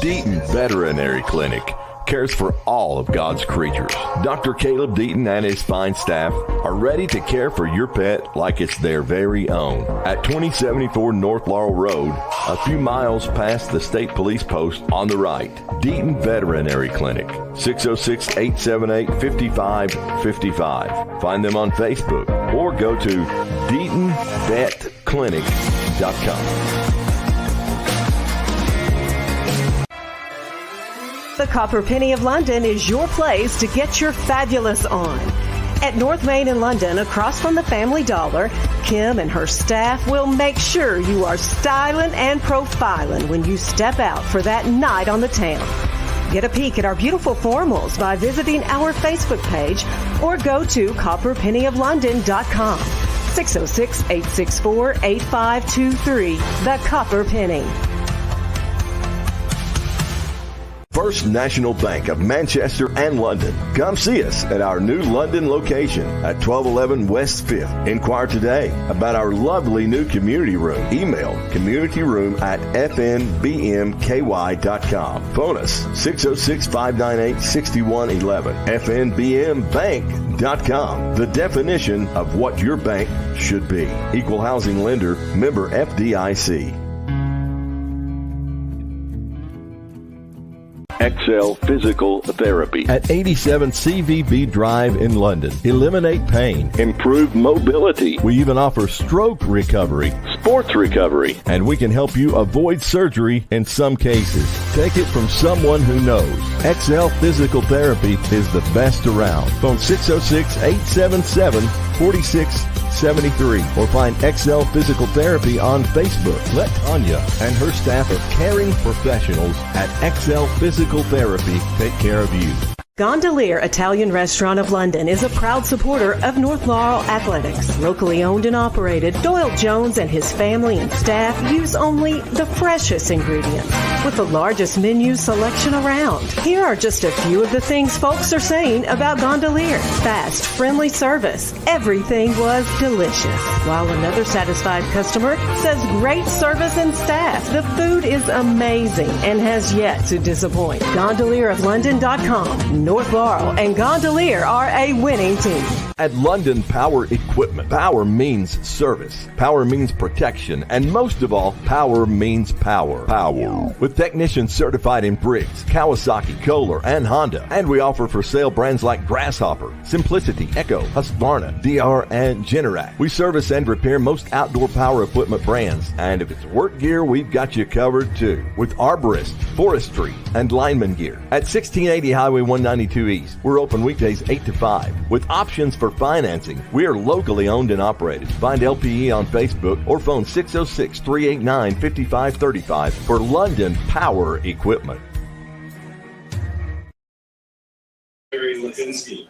Deaton Veterinary Clinic cares for all of God's creatures. Dr. Caleb Deaton and his fine staff are ready to care for your pet like it's their very own. At 2074 North Laurel Road, a few miles past the state police post on the right. Deaton Veterinary Clinic, 606-878-5555. Find them on Facebook or go to DeatonVetClinic.com. The Copper Penny of London is your place to get your fabulous on. At North Main in London, across from the Family Dollar, Kim and her staff will make sure you are styling and profiling when you step out for that night on the town. Get a peek at our beautiful formals by visiting our Facebook page or go to copperpennyoflondon.com. 606-864-8523. The Copper Penny. First National Bank of Manchester and London. Come see us at our new London location at 1211 West 5th. Inquire today about our lovely new community room. Email communityroom@fnbmky.com. Phone us 606-598-6111. fnbmbank.com. The definition of what your bank should be. Equal housing lender, member FDIC. XL Physical Therapy at 87 CVB Drive in London. Eliminate pain, improve mobility. We even offer stroke recovery, sports recovery, and we can help you avoid surgery in some cases. Take it from someone who knows. XL Physical Therapy is the best around. Phone 606-877-4673 or find XL Physical Therapy on Facebook. Let Tanya and her staff of caring professionals at XL Physical Therapy take care of you. Gondolier Italian Restaurant of London is a proud supporter of North Laurel Athletics. Locally owned and operated, Doyle Jones and his family and staff use only the freshest ingredients with the largest menu selection around. Here are just a few of the things folks are saying about Gondolier. Fast, friendly service. Everything was delicious. While another satisfied customer says great service and staff. The food is amazing and has yet to disappoint. GondelierofLondon.com. North Laurel and Gondolier are a winning team. At London Power Equipment, power means service. Power means protection. And most of all, power means power. Power. With technicians certified in Briggs, Kawasaki, Kohler, and Honda. And we offer for sale brands like Grasshopper, Simplicity, Echo, Husqvarna, DR, and Generac. We service and repair most outdoor power equipment brands. And if it's work gear, we've got you covered too. With arborist, forestry, and lineman gear. At 1680 Highway 192 East, we're open weekdays 8 to 5. With options for financing, we are locally owned and operated. Find LPE on Facebook or phone 606-389-5535 for London Power Equipment. Larry Lipinski.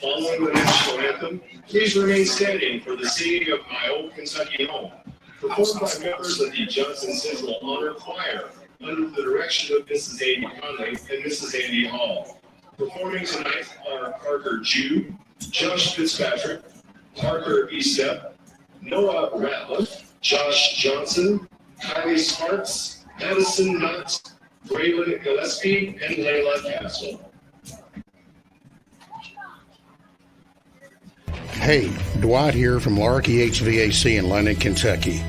Following the national anthem, please remain standing for the singing of My Old Kentucky Home, performed by members of the Johnson Central Honor Choir under the direction of Mrs. Amy Conley and Mrs. Andy Hall. Performing tonight are Parker Jew, Josh Fitzpatrick, Parker Estep, Noah Ratliff, Josh Johnson, Kylie Sparks, Madison Nutt, Braylon Gillespie, and Layla Castle. Hey, Dwight here from Larky HVAC in London, Kentucky.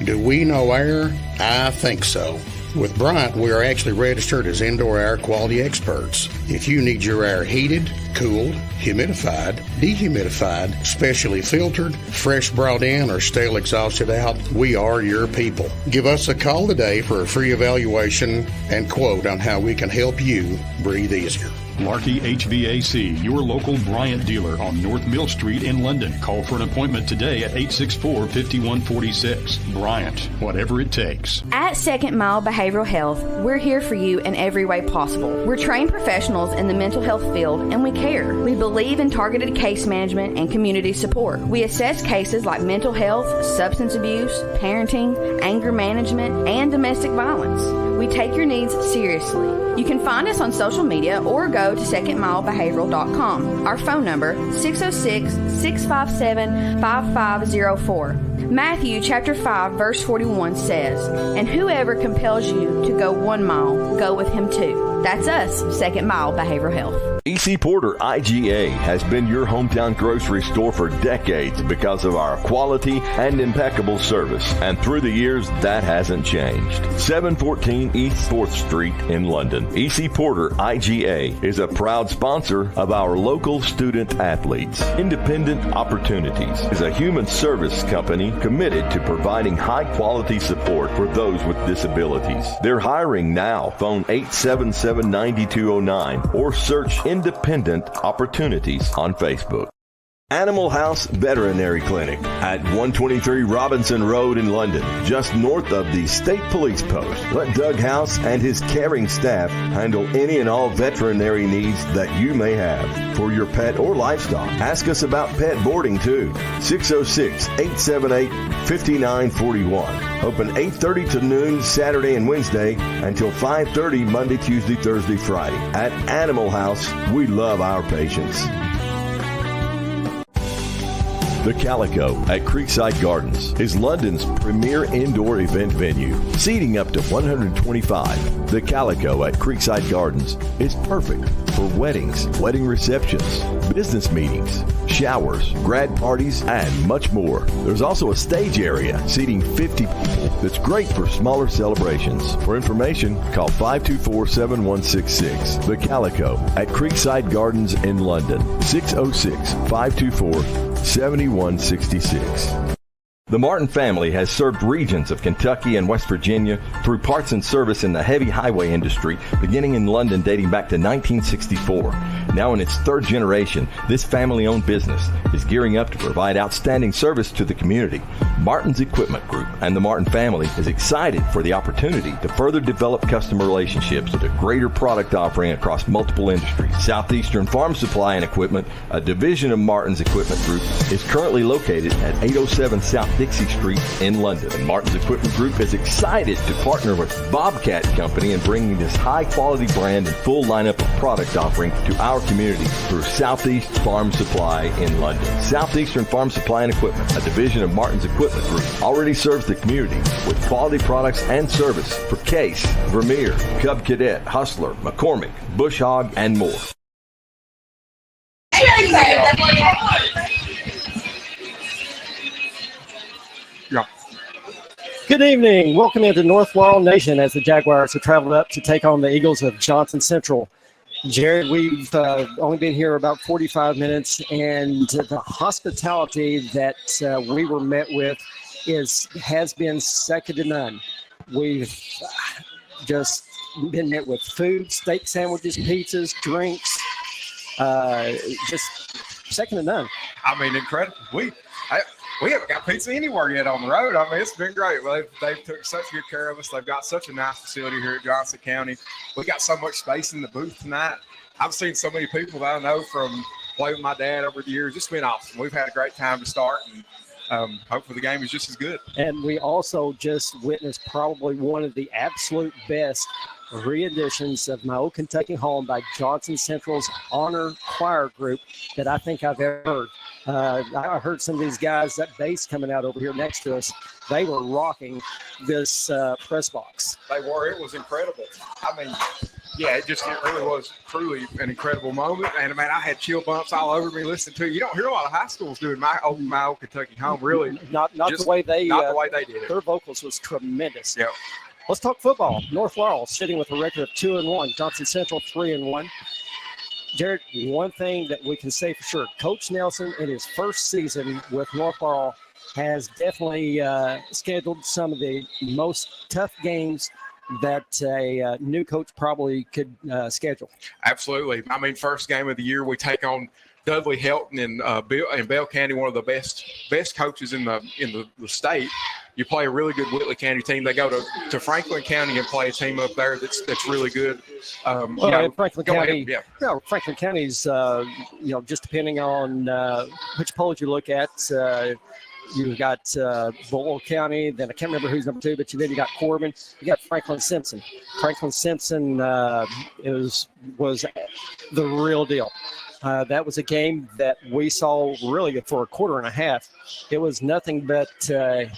Do we know air? I think so. With Bryant, we are actually registered as indoor air quality experts. If you need your air heated, cooled, humidified, dehumidified, specially filtered, fresh brought in, or stale exhausted out, we are your people. Give us a call today for a free evaluation and quote on how we can help you breathe easier. Larky HVAC, your local Bryant dealer on North Mill Street in London. Call for an appointment today at 864-5146. Bryant, whatever it takes. At Second Mile Behavioral Health, we're here for you in every way possible. We're trained professionals in the mental health field, and we care. We believe in targeted case management and community support. We assess cases like mental health, substance abuse, parenting, anger management, and domestic violence. We take your needs seriously. You can find us on social media or go to secondmilebehavioral.com. Our phone number, 606-657-5504. Matthew chapter 5 verse 41 says, "And whoever compels you to go 1 mile, go with him 2." That's us, Second Mile Behavioral Health. E.C. Porter IGA has been your hometown grocery store for decades because of our quality and impeccable service. And through the years, that hasn't changed. 714 East 4th Street in London. E.C. Porter IGA is a proud sponsor of our local student athletes. Independent Opportunities is a human service company committed to providing high-quality support for those with disabilities. They're hiring now. Phone 877-9209 or search Independent Opportunities on Facebook. Animal House Veterinary Clinic at 123 Robinson Road in London, just north of the State Police Post. Let Doug House and his caring staff handle any and all veterinary needs that you may have for your pet or livestock. Ask us about pet boarding too. 606-878-5941. Open 8:30 to noon Saturday and Wednesday until 5:30 Monday, Tuesday, Thursday, Friday. At Animal House, we love our patients. The Calico at Creekside Gardens is London's premier indoor event venue, seating up to 125. The Calico at Creekside Gardens is perfect for weddings, wedding receptions, business meetings, showers, grad parties, and much more. There's also a stage area seating 50 people that's great for smaller celebrations. For information, call 524-7166. The Calico at Creekside Gardens in London, 606-524-7166. The Martin family has served regions of Kentucky and West Virginia through parts and service in the heavy highway industry, beginning in London dating back to 1964. Now in its third generation, this family-owned business is gearing up to provide outstanding service to the community. Martin's Equipment Group and the Martin family is excited for the opportunity to further develop customer relationships with a greater product offering across multiple industries. Southeastern Farm Supply and Equipment, a division of Martin's Equipment Group, is currently located at 807 South Dixie Street in London. And Martin's Equipment Group is excited to partner with Bobcat Company in bringing this high-quality brand and full lineup of product offering to our community through Southeast Farm Supply in London. Southeastern Farm Supply and Equipment, a division of Martin's Equipment Group, already serves the community with quality products and service for Case, Vermeer, Cub Cadet, Hustler, McCormick, Bush Hog, and more. Good evening. Welcome into North Laurel Nation as the Jaguars have traveled up to take on the Eagles of Johnson Central. Jared, we've only been here about 45 minutes, and the hospitality that we were met with has been second to none. We've just been met with food, steak sandwiches, pizzas, drinks, just second to none. I mean, incredible. We haven't got pizza anywhere yet on the road. I mean, it's been great. They've took such good care of us. They've got such a nice facility here at Johnson County. We got so much space in the booth tonight. I've seen so many people that I know from playing with my dad over the years. It's been awesome. We've had a great time to start, and hopefully the game is just as good. And we also just witnessed probably one of the absolute best re-editions of My Old Kentucky Home by Johnson Central's Honor Choir Group that I think I've ever heard. I heard some of these guys, that bass coming out over here next to us, they were rocking this press box. They were. It was incredible. I mean, yeah, it really was truly an incredible moment. And, man, I had chill bumps all over me listening to it. You don't hear a lot of high schools doing My Old Kentucky Home, really. Not the way they did it. Their vocals was tremendous. Yep. Let's talk football. North Laurel sitting with a record of 2-1. Johnson Central 3-1. Jared, one thing that we can say for sure, Coach Nelson in his first season with North Laurel has definitely scheduled some of the most tough games that a new coach probably could schedule. Absolutely. I mean, first game of the year, we take on Dudley Helton in Bell County, one of the best coaches in the state. You play a really good Whitley County team. They go to Franklin County and play a team up there that's really good. Franklin County's just depending on which polls you look at. You've got Boyle County, then I can't remember who's number 2, but then you got Corbin. You got Franklin Simpson. Franklin Simpson was the real deal. That was a game that we saw really for a quarter and a half. It was nothing but a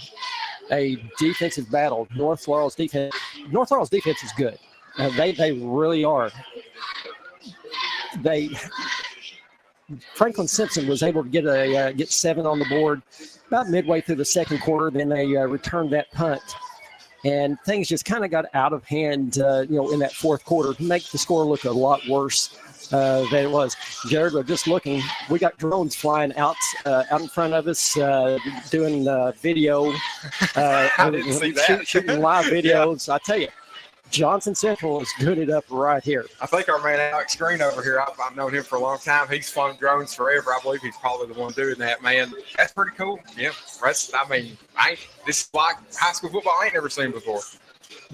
defensive battle. North Laurel's defense is good. They really are. Franklin Simpson was able to get 7 on the board about midway through the second quarter. Then they returned that punt, and things just kind of got out of hand, in that fourth quarter to make the score look a lot worse than it was. Jared, we're just looking. We got drones flying out in front of us, doing video, I didn't see that. shooting live videos. Yeah. I tell you, Johnson Central is good it up right here. I think our man Alex Green over here, I've known him for a long time. He's flown drones forever. I believe he's probably the one doing that, man. That's pretty cool. Yeah. This is like high school football I ain't never seen before.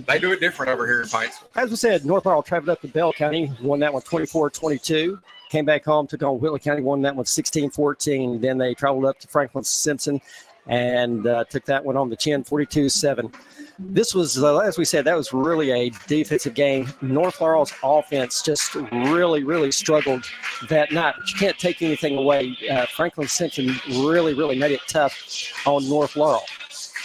They do it different over here in Paintsville. As we said, North Laurel traveled up to Bell County, won that one 24-22. Came back home, took on Whitley County, won that one 16-14. Then they traveled up to Franklin Simpson and took that one on the chin, 42-7. This was, as we said, that was really a defensive game. North Laurel's offense just really, really struggled that night. But you can't take anything away. Franklin Simpson really, really made it tough on North Laurel.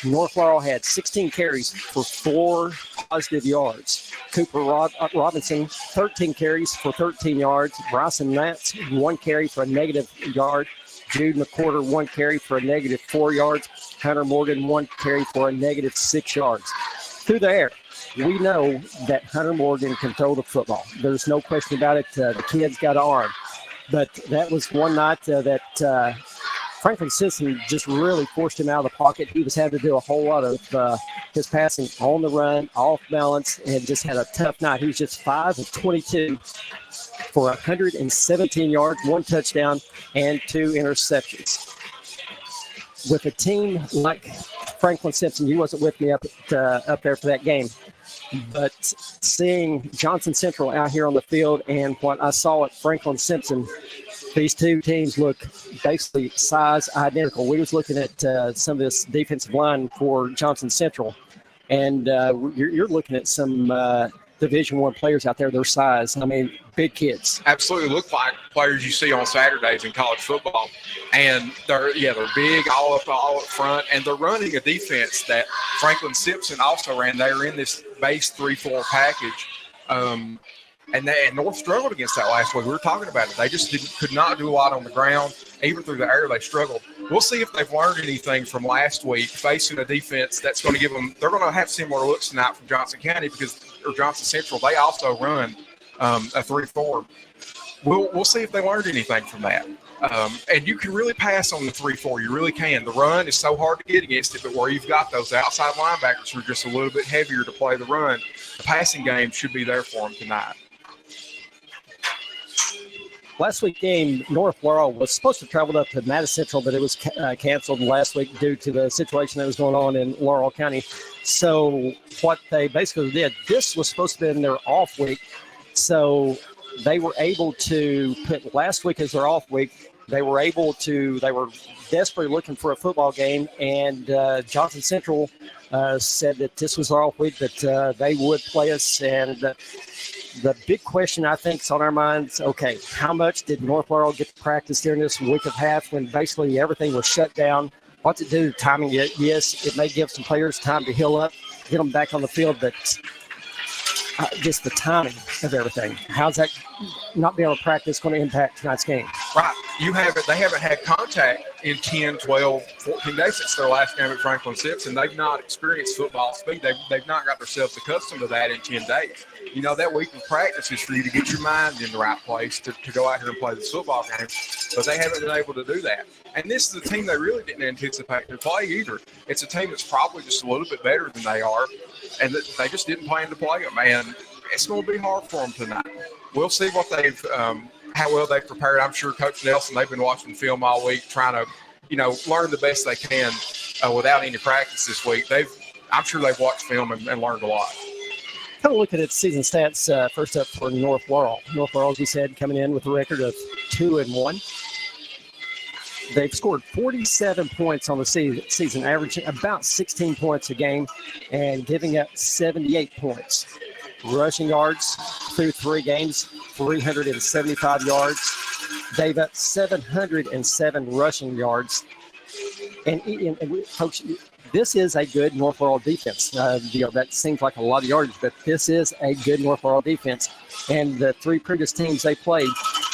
North Laurel had 16 carries for 4 positive yards. Cooper Robinson, 13 carries for 13 yards. Bryson Nance, 1 carry for a negative yard. Jude McQuarter, 1 carry for a negative 4 yards. Hunter Morgan, 1 carry for a negative 6 yards. Through the air, we know that Hunter Morgan can throw the football. There's no question about it. The kid's got an arm. But that was one night that Franklin Simpson just really forced him out of the pocket. He was having to do a whole lot of his passing on the run, off balance, and just had a tough night. He was just 5 of 22 for 117 yards, 1 touchdown, and 2 interceptions. With a team like Franklin Simpson, you wasn't with me up there for that game, but seeing Johnson Central out here on the field and what I saw at Franklin Simpson, these two teams look basically size identical. We was looking at some of this defensive line for Johnson Central, and you're looking at some Division I players out there, their size. I mean, big kids. Absolutely look like players you see on Saturdays in college football. And they're big, all up front, and they're running a defense that Franklin Simpson also ran. They were in this base 3-4 package. And North struggled against that last week. We were talking about it. They just could not do a lot on the ground. Even through the air, they struggled. We'll see if they've learned anything from last week facing a defense that's going to give them – they're going to have similar looks tonight from Johnson County or Johnson Central. They also run a 3-4. We'll see if they learned anything from that. And you can really pass on the 3-4. You really can. The run is so hard to get against it, but where you've got those outside linebackers who are just a little bit heavier to play the run, the passing game should be there for them tonight. Last week's game, North Laurel was supposed to travel up to Madison Central, but it was canceled last week due to the situation that was going on in Laurel County. So what they basically did, this was supposed to be in their off week. So they were able to put last week as their off week. They were desperately looking for a football game, and Johnson Central said that this was our off week, that they would play us. And the big question, I think, is on our minds, okay, how much did North Laurel get to practice during this week and a half when basically everything was shut down? What's it do to timing? Yes, it may give some players time to heal up, get them back on the field, but just the timing of everything. How's that not being able to practice going to impact tonight's game? Right. They haven't had contact in 10, 12, 14 days since their last game at Franklin Simpson. They've not experienced football speed. They've not got themselves accustomed to that in 10 days. You know, that week of practice is for you to get your mind in the right place to go out here and play this football game, but they haven't been able to do that. And this is a team they really didn't anticipate to play either. It's a team that's probably just a little bit better than they are, and they just didn't plan to play them. And it's going to be hard for them tonight. We'll see what how well they've prepared. I'm sure Coach Nelson, they've been watching film all week, trying to, learn the best they can without any practice this week. I'm sure they've watched film and learned a lot. Kind of looking at season stats, first up for North Laurel. North Laurel, as we said, coming in with a record of 2-1. They've scored 47 points on the season, averaging about 16 points a game and giving up 78 points. Rushing yards through 3 games, 375 yards. Gave up 707 rushing yards. And Coach, this is a good North Laurel defense. That seems like a lot of yardage, but this is a good North Laurel defense. And the three previous teams they played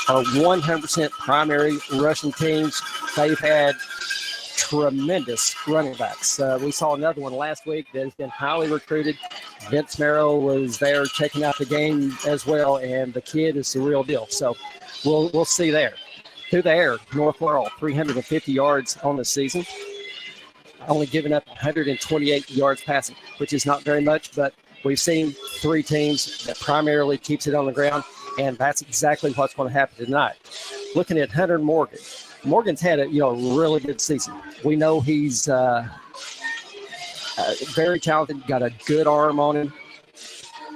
are 100% primary rushing teams. They've had tremendous running backs. We saw another one last week that has been highly recruited. Vince Merrill was there checking out the game as well, and the kid is the real deal. So we'll see there. Through the air, North Laurel, 350 yards on the season. Only giving up 128 yards passing, which is not very much, but we've seen three teams that primarily keeps it on the ground, and that's exactly what's going to happen tonight. Looking at Hunter Morgan. Morgan's had a really good season. We know he's very talented, got a good arm on him.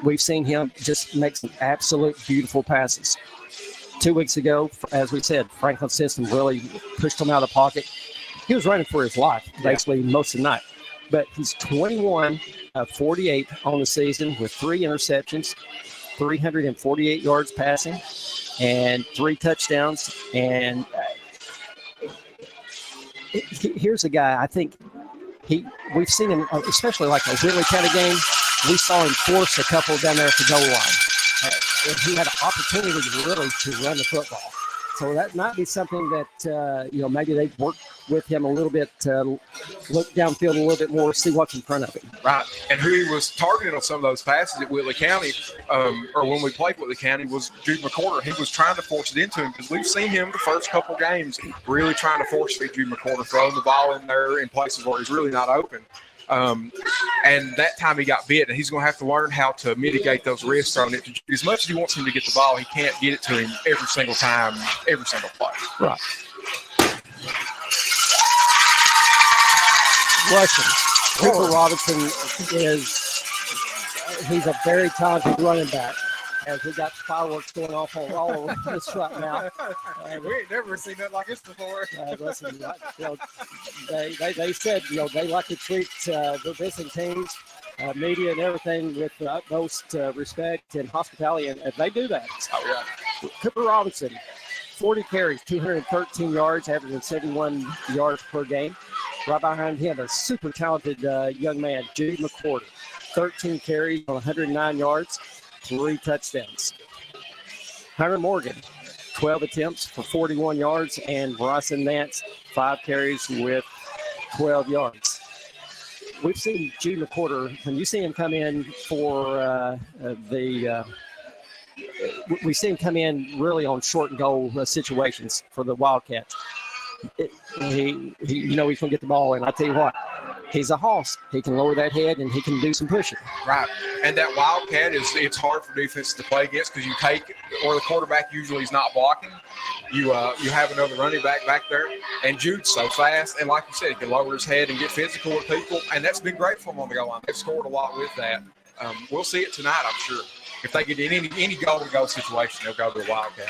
We've seen him just make some absolute beautiful passes. 2 weeks ago, as we said, Franklin System really pushed him out of the pocket. He was running for his life, basically, most of the night. But he's 21 of 48 on the season with 3 interceptions, 348 yards passing, and 3 touchdowns. And here's a guy, I think we've seen him, especially like a Whitley kind of game. We saw him force a couple down there at the goal line. He had an opportunity really to run the football. So that might be something that, maybe they work with him a little bit, look downfield a little bit more, see what's in front of him. Right. And who he was targeting on some of those passes at Whitley County, or when we played Whitley County, was Jude McCorder. He was trying to force it into him because we've seen him the first couple games really trying to force feed Jude McCorder, throwing the ball in there in places where he's really not open. And that time he got bit, and he's going to have to learn how to mitigate those risks throwing it to Jude. As much as he wants him to get the ball, he can't get it to him every single time, every single play. Right. Rushing. Cooper Robinson he's a very talented running back. As we got fireworks going off all over this right now. We ain't never seen nothing like this before. Listen, they said, they like to treat the visiting teams, media and everything with the utmost respect and hospitality, and they do that. Oh, yeah. Cooper Robinson, 40 carries, 213 yards, averaging 71 yards per game. Right behind him, a super talented young man, Jude McCorder, 13 carries on 109 yards. 3 touchdowns. Hunter Morgan, 12 attempts for 41 yards, and Bryson Nance, 5 carries with 12 yards. We've seen Jude McCorder, when you see him come in for we see him come in really on short and goal situations for the Wildcats. He's going to get the ball, and I tell you what, he's a hoss. He can lower that head, and he can do some pushing. Right. And that Wildcat, it's hard for defense to play against because you take, or the quarterback usually is not blocking. You have another running back there, and Jude's so fast. And like you said, he can lower his head and get physical with people, and that's been great for him on the goal line. They've scored a lot with that. We'll see it tonight, I'm sure. If they get in any goal-to-go situation, they'll go to the Wildcat.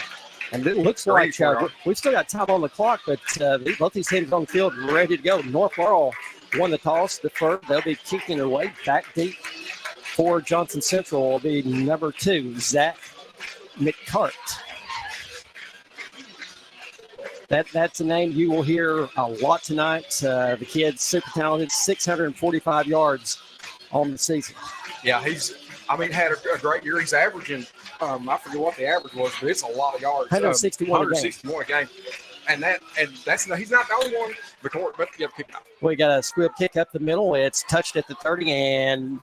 And it looks like we've still got time on the clock, but both these teams on the field ready to go. North Laurel won the toss, deferred. They'll be kicking their way back deep. For Johnson Central will be number 2, Zach McCart. That's a name you will hear a lot tonight. The kid's super talented, 645 yards on the season. Yeah, had a great year. He's averaging, I forget what the average was, but it's a lot of yards. 161 a game. And that's he's not the only one. The court, but you have to kick out. We got a squib kick up the middle. It's touched at the 30 and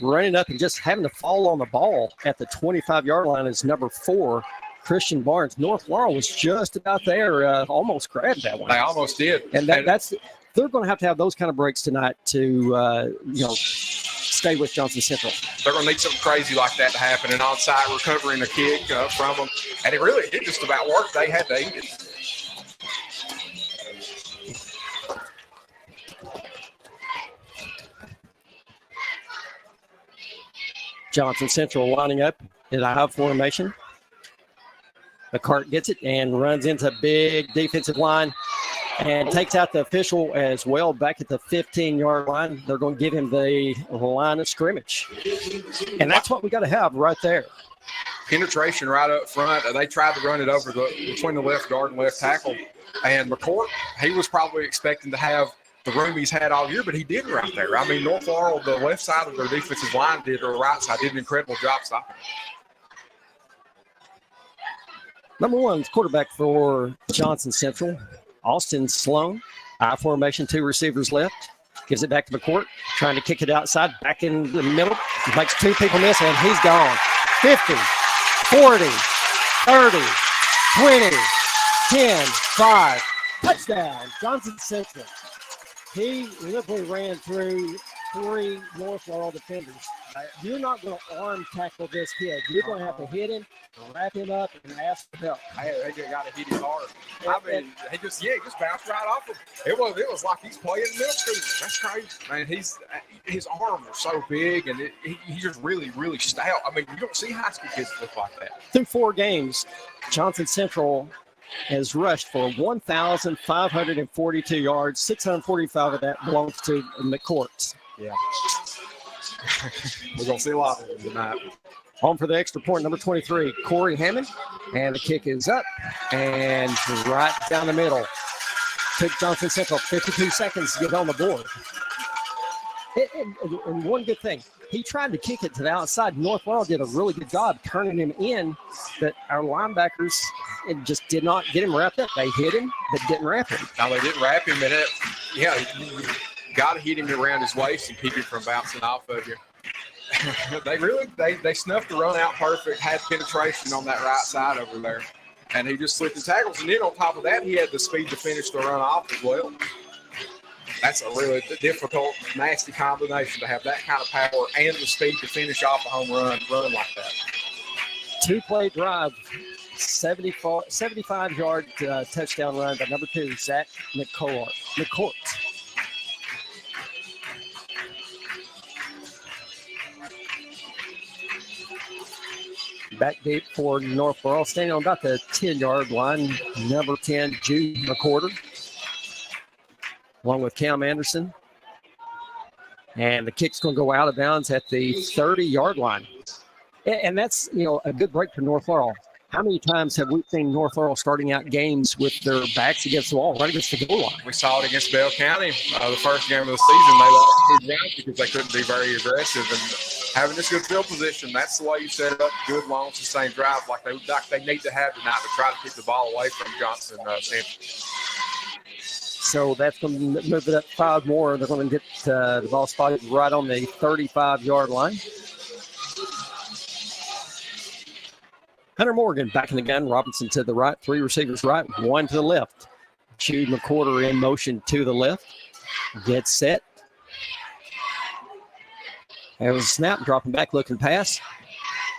running up and just having to fall on the ball at the 25-yard line is number 4, Christian Barnes. North Laurel was just about there, almost grabbed that one. They almost did. And they're going to have those kind of breaks tonight to, stay with Johnson Central. They're going to need something crazy like that to happen, an onside recovering a kick from them. And it just about worked. They had to eat it. Johnson Central lining up in a high formation. McCart gets it and runs into a big defensive line and takes out the official as well back at the 15-yard line. They're going to give him the line of scrimmage. And that's what we got to have right there. penetration right up front. They tried to run it over between the left guard and left tackle. And McCourt, he was probably expecting to have the room he's had all year, but he didn't right there. I mean, North Laurel, the left side of their defensive line did, or the right side, did an incredible job stopping. Number one quarterback for Johnson Central, Austin Sloan. I formation, 2 receivers left. Gives it back to McCourt, trying to kick it outside, back in the middle. He makes 2 people miss, and he's gone. 50, 40, 30, 20, 10, 5. Touchdown, Johnson Central. He literally ran through 3 North Laurel defenders. You're not going to arm tackle this kid. You're going to have to hit him, wrap him up, and ask for help. They just got to hit him hard. I mean, he just bounced right off him. It was like he's playing middle school. That's crazy. Man, his arms are so big, and he's just really, really stout. I mean, you don't see high school kids look like that. Through 4 games, Johnson Central has rushed for 1,542 yards. 645 of that belongs to McCourt. Yeah. We're going to see a lot of them tonight. Home for the extra point, number 23, Corey Hammond. And the kick is up and right down the middle. Took Johnson Central 52 seconds to get on the board. And one good thing, he tried to kick it to the outside. North Laurel did a really good job turning him in, but our linebackers just did not get him wrapped up. They hit him, but didn't wrap him. No, they didn't wrap him in it. Yeah, you got to hit him around his waist and keep him from bouncing off of you. They snuffed the run out perfect, had penetration on that right side over there, and he just slipped the tackles. And then on top of that, he had the speed to finish the run off as well. That's a really difficult, nasty combination to have that kind of power and the speed to finish off a home run like that. 2-play drive, 75-yard touchdown run by number 2, Zach McCourt. Back deep for North Laurel, standing on about the 10-yard line, number 10, Jude McCorder, along with Cam Anderson. And the kick's going to go out of bounds at the 30-yard line. And that's, a good break for North Laurel. How many times have we seen North Laurel starting out games with their backs against the wall, right against the goal line? We saw it against Bell County the first game of the season. They lost 2 rounds because they couldn't be very aggressive. And having this good field position, that's the way you set up good, long, sustained drives like they need to have tonight to try to keep the ball away from Johnson Central. So that's going to move it up 5 more. They're going to get the ball spotted right on the 35-yard line. Hunter Morgan back in the gun. Robinson to the right. 3 receivers right, 1 to the left. Jude McCorder in motion to the left. Gets set. There was a snap, dropping back, looking pass.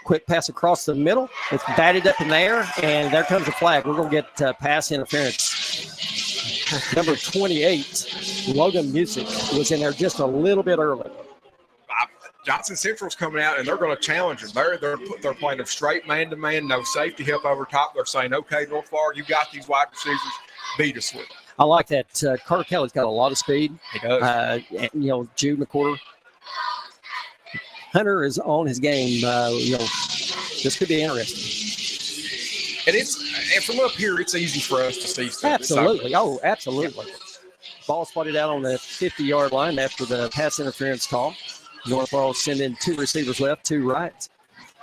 Quick pass across the middle. It's batted up in the air, and there comes a flag. We're going to get pass interference. Number 28, Logan Music, was in there just a little bit early. Johnson Central's coming out, and they're going to challenge them. They're playing a straight man-to-man, no safety help over top. They're saying, okay, North Laurel, you got these wide receivers, beat us with it. I like that. Carter Kelly's got a lot of speed. He does. Jude McCorder. Hunter is on his game. This could be interesting. And from up here, it's easy for us to see stuff. Absolutely. Oh, absolutely. Yeah. Ball spotted out on the 50-yard line after the pass interference call. North Laurel sending 2 receivers left, 2 right.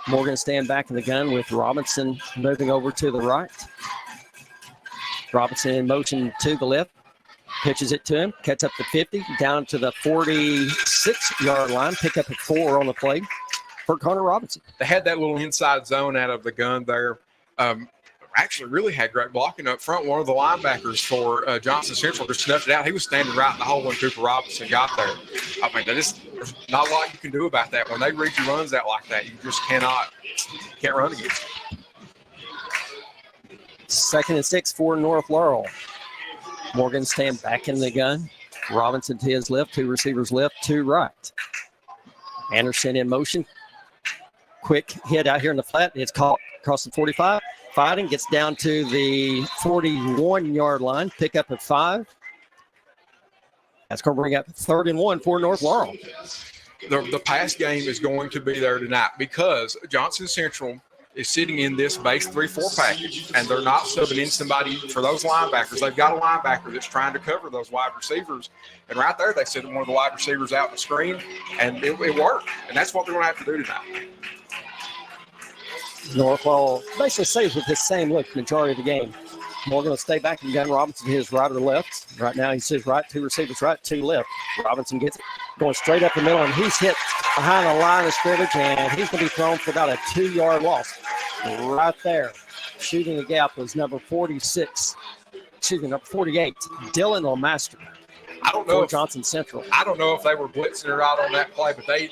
Morgan stand back in the gun with Robinson moving over to the right. Robinson in motion to the left. Pitches it to him. Cuts up the 50, down to the 46-yard line. Pick up at 4 on the play for Connor Robinson. They had that little inside zone out of the gun there. Actually really had great blocking up front. One of the linebackers for Johnson Central just snuffed it out. He was standing right in the hole when Cooper Robinson got there. I mean, there's not a lot you can do about that. When they read your runs out like that, you just can't run against them. 2nd and 6 for North Laurel. Morgan stand back in the gun. Robinson to his left, 2 receivers left, 2 right. Anderson in motion. Quick hit out here in the flat. It's caught across the 45. Fighting, gets down to the 41-yard line. Pick up at 5. That's going to bring up 3rd and 1 for North Laurel. The pass game is going to be there tonight because Johnson Central is sitting in this base 3-4 package, and they're not subbing in somebody for those linebackers. They've got a linebacker that's trying to cover those wide receivers, and right there they sent one of the wide receivers out the screen, and it worked. And that's what they're going to have to do tonight. Northwell basically stays with this same look majority of the game. Morgan will stay back and gun Robinson his right or left. Right now he says right, 2 receivers right, 2 left. Robinson gets it going straight up the middle, and he's hit behind the line of scrimmage, and he's going to be thrown for about a 2-yard loss. Right there, shooting the gap was number 48, Dylan LeMaster. I don't know if Johnson Central. I don't know if they were blitzing or not on that play, but they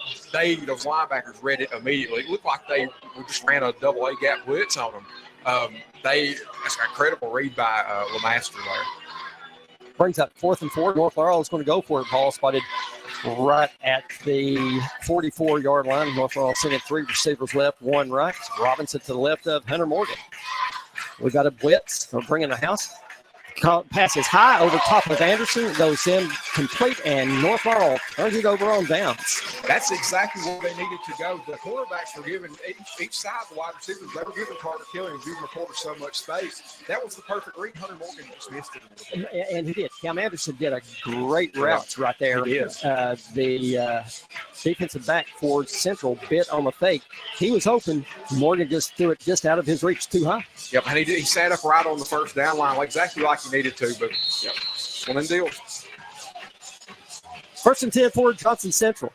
those linebackers read it immediately. It looked like they just ran a double A gap blitz on them. That's an incredible read by LeMaster there. Brings up 4th and 4. North Laurel is going to go for it. Ball spotted right at the 44-yard line. North Laurel sending 3 receivers left, 1 right. Robinson to the left of Hunter Morgan. We got a blitz. We're bringing the house. Passes high over top of Anderson. It goes in complete, and North Laurel turns it over on downs. That's exactly where they needed to go. The quarterbacks were giving each side of the wide receivers, they were giving Carter Kelly and giving Porter so much space. That was the perfect read. Hunter Morgan just missed it. And he did. Cam Anderson did a great route right there. He did. The defensive back for Central bit on the fake. He was open. Morgan just threw it just out of his reach, too high. Yep, and he sat up right on the first down line, exactly like he needed to, but yep, one of them deals. 1st and 10 for Johnson Central.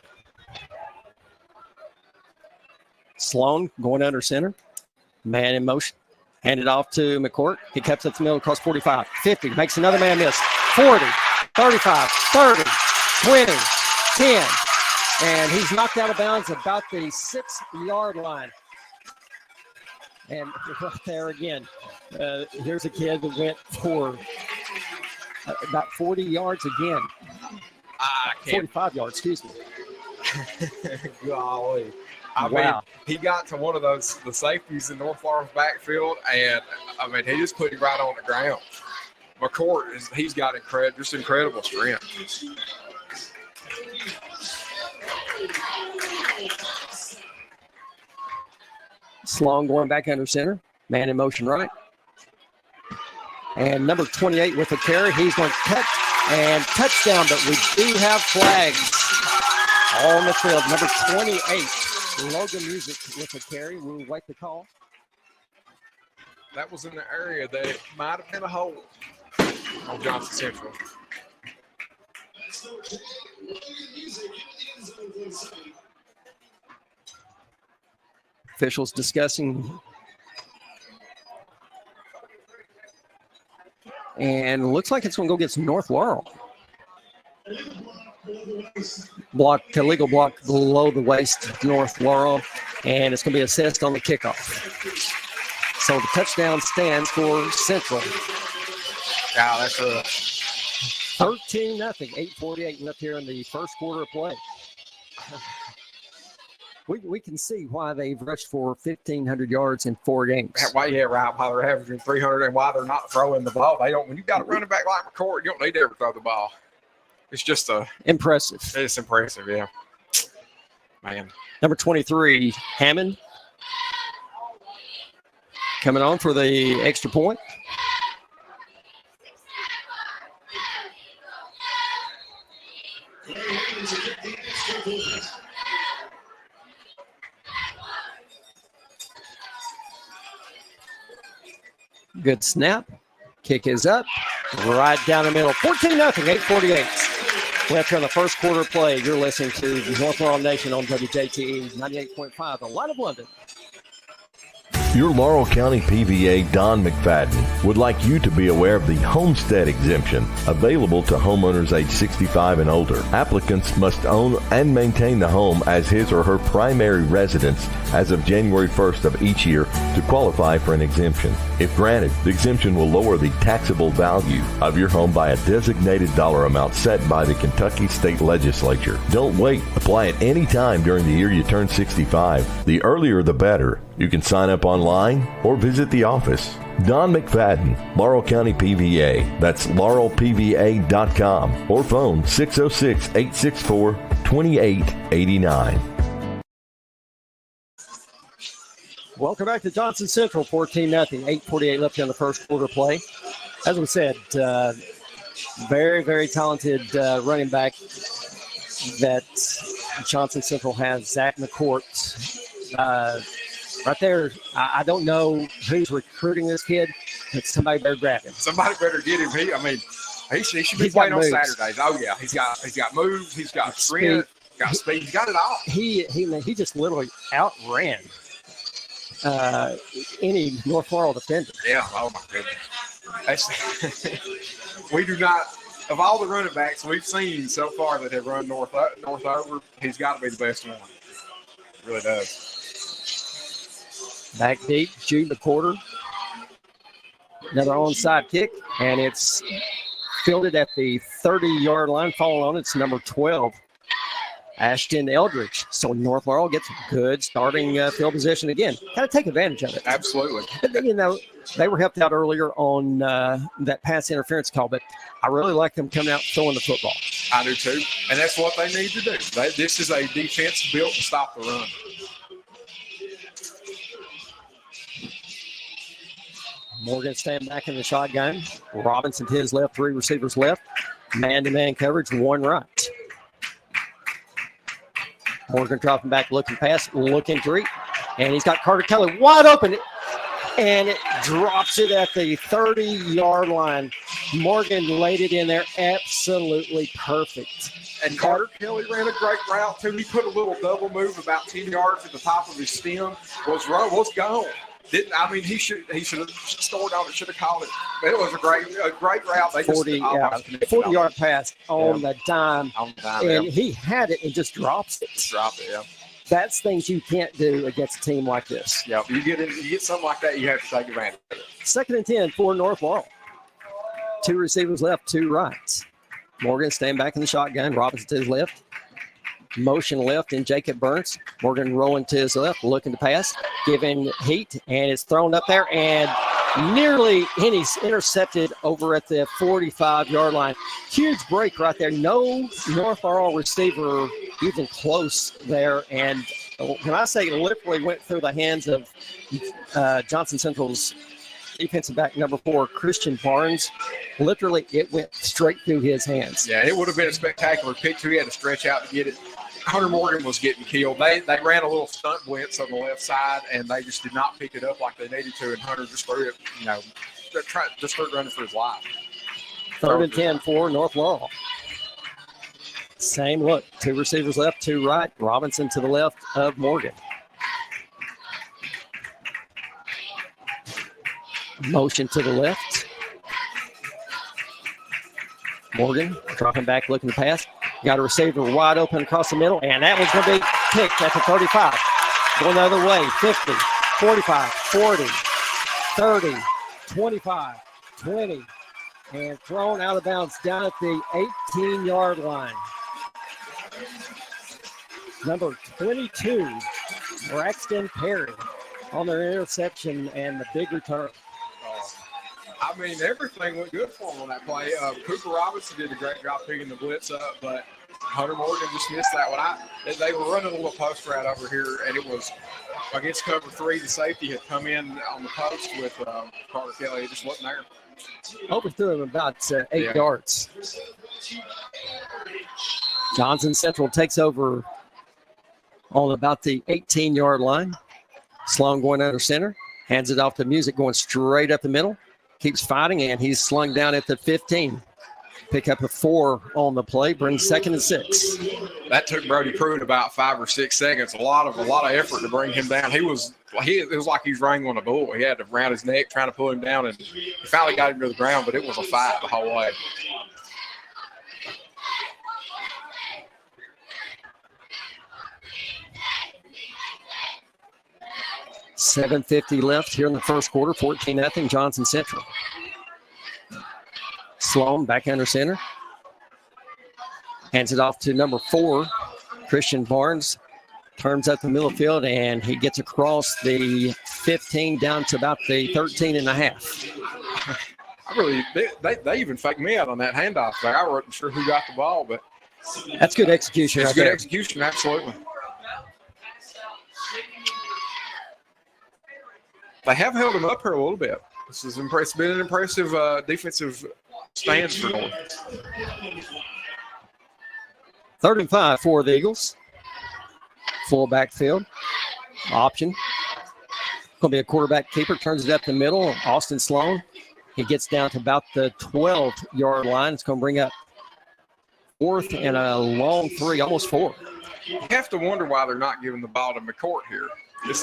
Sloan going under center. Man in motion. Handed off to McCourt. He cuts up the middle across 45, 50, makes another man miss. 40, 35, 30, 20, 10. And he's knocked out of bounds about the 6-yard line. And right there again, here's a kid that went for about 40 yards again. 45 yards, excuse me. Golly. I mean, he got to one of the safeties in North Laurel's backfield, and, I mean, he just put him right on the ground. McCourt, he's got incredible strength. Sloan going back under center. Man in motion right. And number 28 with the carry. He's going to cut and touchdown, but we do have flags on the field. Number 28, Logan Music with the carry. We'll wait the call. That was in the area that it might have been a hole on Johnson Central. Officials discussing. And looks like it's going to go against North Laurel. Illegal block below the waist, North Laurel. And it's going to be assessed on the kickoff. So the touchdown stands for Central. Yeah, that's a 13-0, 8:48 left here in the first quarter of play. We can see why they've rushed for 1,500 yards in 4 games. Yeah, right. Why they're averaging 300 and why they're not throwing the ball. When you've got a running back like McCourt, you don't need to ever throw the ball. It's just impressive. It's impressive, yeah. Man. Number 23, Hammond. Coming on for the extra point. Good snap. Kick is up. Right down the middle. 14-0, 8:48. Left here in the first quarter play. You're listening to North Laurel Nation on WJTE 98.5, the Light of London. Your Laurel County PVA, Don McFadden, would like you to be aware of the homestead exemption available to homeowners age 65 and older. Applicants must own and maintain the home as his or her primary residence as of January 1st of each year to qualify for an exemption. If granted, the exemption will lower the taxable value of your home by a designated dollar amount set by the Kentucky State Legislature. Don't wait. Apply at any time during the year you turn 65. The earlier the better. You can sign up online or visit the office. Don McFadden, Laurel County PVA. That's laurelpva.com or phone 606-864-2889. Welcome back to Johnson Central, 14-0, 8:48 left in the first quarter play. As we said, very, very talented running back that Johnson Central has, Zach McCourt. Right there, I don't know who's recruiting this kid, but somebody better grab him. Somebody better get him. He should be playing on Saturdays. Oh yeah, he's got moves, he's got sprint, got speed, he's got it all. He just literally outran any North Laurel defender. Yeah. Oh my goodness. We do not. Of all the running backs we've seen so far that have run north over, he's got to be the best one. It really does. Back deep, Jude McCorder. Another onside kick, and it's fielded at the 30-yard line. Following on, it's number 12, Ashton Eldridge. So North Laurel gets good starting field position again. Got to take advantage of it. Absolutely. But then, they were helped out earlier on that pass interference call, but I really like them coming out throwing the football. I do too, and that's what they need to do. This is a defense built to stop the run. Morgan staying back in the shotgun. Robinson to his left, 3 receivers left. Man-to-man coverage, 1 right. Morgan dropping back, looking pass, looking three. And he's got Carter Kelly wide open. And it drops it at the 30-yard line. Morgan laid it in there absolutely perfect. And Carter Kelly ran a great route, too. He put a little double move about 10 yards at the top of his stem. Was gone. He should have scored on it, should have called it. But it was a great route. They 40-yard pass on the dime. And yeah. he had it and just drops it. Yeah. That's things you can't do against a team like this. Yeah, you get something like that, you have to take advantage of it. 2nd and 10 for North Laurel. 2 receivers left, 2 rights. Morgan staying back in the shotgun. Robinson to his left. Motion left in Jacob Burns. Morgan rolling to his left, looking to pass, giving heat, and it's thrown up there and nearly intercepted over at the 45-yard line. Huge break right there. No North Laurel receiver even close there. And when I say it literally went through the hands of Johnson Central's defensive back number 4, Christian Barnes, literally it went straight through his hands. Yeah, it would have been a spectacular pick too. He had to stretch out to get it. Hunter Morgan was getting killed. They ran a little stunt blitz on the left side, and they just did not pick it up like they needed to. And Hunter just threw it, just started running for his life. 3rd and 10 for North Laurel. Same look. 2 receivers left, 2 right. Robinson to the left of Morgan. Motion to the left. Morgan dropping back, looking to pass. Got a receiver wide open across the middle, and that was going to be picked at the 35. Going the other way, 50, 45, 40, 30, 25, 20, and thrown out of bounds down at the 18-yard line. Number 22, Braxton Perry on their interception and the big return. Everything went good for him on that play. Cooper Robinson did a great job picking the blitz up, but Hunter Morgan just missed that one. They were running a little post route over here, and it was against cover 3. The safety had come in on the post with Carter Kelly. It just wasn't there. Overthrew him about 8 yards. Johnson Central takes over on about the 18-yard line. Sloan going under center. Hands it off to Music, going straight up the middle. Keeps fighting, and he's slung down at the 15. Pick up a 4 on the play, brings 2nd and 6. That took Brody Pruitt about 5 or 6 seconds. A lot of effort to bring him down. It was like he was wrangling a bull. He had to round his neck trying to pull him down, and he finally got him to the ground, but it was a fight the whole way. $7:50 left here in the first quarter, 14-0 Johnson Central. Sloan back under center. Hands it off to number 4, Christian Barnes. Turns up the middle of the field, and he gets across the 15 down to about the 13 and a half. They even faked me out on that handoff. Like, I wasn't sure who got the ball, but that's good execution. It's good execution, absolutely. they have held them up here a little bit. This is impressive. Been an impressive defensive stance for North. 3rd and 5 for the Eagles. Full backfield. Option. Going to be a quarterback keeper. Turns it up the middle. Austin Sloan. He gets down to about the 12-yard line. It's going to bring up 4th and a long 3, almost 4. You have to wonder why they're not giving the ball to McCourt here.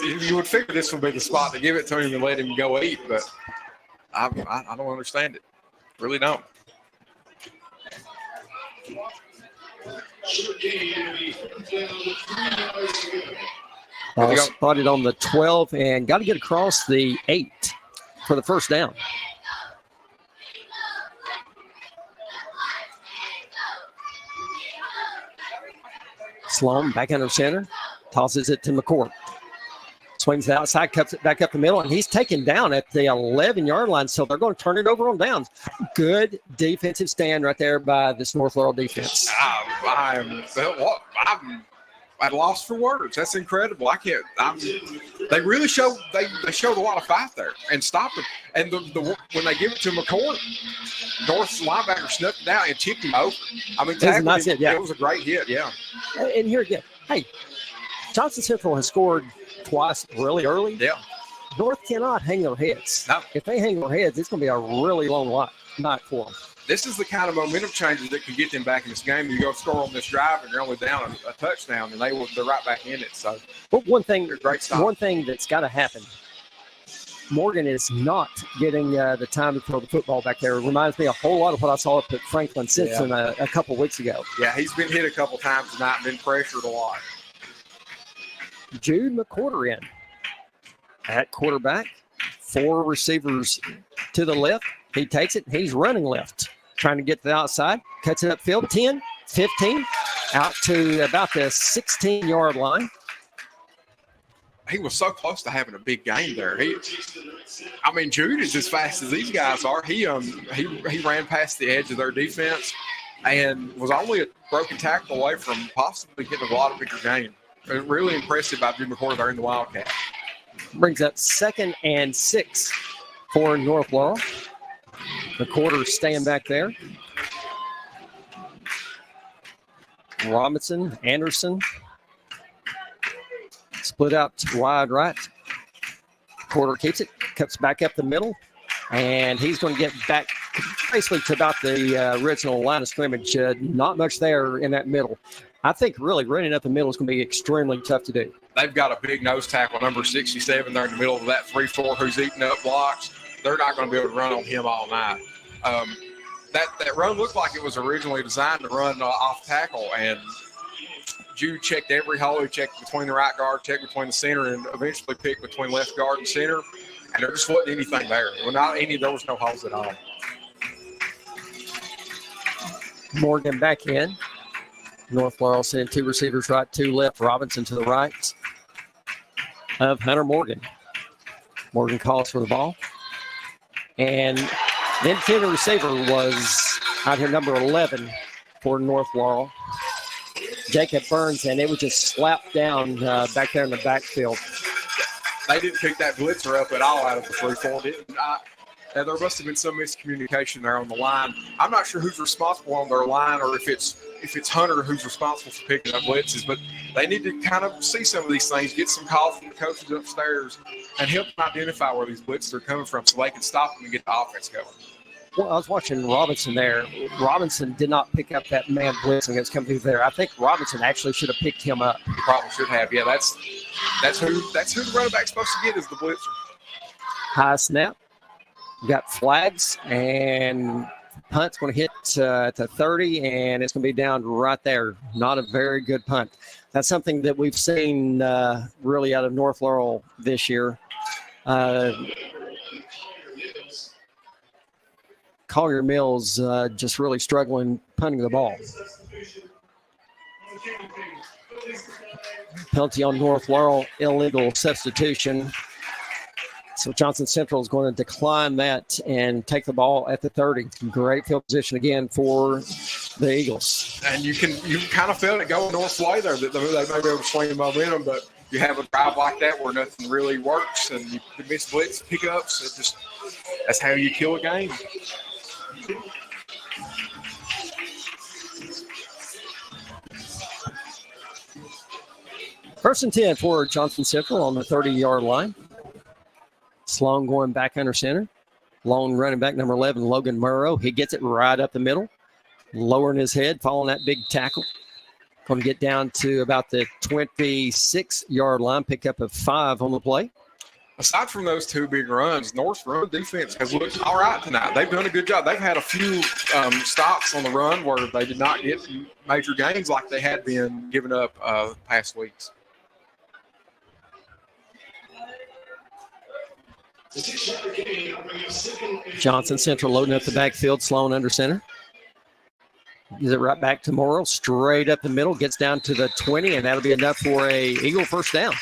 You would figure this would be the spot to give it to him and let him go eat, but I don't understand it. Really don't. Ball spotted on the 12 and got to get across the 8 for the first down. Sloan back under center, tosses it to McCourt. Swings it outside, cuts it back up the middle, and he's taken down at the 11-yard line, so they're going to turn it over on downs. Good defensive stand right there by this North Laurel defense. I'm at loss for words. That's incredible. They really showed they showed a lot of fight there and stopped it. And when they give it to McCourt, North's linebacker snuck it down and tipped him over. I mean, it was a great hit. Yeah. And here again, hey, Johnson Central has scored twice really early. Yeah. North cannot hang their heads. No. If they hang their heads, it's going to be a really long night for them. This is the kind of momentum changes that can get them back in this game. You go score on this drive and you're only down a touchdown, and they're right back in it. So, but one thing that's got to happen. Morgan is not getting the time to throw the football back there. It reminds me a whole lot of what I saw up at Franklin Simpson a couple weeks ago. Yeah, he's been hit a couple times tonight and been pressured a lot. Jude McCorder in at quarterback. 4 receivers to the left. He takes it. He's running left, trying to get to the outside. Cuts it upfield. 10, 15, out to about the 16-yard line. He was so close to having a big game there. Jude is as fast as these guys are. He ran past the edge of their defense and was only a broken tackle away from possibly getting a lot of bigger game. Really impressive by Jude McCourt there in the Wildcat. Brings up 2nd and 6 for North Laurel. McCourt staying back there. Robinson, Anderson. Split out wide right. Porter keeps it, cuts back up the middle, and he's going to get back basically to about the original line of scrimmage. Not much there in that middle. I think really running up the middle is going to be extremely tough to do. They've got a big nose tackle, number 67, there in the middle of that 3-4 who's eating up blocks. They're not going to be able to run on him all night. That run looked like it was originally designed to run off tackle, and Jude checked every hole. He checked between the right guard, checked between the center, and eventually picked between left guard and center. And there just wasn't anything there. There was no holes at all. Morgan back in. North Laurel sending 2 receivers right, 2 left. Robinson to the right of Hunter Morgan. Morgan calls for the ball. And the intended receiver was out here, number 11 for North Laurel, Jacob Burns, and it was just slapped down back there in the backfield. They didn't pick that blitzer up at all out of the 3-4. There must have been some miscommunication there on the line. I'm not sure who's responsible on their line, or if it's Hunter who's responsible for picking up blitzes, but they need to kind of see some of these things, get some calls from the coaches upstairs, and help them identify where these blitzes are coming from so they can stop them and get the offense going. Well, I was watching Robinson there. Robinson did not pick up that man blitzing that's coming through there. I think Robinson actually should have picked him up. He probably should have. Yeah, that's who the running back's supposed to get is the blitzer. High snap. We got flags, and punt's going to hit at the 30, and it's going to be down right there. Not a very good punt. That's something that we've seen really out of North Laurel this year. Collier Mills just really struggling punting the ball. Penalty on North Laurel, illegal substitution. So Johnson Central is going to decline that and take the ball at the 30. Great field position again for the Eagles. And you kind of felt it going North's way there, that they may be able to swing the momentum, but you have a drive like that where nothing really works and you miss blitz pickups, that's how you kill a game. First and 10 for Johnson Central on the 30-yard line. Sloan going back under center. Lone running back number 11, Logan Murrow. He gets it right up the middle, lowering his head, following that big tackle. Going to get down to about the 26-yard line, pick up a 5 on the play. Aside from those two big runs, North's run defense has looked all right tonight. They've done a good job. They've had a few stops on the run where they did not get major gains like they had been giving up past weeks. Johnson Central loading up the backfield, Sloan under center. Gives it right back to Morrill, straight up the middle, gets down to the 20, and that'll be enough for a Eagle first down.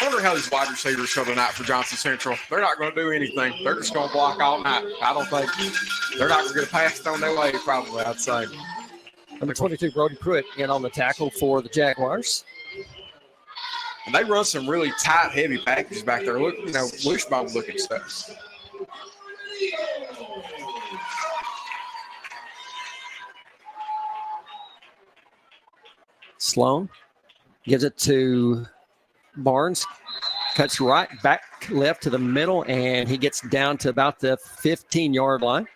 I wonder how these wide receivers show tonight for Johnson Central. They're not going to do anything. They're just going to block all night. I don't think they're not going to get a pass on their way, probably, I'd say. Number 22, Brody Pruitt, in on the tackle for the Jaguars. And they run some really tight, heavy packages back there. Look, wishbone-looking stuff. Sloan gives it to Barnes, cuts right, back left to the middle, and he gets down to about the 15-yard line.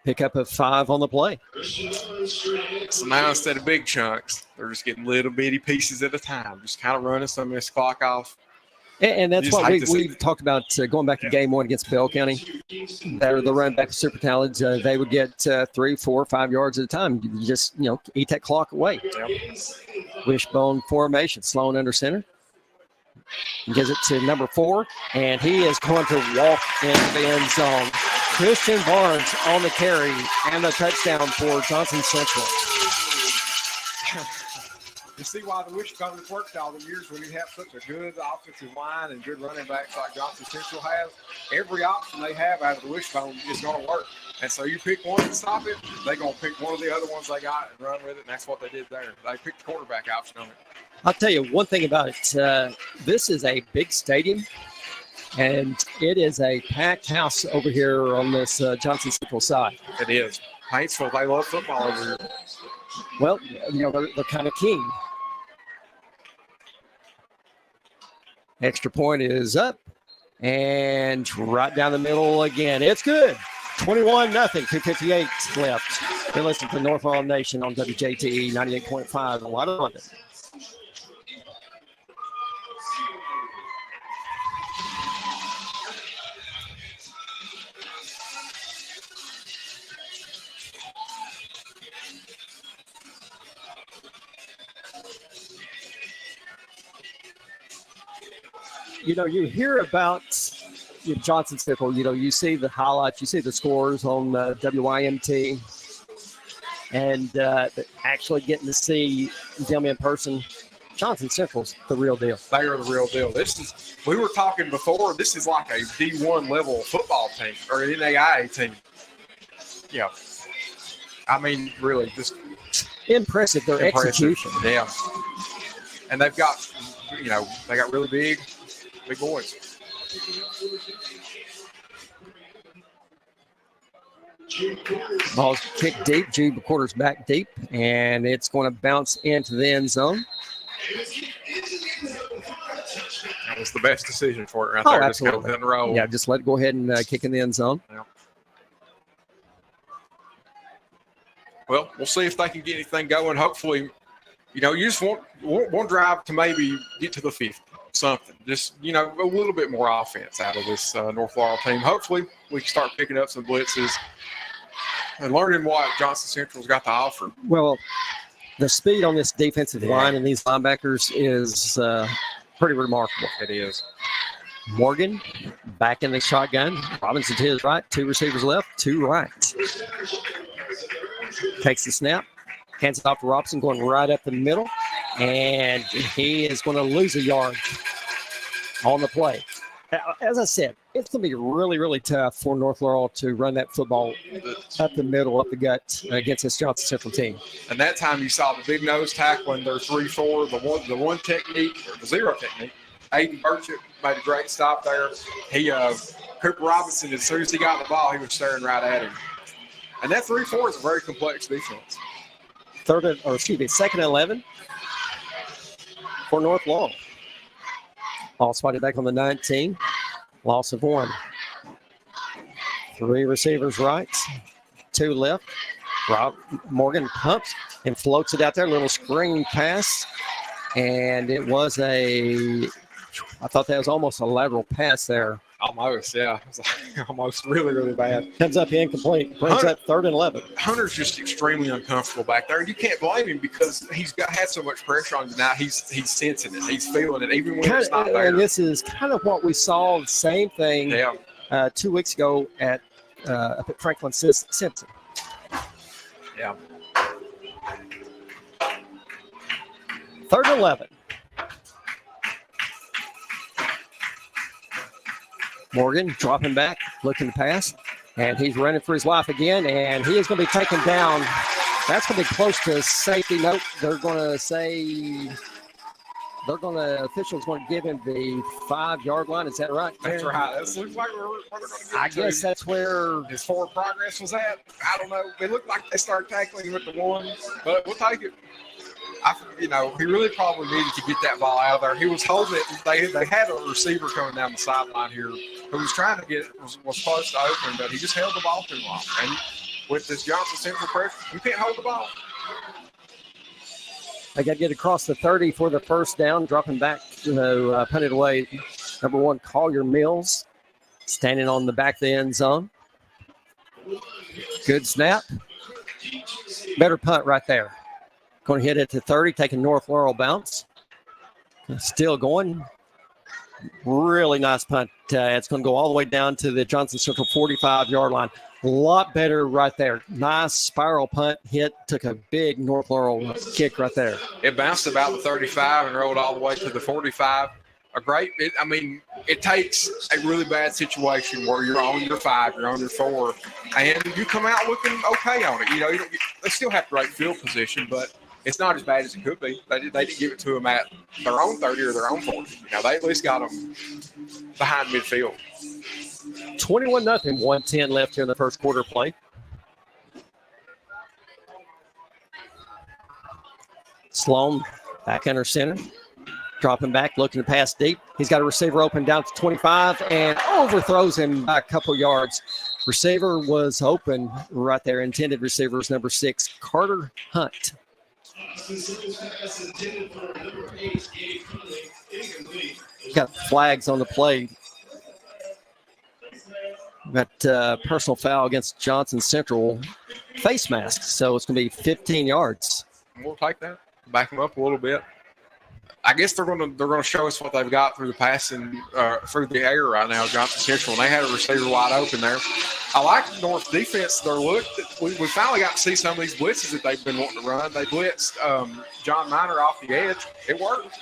Pick up a 5 on the play. So now instead of big chunks, they're just getting little bitty pieces at a time, just kind of running some of this clock off. And that's what we've talked about going back to game 1 against Bell County. They're the run back super talented. They would get 3, 4, 5 yards at a time. You just, eat that clock away. Yep. Wishbone formation. Sloan under center. Gives it to number 4, and he is going to walk into the end zone. Christian Barnes on the carry and the touchdown for Johnson Central. You see why the Wishbone has worked all the years when you have such a good offensive line and good running backs like Johnson Central has. Every option they have out of the Wishbone is going to work. And so you pick one and stop it, they're going to pick one of the other ones they got and run with it, and that's what they did there. They picked the quarterback option on it. I'll tell you one thing about it. This is a big stadium, and it is a packed house over here on this Johnson Central side. It is. Paintsville, they love football over here. Well, they're kind of keen. Extra point is up, and right down the middle again. It's good. 21-0, 2:58 left. You're listening to North Laurel Nation on WJTE 98.5 in White London. You hear about Johnson Central, you see the highlights, you see the scores on WYMT, and actually getting to see them in person, Johnson Central's the real deal. They are the real deal. We were talking before, this is like a D1 level football team or an NAIA team. Yeah. I mean, really, just impressive, their execution. Yeah. And they've got, they got really big boys. Ball's kicked deep. Jude quarters back deep, and it's going to bounce into the end zone. That was the best decision for it right there. Absolutely. Just go in a row. Yeah, just let it go ahead and kick in the end zone. Yeah. Well, we'll see if they can get anything going. Hopefully, you just want one drive to maybe get to the 50. Something, just a little bit more offense out of this North Laurel team. Hopefully, we can start picking up some blitzes and learning what Johnson Central's got to offer. Well, the speed on this defensive line and these linebackers is pretty remarkable. It is. Morgan back in the shotgun. Robinson to his right, 2 receivers left, 2 right. Takes the snap, hands it off to Robinson, going right up the middle, and he is going to lose a yard on the play. As I said, it's going to be really, really tough for North Laurel to run that football up the middle, up the gut against this Johnson Central team. And that time you saw the big nose tackling their 3-4, the one technique, or the zero technique. Aiden Burchett made a great stop there. Cooper Robinson, as soon as he got the ball, he was staring right at him. And that 3-4 is a very complex defense. Second and 11 for North Laurel. Ball spotted back on the 19. Loss of 1. 3 receivers right, 2 left. Morgan pumps and floats it out there. Little screen pass. And it was I thought that was almost a lateral pass there. Almost, yeah. It was like almost really, really bad. Comes up incomplete. Brings up 3rd and 11. Hunter's just extremely uncomfortable back there. You can't blame him because he's had so much pressure on him tonight. He's sensing it. He's feeling it, even when it's not there. And this is kind of what we saw, the same thing 2 weeks ago up at Franklin Simpson. Yeah. 3rd and 11. Morgan dropping back, looking to pass, and he's running for his life again, and he is going to be taken down. That's going to be close to safety. Nope, they're going to say, officials going to give him the 5-yard line. Is that right? That's right. That looks like where they're going to get I guess that's where his forward progress was at. I don't know. It looked like they started tackling with the 1, but we'll take it. He really probably needed to get that ball out of there. He was holding it. They had a receiver coming down the sideline here who was trying to was close to open, but he just held the ball too long. And with this Johnson Central pressure, you can't hold the ball. They got to get across the 30 for the first down, dropping back to punt it away. Number 1, Collier Mills, standing on the back of the end zone. Good snap. Better punt right there. Going to hit it to 30, taking North Laurel bounce. Still going. Really nice punt. It's going to go all the way down to the Johnson Central 45-yard line. A lot better right there. Nice spiral punt hit. Took a big North Laurel kick right there. It bounced about the 35 and rolled all the way to the 45. It takes a really bad situation where you're on your 5, you're on your 4, and you come out looking okay on it. They still have great field position, but it's not as bad as it could be. They didn't give it to them at their own 30 or their own 40. They at least got them behind midfield. 21-0, 1:10 left here in the first quarter play. Sloan back under center. Dropping back, looking to pass deep. He's got a receiver open down to 25 and overthrows him by a couple yards. Receiver was open right there. Intended receiver is number 6, Carter Hunt. Got flags on the play. Got personal foul against Johnson Central. Face mask, so it's going to be 15 yards. We'll take that. Back them up a little bit. I guess they're going to show us what they've got through the passing through the air right now, Johnson Central, and they had a receiver wide open there. I like the North defense. Their look. We finally got to see some of these blitzes that they've been wanting to run. They blitzed John Miner off the edge. It worked.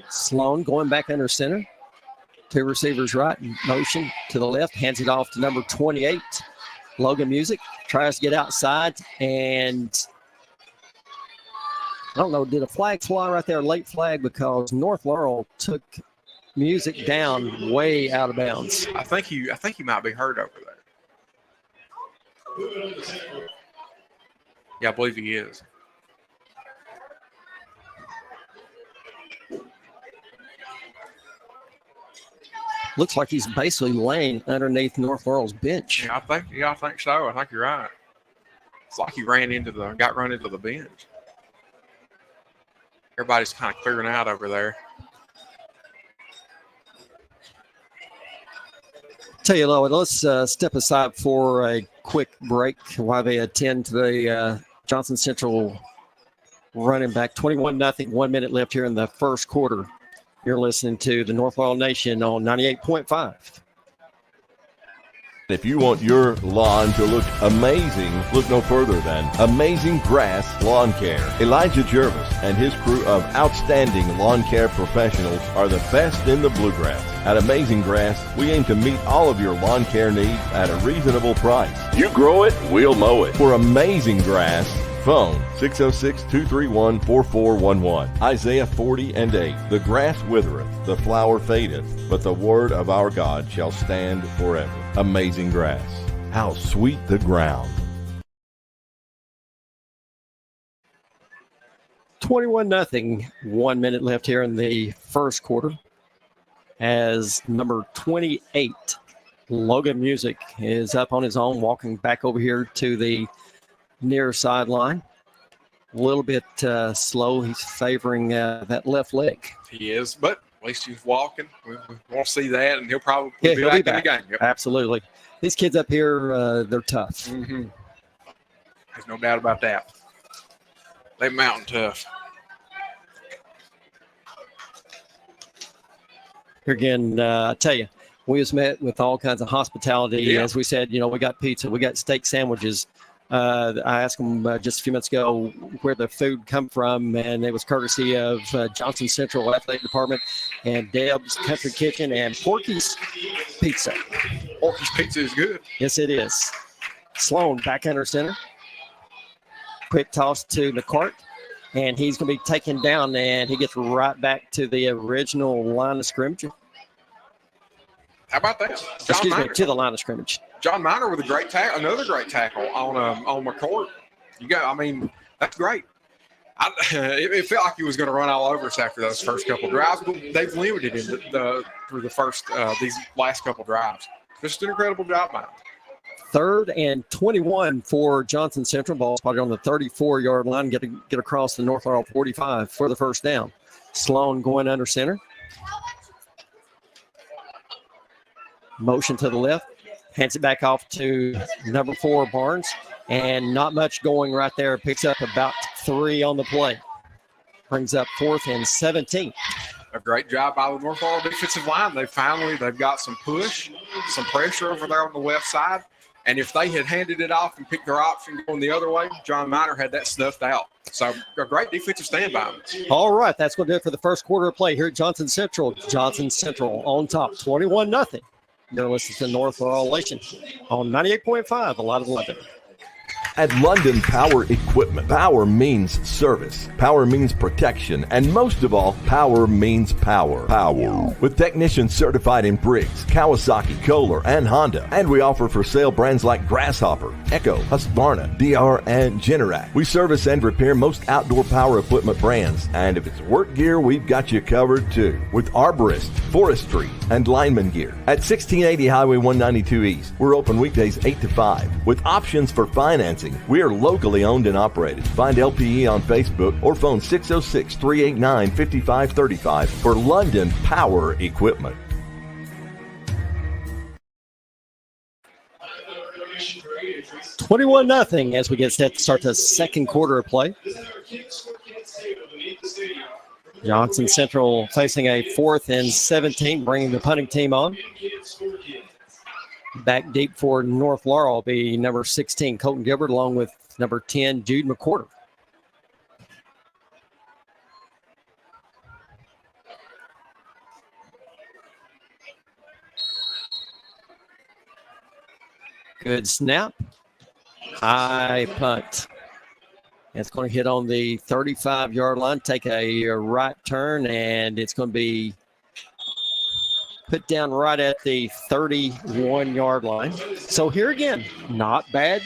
Sloan going back under center. 2 receivers right, motion to the left, hands it off to number 28. Logan Music tries to get outside, and I don't know, did a flag fly right there, late flag, because North Laurel took Music down way out of bounds. I think he might be hurt over there. Yeah, I believe he is. Looks like he's basically laying underneath North Laurel's bench. Yeah, I think so. I think you're right. It's like he got run into the bench. Everybody's kind of clearing out over there. Tell you, Lois, let's step aside for a quick break while they attend to the Johnson Central running back. 21-0, 1 minute left here in the first quarter. You're listening to the North Laurel Nation on 98.5. If you want your lawn to look amazing, look no further than Amazing Grass Lawn Care. Elijah Jervis and his crew of outstanding lawn care professionals are the best in the bluegrass. At Amazing Grass, we aim to meet all of your lawn care needs at a reasonable price. You grow it, we'll mow it. For Amazing Grass, phone 606-231-4411. Isaiah 40:8. The grass withereth, the flower fadeth, but the word of our God shall stand forever. Amazing Grass. How sweet the ground. 21-0. 1 minute left here in the first quarter. As number 28, Logan Music, is up on his own, walking back over here to the near sideline. A little bit slow. He's favoring that left leg. He is, but at least he's walking. We won't see that, and he'll probably He'll be be back in the game. Yep. Absolutely. These kids up here, they're tough. Mm-hmm. There's no doubt about that. They mountain tough. Here again, I tell you, we was met with all kinds of hospitality. Yeah. As we said, we got pizza, we got steak sandwiches. I asked them just a few minutes ago where the food come from, and it was courtesy of Johnson Central Athletic Department and Deb's Country Kitchen and Porky's Pizza. Porky's Pizza is good. Yes, it is. Sloan back under center. Quick toss to McCart, and he's going to be taken down, and he gets right back to the original line of scrimmage. How about that? Excuse me, to the line of scrimmage. John Miner with a great tackle, another great tackle on McCourt. That's great. It felt like he was going to run all over us after those first couple drives, but they've limited him through the first these last couple drives. Just an incredible job, Miner. 3rd and 21 for Johnson Central. Ball spotted on the 34-yard line. Get across the North Laurel 45 for the first down. Sloan going under center. Motion to the left. Hands it back off to number 4, Barnes. And not much going right there. Picks up about 3 on the play. Brings up 4th and 17. A great job by the North Laurel defensive line. They've got some push, some pressure over there on the left side. And if they had handed it off and picked their option going the other way, John Miner had that snuffed out. So a great defensive stand by him. All right, that's going to do it for the first quarter of play here at Johnson Central. Johnson Central on top, 21-0. You're listening to North Laurel Nation on 98.5, a lot of London. At London Power Equipment, power means service, power means protection, and most of all, power means power. Power. With technicians certified in Briggs, Kawasaki, Kohler, and Honda. And we offer for sale brands like Grasshopper, Echo, Husqvarna, DR, and Generac. We service and repair most outdoor power equipment brands. And if it's work gear, we've got you covered too. With arborist, forestry, and lineman gear. At 1680 Highway 192 East, we're open weekdays 8 to 5 with options for financing. We are locally owned and operated. Find LPE on Facebook or phone 606-389-5535 for London Power Equipment. $21-0 as we get set to start the second quarter of play. Johnson Central facing a 4th and 17, bringing the punting team on. Back deep for North Laurel will be number 16, Colton Gilbert, along with number 10, Jude McCorder. Good snap. High punt. It's going to hit on the 35-yard line, take a right turn, and it's going to be put down right at the 31-yard line. So here again, not bad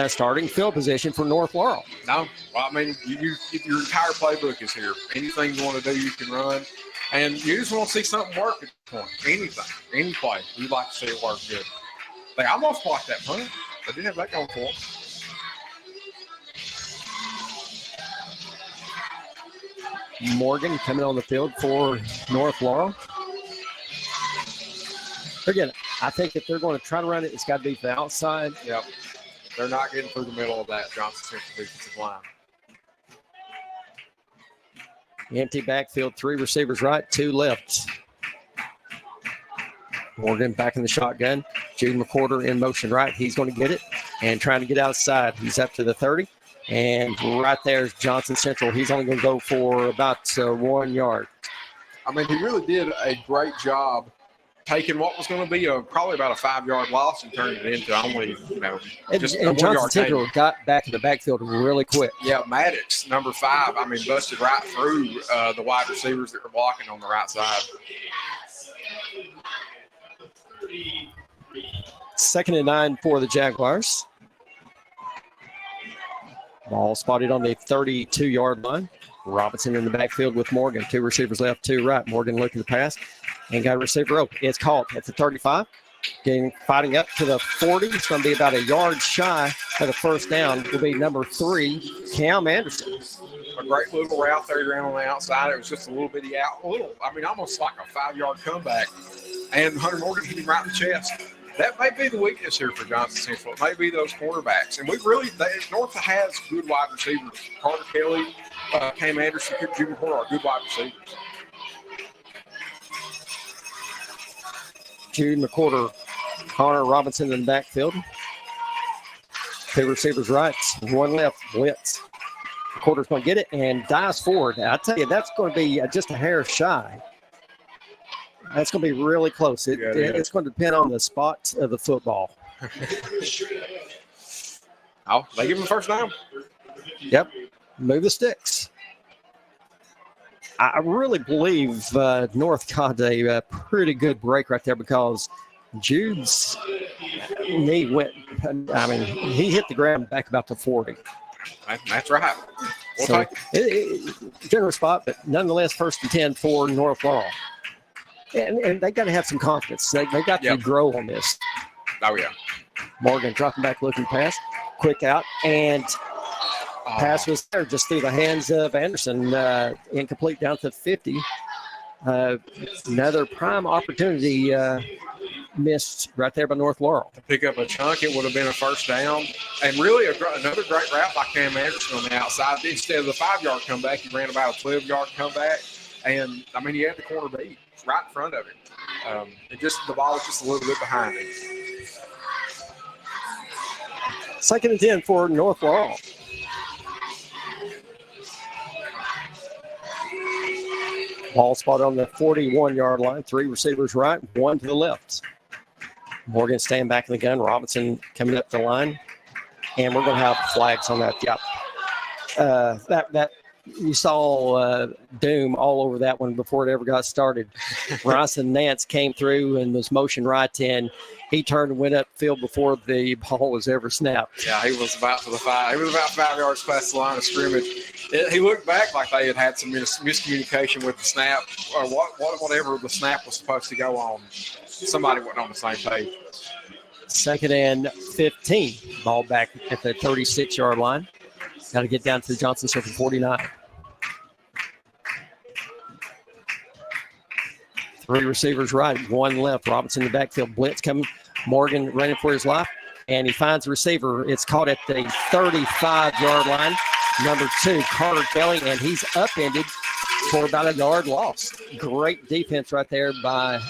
starting field position for North Laurel. No, well, I mean, your entire playbook is here. Anything you want to do, you can run. And you just want to see something work at the point. Anything, any play, you'd like to see it work good. They almost blocked that punt. They didn't have that going for them. Morgan coming on the field for North Laurel. Again, I think if they're going to try to run it, it's got to be to the outside. Yep. They're not getting through the middle of that Johnson Central defensive line. Empty backfield, 3 receivers right, 2 left. Morgan back in the shotgun. Jude McCorder in motion right. He's going to get it and trying to get outside. He's up to the 30. And right there's Johnson Central. He's only going to go for about 1 yard. I mean, he really did a great job taking what was going to be probably about a 5-yard loss and turning it into only, just a 1 Johnson yard Central gain. got back in the backfield really quick. Yeah, Maddox, number 5, I mean, busted right through the wide receivers that were blocking on the right side. 2nd and 9 for the Jaguars. Ball spotted on the 32-yard line. Robinson in the backfield with Morgan. 2 receivers left, 2 right. Morgan looking to pass and got a receiver open. It's caught at the 35. Fighting up to the 40. It's going to be about a yard shy of the first down. Will be number 3, Cam Anderson. A great little route there he ran on the outside. It was just a little bitty out. Almost like a 5-yard comeback. And Hunter Morgan hit him right in the chest. That may be the weakness here for Johnson Central. It may be those cornerbacks. And North has good wide receivers. Carter Kelly, Cam Anderson, Jimmy Porter are good wide receivers. Jude McCorder, Connor Robinson in the backfield. 2 receivers right, 1 left, blitz. McCorder's going to get it and dives forward. I tell you, that's going to be just a hair shy. That's going to be really close. It's going to depend on the spot of the football. They give him the first down. Yep. Move the sticks. I really believe North got a pretty good break right there because Jude's knee went, he hit the ground back about to 40. That's right. So generous spot, but nonetheless, 1st and 10 for North Laurel. And they got to have some confidence. They got to grow on this. Oh, yeah. Morgan dropping back, looking pass. Quick out. And pass was there just through the hands of Anderson. Incomplete down to 50. Another prime opportunity missed right there by North Laurel. To pick up a chunk, it would have been a first down. And really another great route by Cam Anderson on the outside. Instead of the 5-yard comeback, he ran about a 12-yard comeback. And, he had the corner beat right in front of him. The ball was just a little bit behind him. 2nd and 10 for North Laurel. Ball spot on the 41-yard line. 3 receivers right, 1 to the left. Morgan staying back in the gun. Robinson coming up the line. And we're going to have flags on that. Yep. That you saw doom all over that one before it ever got started. Bryson Nance came through and was motion right in. He turned and went upfield before the ball was ever snapped. Yeah, he was about to the 5. He was about 5 yards past the line of scrimmage. He looked back like they had some miscommunication with the snap or whatever the snap was supposed to go on. Somebody wasn't on the same page. 2nd and 15. Ball back at the 36-yard line. Got to get down to the Johnson Central 49. 3 receivers right, 1 left. Robinson in the backfield. Blitz coming. Morgan running for his life. And he finds the receiver. It's caught at the 35-yard line. Number 2, Carter Kelly. And he's upended for about a yard loss. Great defense right there by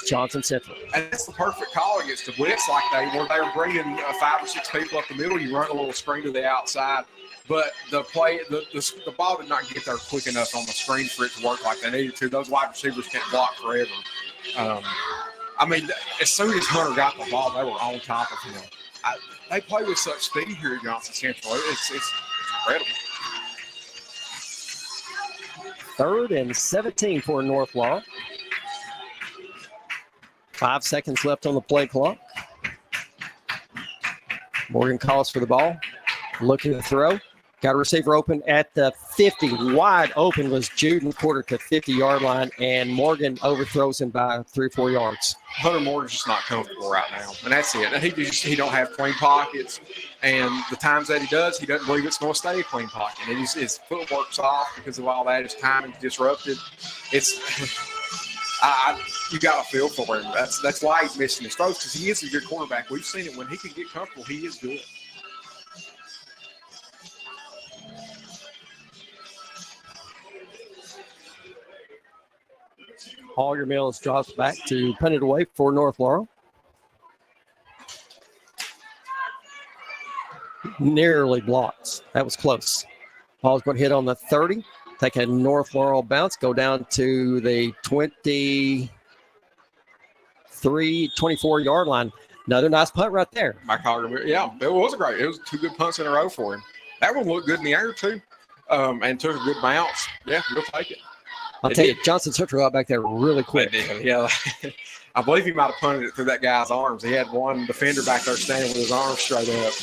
Johnson Central. And that's the perfect call against the blitz like where they were bringing 5 or 6 people up the middle. You run a little screen to the outside. But the ball did not get there quick enough on the screen for it to work like they needed to. Those wide receivers can't block forever. As soon as Hunter got the ball, they were on top of him. They play with such speed here at Johnson Central. It's incredible. 3rd and 17 for North Laurel. 5 seconds left on the play clock. Morgan calls for the ball. Looking to throw. Got a receiver open at the 50. Wide open was Jude McCorder to 50-yard line, and Morgan overthrows him by 3 or 4 yards. Hunter Morgan's just not comfortable right now, and that's it. He don't have clean pockets, and the times that he does, he doesn't believe it's going to stay a clean pocket. And his footwork's off because of all that. His timing's disrupted. You got to feel for him. That's why he's missing his throws, because he is a good quarterback. We've seen it when he can get comfortable. He is good. Hogger Mills drops back to punt it away for North Laurel. Nearly blocked. That was close. Ball's going to hit on the 30. Take a North Laurel bounce. Go down to the 24-yard line. Another nice punt right there. Mike Hogger, yeah, it was great. It was 2 good punts in a row for him. That one looked good in the air, too, and took a good bounce. Yeah, we'll take it. I'll tell you, Johnson Central got back there really quick. Yeah. I believe he might have punted it through that guy's arms. He had one defender back there standing with his arms straight up.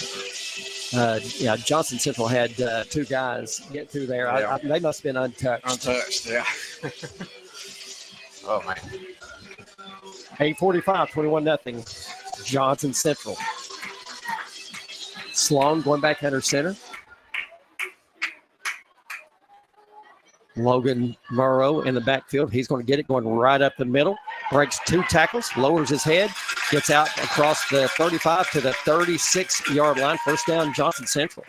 Johnson Central had 2 guys get through there. Yeah. They must have been untouched. Untouched, yeah. Oh, man. 8:45, 21-0. Johnson Central. Sloan going back under center. Logan Morrow in the backfield. He's going to get it going right up the middle. Breaks 2 tackles, lowers his head, gets out across the 35 to the 36-yard line. First down, Johnson Central.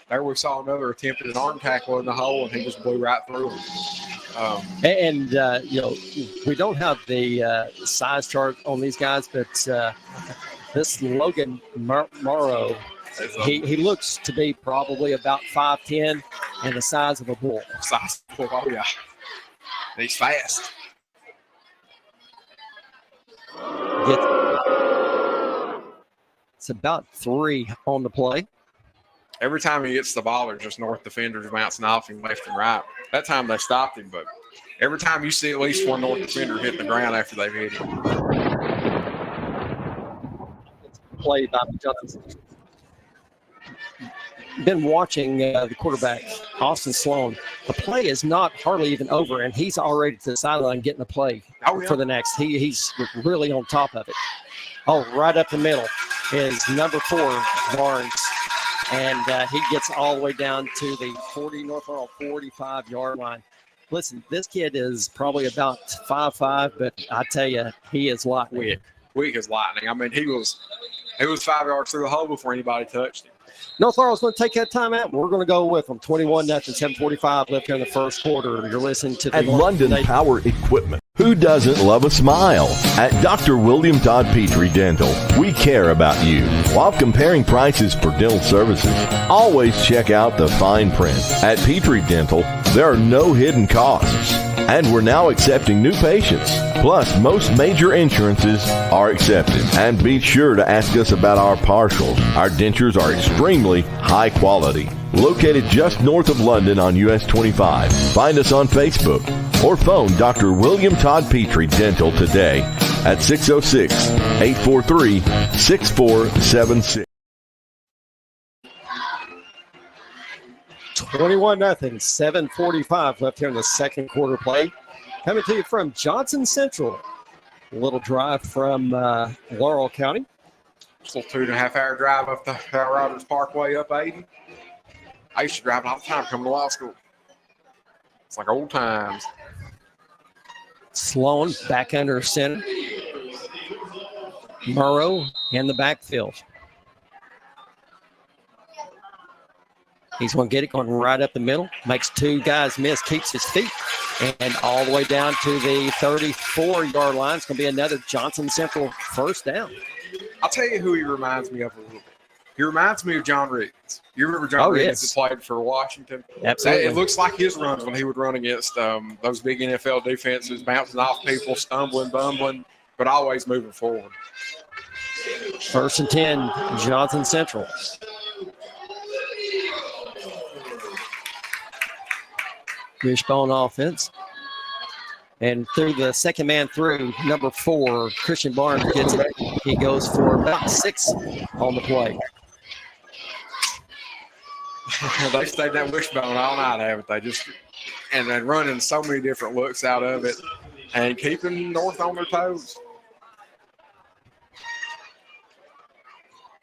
There we saw another attempted arm tackle in the hole, and he just blew right through him. We don't have the size chart on these guys, but this Logan Morrow, he looks to be probably about 5'10" and the size of a bull. Oh, yeah. He's fast. It's about 3 on the play. Every time he gets the ball, there's just North defenders bouncing off him left and right. That time they stopped him, but every time you see at least one North defender hit the ground after they've hit him. It's played by Johnson. Been watching the quarterback, Austin Sloan. The play is not hardly even over, and he's already to the sideline getting the play for the next. He's really on top of it. Oh, right up the middle is number 4, Barnes. And he gets all the way down to the North Laurel 45-yard line. Listen, this kid is probably about 5'5", but I tell you, he is lightning. Weak as lightning. I mean, he was 5 yards through the hole before anybody touched him. North Laurel's going to take that time out. We're going to go with them. 21-0, 7:45 left here in the first quarter. You're listening to At London Power Equipment. Who doesn't love a smile? At Dr. William Todd Petrie Dental, we care about you. While comparing prices for dental services, always check out the fine print. At Petrie Dental, there are no hidden costs. And we're now accepting new patients. Plus, most major insurances are accepted. And be sure to ask us about our partials. Our dentures are extremely high quality. Located just north of London on US 25. Find us on Facebook or phone Dr. William Todd Petrie Dental today at 606-843-6476. 21-0, 7:45 left here in the second quarter play. Coming to you from Johnson Central. A little drive from Laurel County. It's a 2.5-hour drive up the Rogers Parkway up 80. I used to drive it all the time coming to law school. It's like old times. Sloan back under center. Morrow in the backfield. He's going to get it going right up the middle. Makes 2 guys miss, keeps his feet. And all the way down to the 34-yard line. It's going to be another Johnson Central first down. I'll tell you who he reminds me of a little bit. He reminds me of John Riggins. You remember John Riggins that played for Washington? Absolutely. It looks like his runs when he would run against those big NFL defenses, bouncing off people, stumbling, bumbling, but always moving forward. 1st and 10, Johnson Central. Wishbone offense. And through the second man through, number 4, Christian Barnes gets it. He goes for about 6 on the play. They stayed that wishbone all night, haven't they? And then running so many different looks out of it and keeping North on their toes.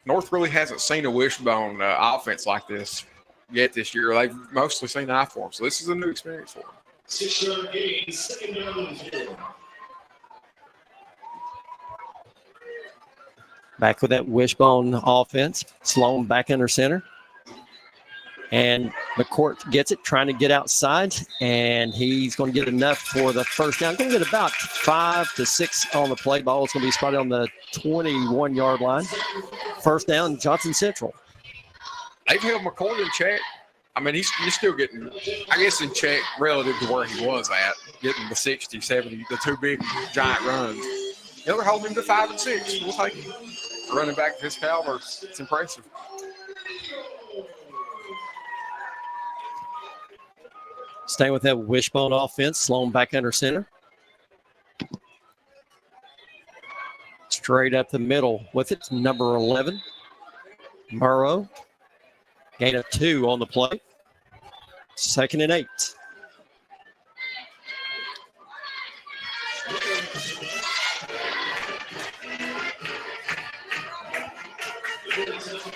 North really hasn't seen a wishbone offense like this yet this year. They've mostly seen I-form, so this is a new experience for them. 6-yard gain, 2nd down and 4. Back with that wishbone offense. Sloan back under center. And McCourt gets it, trying to get outside, and he's going to get enough for the first down. Going to get about 5 to 6 on the play. Ball is going to be spotted on the 21-yard line. First down, Johnson Central. They've held McCourt in check. I mean, he's still getting, I guess, in check relative to where he was at, getting the 60, 70, the two big giant runs. They're holding him to 5 and 6. We'll take him. Running back to his caliber, it's impressive. Staying with that wishbone offense, Sloan back under center. Straight up the middle with it, number 11, Murrow. Gain of 2 on the play. 2nd and 8.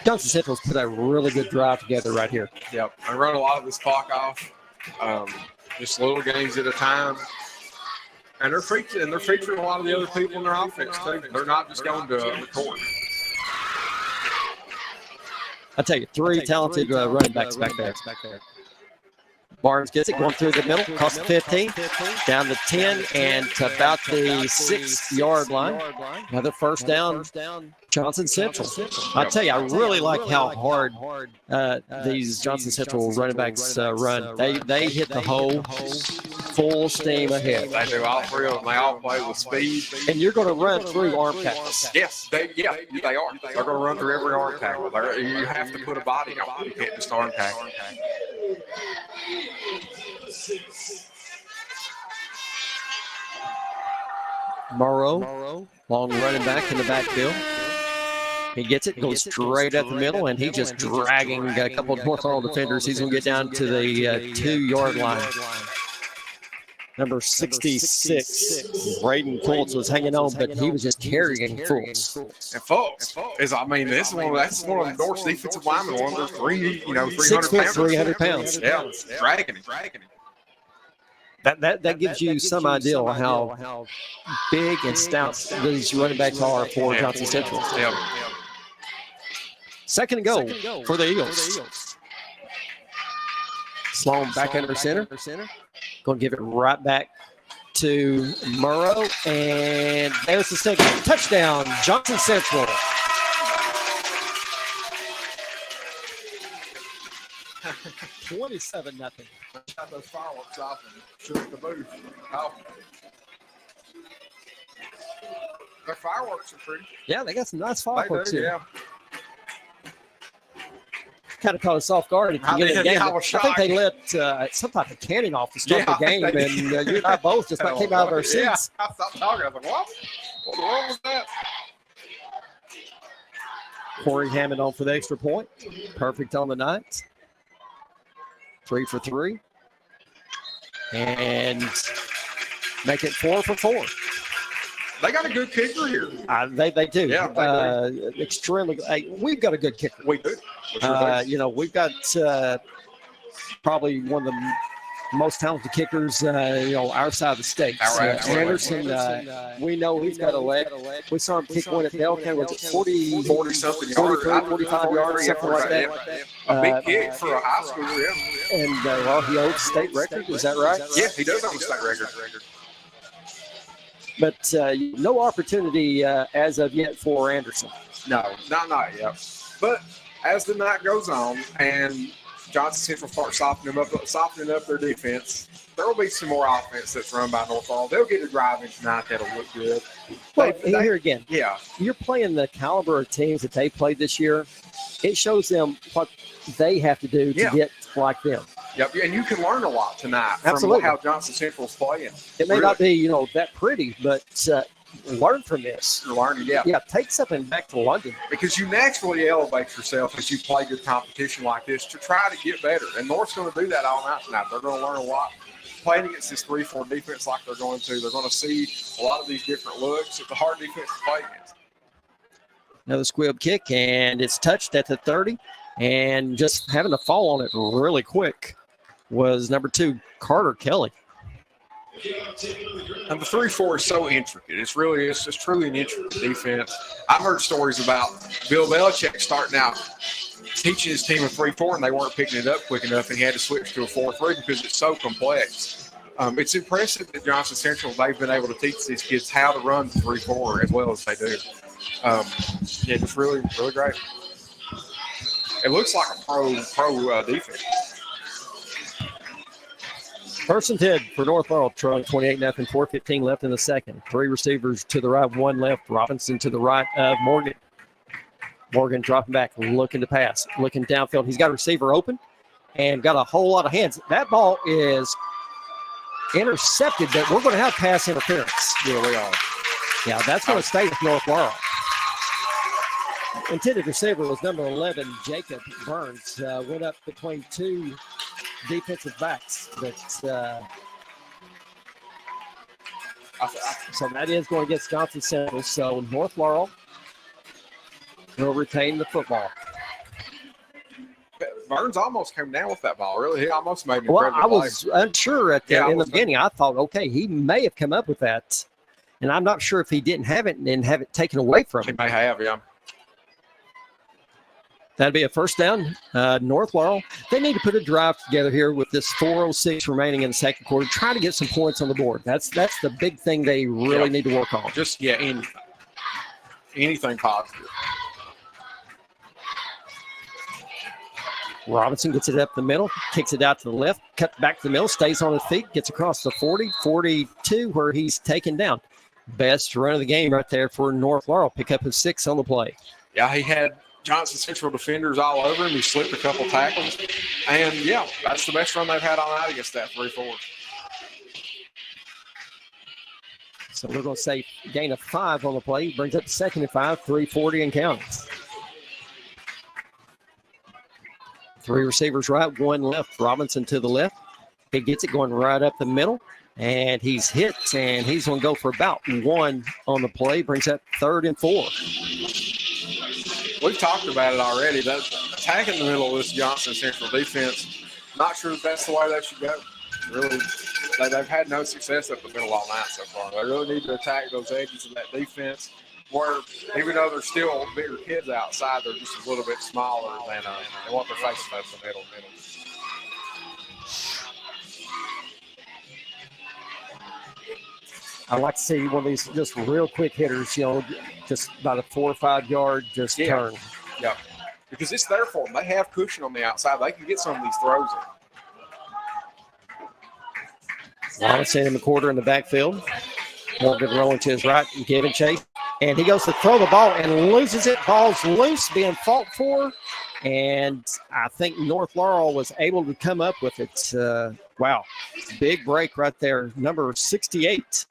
Johnson Central's put a really good drive together right here. Yep, I run a lot of this clock off. Just little games at a time. And they're featuring a lot of the other people in their offense, too. They're not just going to McCourt. I tell you, three talented running backs back there. Barnes gets it, going through the middle, across the 15, down the 10, and to about the 6-yard line. Another first down, Johnson Central. I tell you, I really like how hard these Johnson Central running backs run. They hit the hole full steam ahead. They do all three of them. They all play with speed. And you're going to run through arm tackles. Yes, they are. They're going to run through every arm tackle. You have to put a body on. You can't just arm tackle. Morrow, long running back in the backfield. He gets it, goes straight up the middle, and he's just dragging a couple of North Laurel defenders. He's going to get down to the 2-yard line. Number 66, Braden Fultz was hanging on, but he was just carrying Fultz. And Fultz is, that's one of the North's defensive linemen. One of those 300 pounds. 300 pounds. Yeah, dragging him. That gives you some idea of how big and stout these running backs are for Johnson Central. Yeah. Second and goal for the Eagles. Sloan back under center. Going to give it right back to Murrow. And there's the signal. Touchdown, Johnson Central. $27-0. Got those fireworks off and shoot the booth. Oh. Their fireworks are pretty. Yeah, they got some nice fireworks here. Yeah. Kind of caught us off guard. I think they let some type of cannon off to start the game, and you and I both just came out of our seats. I stopped talking. I was like, what? What wrong was that? Corey Hammond on for the extra point. Perfect on the night. 3 for 3. And make it 4 for 4. They got a good kicker here. They do. Yeah, extremely. We've got a good kicker. We do. We've got probably one of the most talented kickers, our side of the state. Anderson, we know he's got a leg. We saw him kick one at Belcan. Was it 40-something yards? 45 yards, something like that. A big kick for a high schooler, yeah. And he owns state record. Is that right? Yeah, he does own state record. But no opportunity as of yet for Anderson. No, not yet. But as the night goes on and Johnson Central starts softening up their defense, there will be some more offense that's run by North Laurel. They'll get a drive in tonight that'll look good. Well, here again, yeah, you're playing the caliber of teams that they played this year. It shows them what they have to do to get like them. Yep, and you can learn a lot tonight Absolutely. from how Johnson Central's playing. It may not be, that pretty, but learn from this. You're learning, yeah. Yeah, take something back to London. Because you naturally elevate yourself as you play good competition like this to try to get better. And North's going to do that all night tonight. They're going to learn a lot. Playing against this 3-4 defense like they're going to, they're going to see a lot of these different looks. It's a hard defense to play against. Another squib kick, and it's touched at the 30. And just having to fall on it really quick was number 2, Carter Kelly. And the 3-4 is so intricate. It's truly an intricate defense. I've heard stories about Bill Belichick starting out teaching his team a 3-4 and they weren't picking it up quick enough, and he had to switch to a 4-3 because it's so complex. It's impressive that Johnson Central, they've been able to teach these kids how to run the 3-4 as well as they do. Yeah, it's really, really great. It looks like a pro defense. First and 10 for North Laurel, trailing 28-0, 4:15 left in the second. 3 receivers to the right, 1 left. Robinson to the right of Morgan. Morgan dropping back, looking to pass, looking downfield. He's got a receiver open and got a whole lot of hands. That ball is intercepted, but we're going to have pass interference. Yeah, we are. Yeah, that's going to stay with North Laurel. Intended receiver was number 11, Jacob Burns. Went up between 2 defensive backs. But so that is going against Johnson Central. So North Laurel will retain the football. Burns almost came down with that ball. Really, he almost made me. Well, I was unsure in the beginning. I thought, okay, he may have come up with that, and I'm not sure if he didn't have it and have it taken away from him. He may have, yeah. That'd be a first down. North Laurel, they need to put a drive together here with this 4:06 remaining in the second quarter. Try to get some points on the board. That's the big thing they really need to work on. Just anything positive. Robinson gets it up the middle, kicks it out to the left, cuts back to the middle, stays on his feet, gets across the 40, 42, where he's taken down. Best run of the game right there for North Laurel. Pick up his 6 on the play. Yeah, he had Johnson Central defenders all over him. He slipped a couple tackles. And, yeah, that's the best run they've had all night against that 3-4. So we're going to say gain of 5 on the play. Brings up 2nd and 5, 3:40 and counting. 3 receivers right, 1 left. Robinson to the left. He gets it going right up the middle. And he's hit, and he's going to go for about 1 on the play. Brings up 3rd and 4. We've talked about it already. That attack in the middle of this Johnson Central defense, not sure if that's the way they should go. Really, they've had no success up the middle all night so far. They really need to attack those edges of that defense where, even though there's still bigger kids outside, they're just a little bit smaller than what they're facing up the middle. I'd like to see one of these just real quick hitters, just about a 4 or 5 yard turn. Yeah, because it's there for them. They have cushion on the outside. They can get some of these throws in. Robinson in the quarter in the backfield. Morgan rolling to his right and giving chase. And he goes to throw the ball and loses it. Ball's loose, being fought for. And I think North Laurel was able to come up with it. Wow, big break right there. Number 68.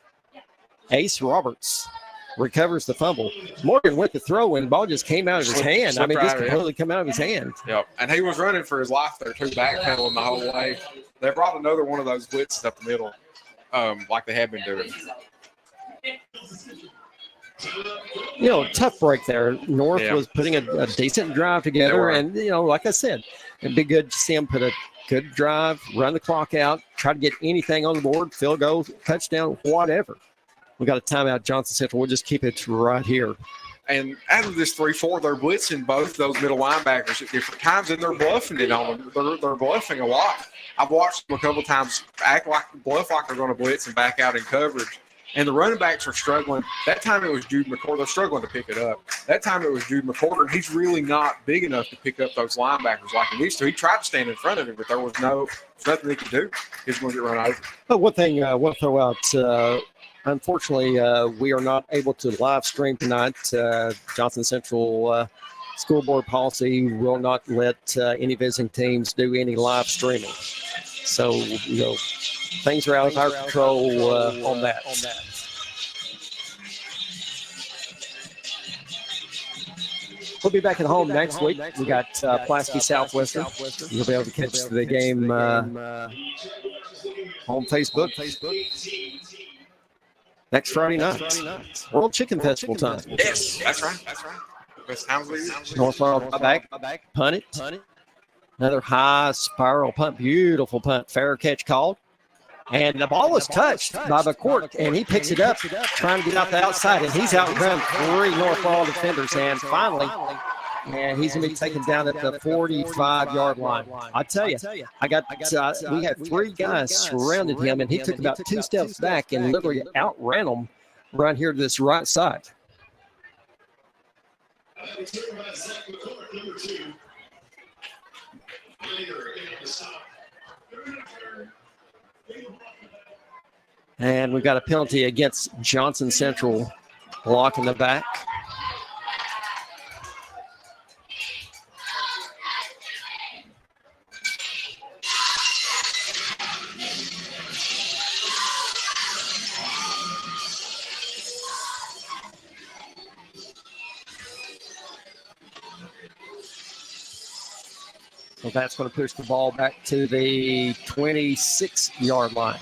Ace Roberts recovers the fumble. Morgan went to throw and the ball just came out of his hand. I mean, just completely come out of his hand. Yep, and he was running for his life there too, backpedaling the whole way. They brought another one of those blitzes up the middle, like they had been doing. Tough break there. North was putting a decent drive together, and like I said, it'd be good to see him put a good drive, run the clock out, try to get anything on the board, field goal, touchdown, whatever. We got a timeout, Johnson Central. We'll just keep it right here. And out of this 3-4, they're blitzing both those middle linebackers at different times, and they're bluffing it on them. They're bluffing a lot. I've watched them a couple times bluff like they're going to blitz and back out in coverage. And the running backs are struggling. That time it was Jude McCorder. They're struggling to pick it up. That time it was Jude McCorder, and he's really not big enough to pick up those linebackers like he used to. He tried to stand in front of him, but there was nothing he could do. He was going to get run over. But one thing I want to throw out, unfortunately, we are not able to live stream tonight. Johnson Central school board policy will not let any visiting teams do any live streaming. So, things are out of our control on that. We'll be back at home next week. We got Pulaski Southwestern. You'll be able to catch the game on Facebook. Next Friday night. World Chicken Festival time. Yes, that's right. Best times we North Laurel back, punt it. Another high spiral punt, beautiful punt, fair catch called. And the ball was touched by the court, and he picks it up, trying to get out the outside, and he's out in front of 3 North Laurel defenders. And finally, and he's going to be taken down at the 45-yard line. I tell you, we had three guys surrounded him, and he took about 2 steps back and literally outran them right here to this right side. And we've got a penalty against Johnson Central, block in the back. So that's going to push the ball back to the 26-yard line.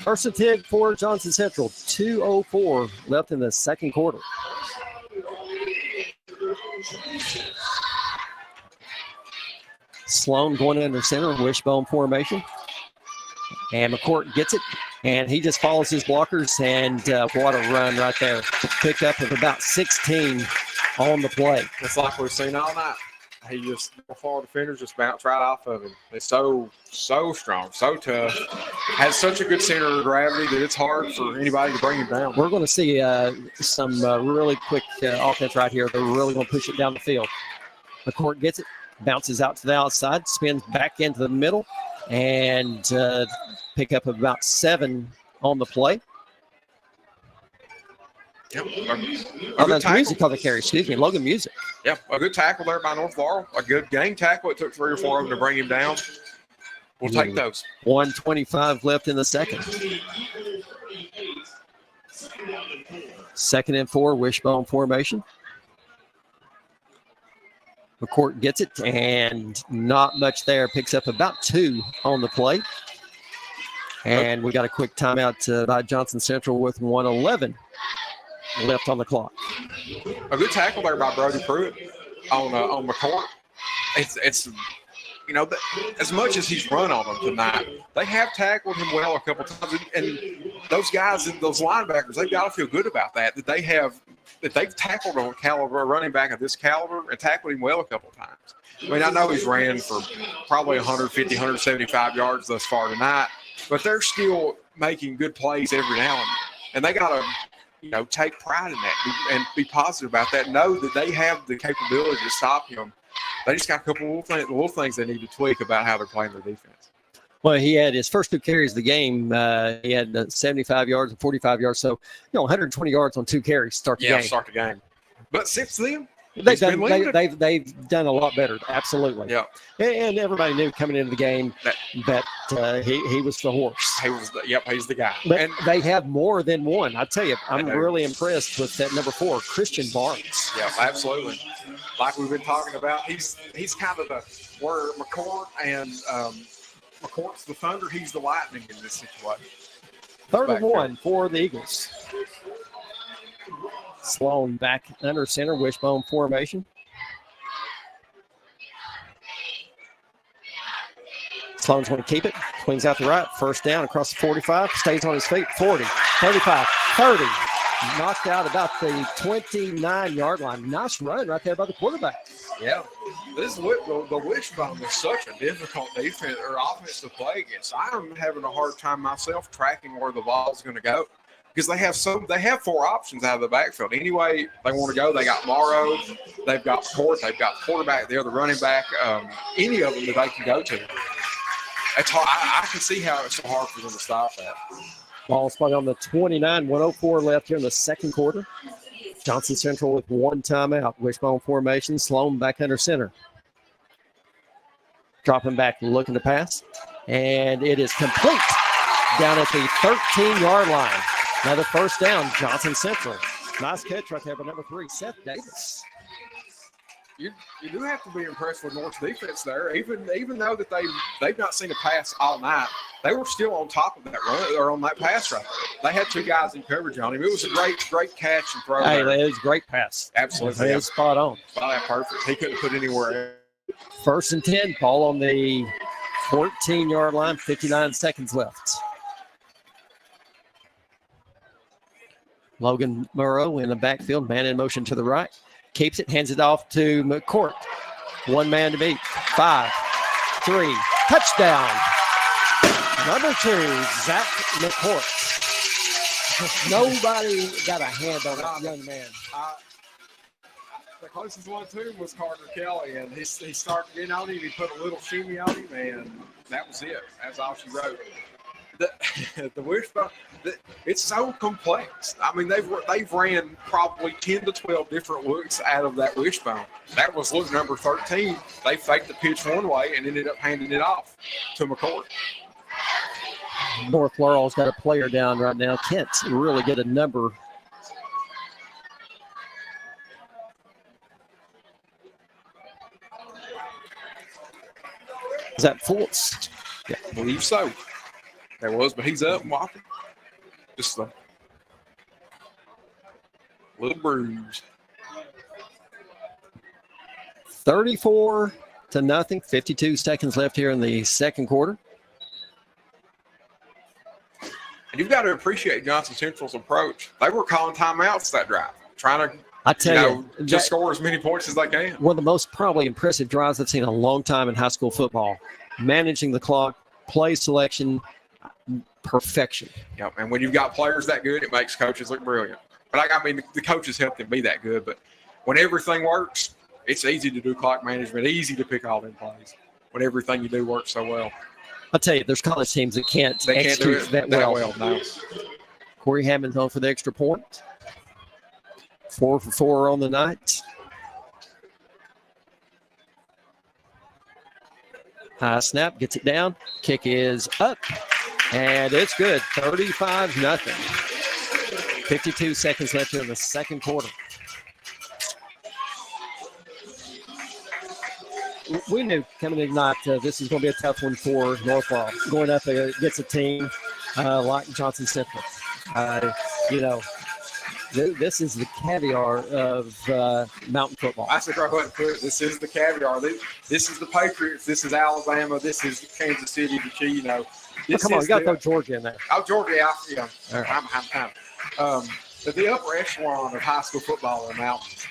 First and 10 for Johnson Central. 2:04 left in the second quarter. Sloan going under center, wishbone formation. And McCourt gets it, and he just follows his blockers, and what a run right there. Picked up of about 16 on the play. It's like we've seen all night. He just, forward defenders just bounce right off of him. It's so strong, so tough. Has such a good center of gravity that it's hard for anybody to bring him down. We're going to see some really quick offense right here. They're really going to push it down the field. McCourt gets it, bounces out to the outside, spins back into the middle, and pick up about 7 on the play. Yep. That's Music on the carry. Excuse me, Logan Music. Yep, a good tackle there by North Laurel. A good game tackle. It took 3 or 4 of them to bring him down. We'll take those. 1:25 left in the second. 2nd and 4, wishbone formation. McCourt gets it, and not much there. Picks up about 2 on the play. And we got a quick timeout by Johnson Central with 1:11 left on the clock. A good tackle there by Brody Pruitt on McCourt. It's you know, as much as he's run on them tonight, they have tackled him well a couple times, and those guys, those linebackers, they've got to feel good about that they've tackled a running back of this caliber and tackled him well a couple times. I mean, I know he's ran for probably 150, 175 yards thus far tonight, but they're still making good plays every now and then, and they got to, you know, take pride in that and be positive about that. Know that they have the capability to stop him. They just got a couple of little things they need to tweak about how they're playing their defense. Well, he had his first 2 carries of the game. He had 75 yards and 45 yards. So, 120 yards on 2 carries start the game. Start the game. But since then, they've done a lot better. Absolutely. Yeah. And everybody knew coming into the game that he was the horse. He's the guy. But and they have more than one. I tell you, I'm really impressed with that number 4, Christian Barnes. Yeah, absolutely. Like we've been talking about, he's kind of where McCourt and McCourt's the thunder, he's the lightning in this situation. 3rd and 1 for the Eagles. Sloan back under center, wishbone formation. Sloan's going to keep it. Swings out the right. First down across the 45. Stays on his feet. 40, 35, 30. Knocked out about the 29-yard line. Nice run right there by the quarterback. Yeah. The wishbone is such a difficult defense or offense to play against. I'm having a hard time myself tracking where the ball's going to go, because they have 4 options out of the backfield. Anyway they want to go. They got Morrow, they've got Court, they've got the quarterback, the other running back, any of them that they can go to. It's hard. I can see how it's so hard for them to stop that. Ball spot on the 29, 1:04 left here in the second quarter. Johnson Central with 1 timeout. Wishbone formation. Sloan back under center. Dropping back, looking to pass. And it is complete down at the 13-yard line. Another first down, Johnson Central. Nice catch right there by number 3, Seth Davis. You do have to be impressed with North's defense there. Even though that they've not seen a pass all night, they were still on top of that run or on that pass right there. They had 2 guys in coverage on him. It was a great catch and throw. Hey, it was a great pass. Absolutely. It was spot on. Perfect. He couldn't put anywhere else. 1st and 10, ball on the 14-yard line, 59 seconds left. Logan Murrow in the backfield, man in motion to the right. keeps it, hands it off to McCourt. One man to beat. 5, 3, touchdown. Number 2, Zach McCourt. Nobody got a hand on that young man. The closest one to him was Carter Kelly, and he started getting on him. He put a little shimmy on him, and that was it. That's all she wrote. The wishbone, it's so complex. I mean, they've ran probably 10 to 12 different looks out of that wishbone. That was look number 13. They faked the pitch one way and ended up handing it off to McCourt. North Laurel's got a player down right now. Can't really get a number. Is that Fultz? Yeah, I believe so. That was, but he's up and walking. Just a little bruise. 34-0. 52 seconds left here in the second quarter. And you've got to appreciate Johnson Central's approach. They were calling timeouts that drive, trying to I tell you, just score as many points as they can. One of the most probably impressive drives I've seen in a long time in high school football. Managing the clock, play selection, perfection. Yeah, and when you've got players that good, it makes coaches look brilliant. But I mean, the coaches help them be that good. But when everything works, it's easy to do clock management, easy to pick all them plays. When everything you do works so well. I'll tell you, there's college teams that can't do execute it that well. No. Corey Hammond's on for the extra point. 4 for 4 on the night. High snap, gets it down. Kick is up, and it's good. 35-0. 52 seconds left in the second quarter. We knew coming tonight this is going to be a tough one for North Laurel. Going up against a team like Johnson Central. This is the caviar of mountain football. That's the right way to put it. This is the caviar. This is the Patriots. This is Alabama. This is Kansas City. Come on, you got to throw Georgia in there. Oh, Georgia, yeah. All right. I'm the upper echelon of high school football in the mountains.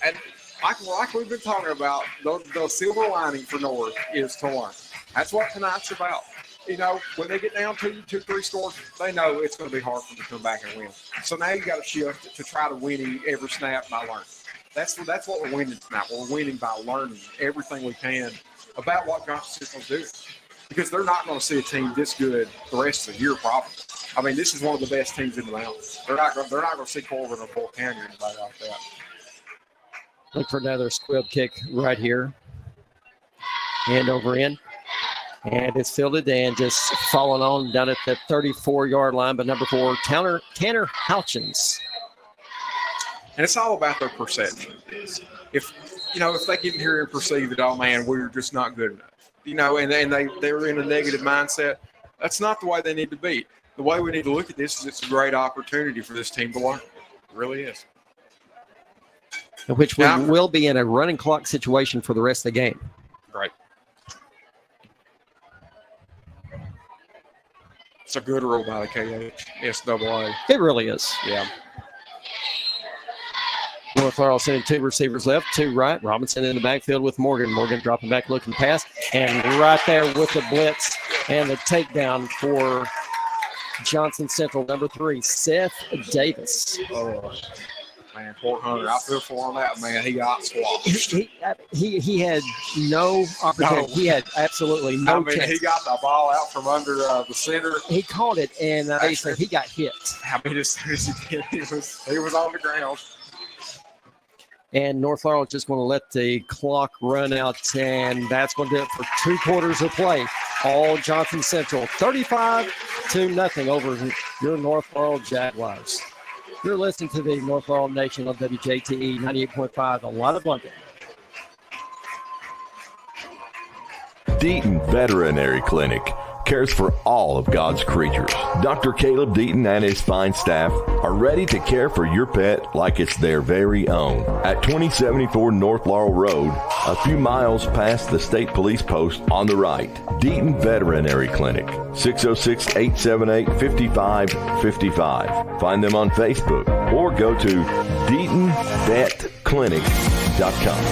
And like we've been talking about, the silver lining for North is torn. That's what tonight's about. When they get down 2-3 scores, they know it's going to be hard for them to come back and win. So now you got to shift to try to win every snap by learning. That's what we're winning tonight. We're winning by learning everything we can about what Johnson Central's doing. Because they're not going to see a team this good the rest of the year, probably. I mean, this is one of the best teams in the mountains. They're not going to see Corbin or Bull County or anybody like that. Look for another squib kick right here. Hand over in. And it's fielded and just falling on down at the 34-yard line by number 4, Tanner Houchins. And it's all about their perception. If they get in here and perceive that, oh man, we're just not good enough, and they're in a negative mindset, that's not the way they need to be. The way we need to look at this is it's a great opportunity for this team to learn. It really is. Which will be in a running clock situation for the rest of the game. Right. It's a good rule by the KHSAA. It really is. Yeah. North Laurel sending 2 receivers left, 2 right. Robinson in the backfield with Morgan. Morgan dropping back, looking pass. And right there with the blitz and the takedown for Johnson Central, number 3, Seth Davis. Oh, man, Fort Hunter, I feel for that, man. He got squashed. He had no opportunity. No. He had absolutely no chance. He got the ball out from under the center. He caught it, and basically he got hit. I mean, as soon as he did, he was on the ground. And North Laurel is just going to let the clock run out, and that's going to do it for 2 quarters of play. All Johnson Central, 35-0 over your North Laurel Jaguars. You're listening to the North Laurel Nation on WJTE 98.5, a lot of London. Deaton Veterinary Clinic cares for all of God's creatures. Dr. Caleb Deaton and his fine staff are ready to care for your pet like it's their very own. At 2074 North Laurel Road, a few miles past the state police post on the right. Deaton Veterinary Clinic, 606-878-5555. Find them on Facebook or go to DeatonVetClinic.com.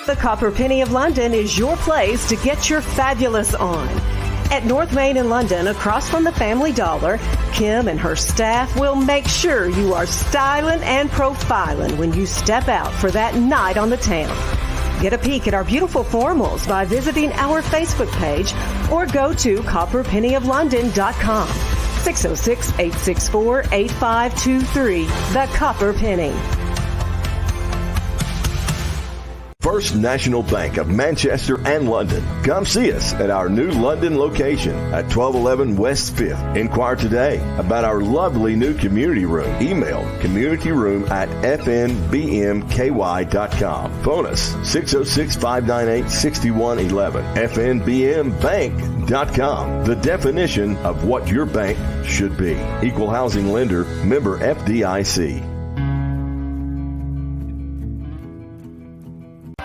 The Copper Penny of London is your place to get your fabulous on. At North Main in London, across from the Family Dollar, Kim and her staff will make sure you are styling and profiling when you step out for that night on the town. Get a peek at our beautiful formals by visiting our Facebook page or go to copperpennyoflondon.com. 606-864-8523. The Copper Penny. First National Bank of Manchester and London. Come see us at our new London location at 1211 West 5th. Inquire today about our lovely new community room. Email communityroom@fnbmky.com. Phone us 606-598-6111. fnbmbank.com. The definition of what your bank should be. Equal housing lender, member FDIC.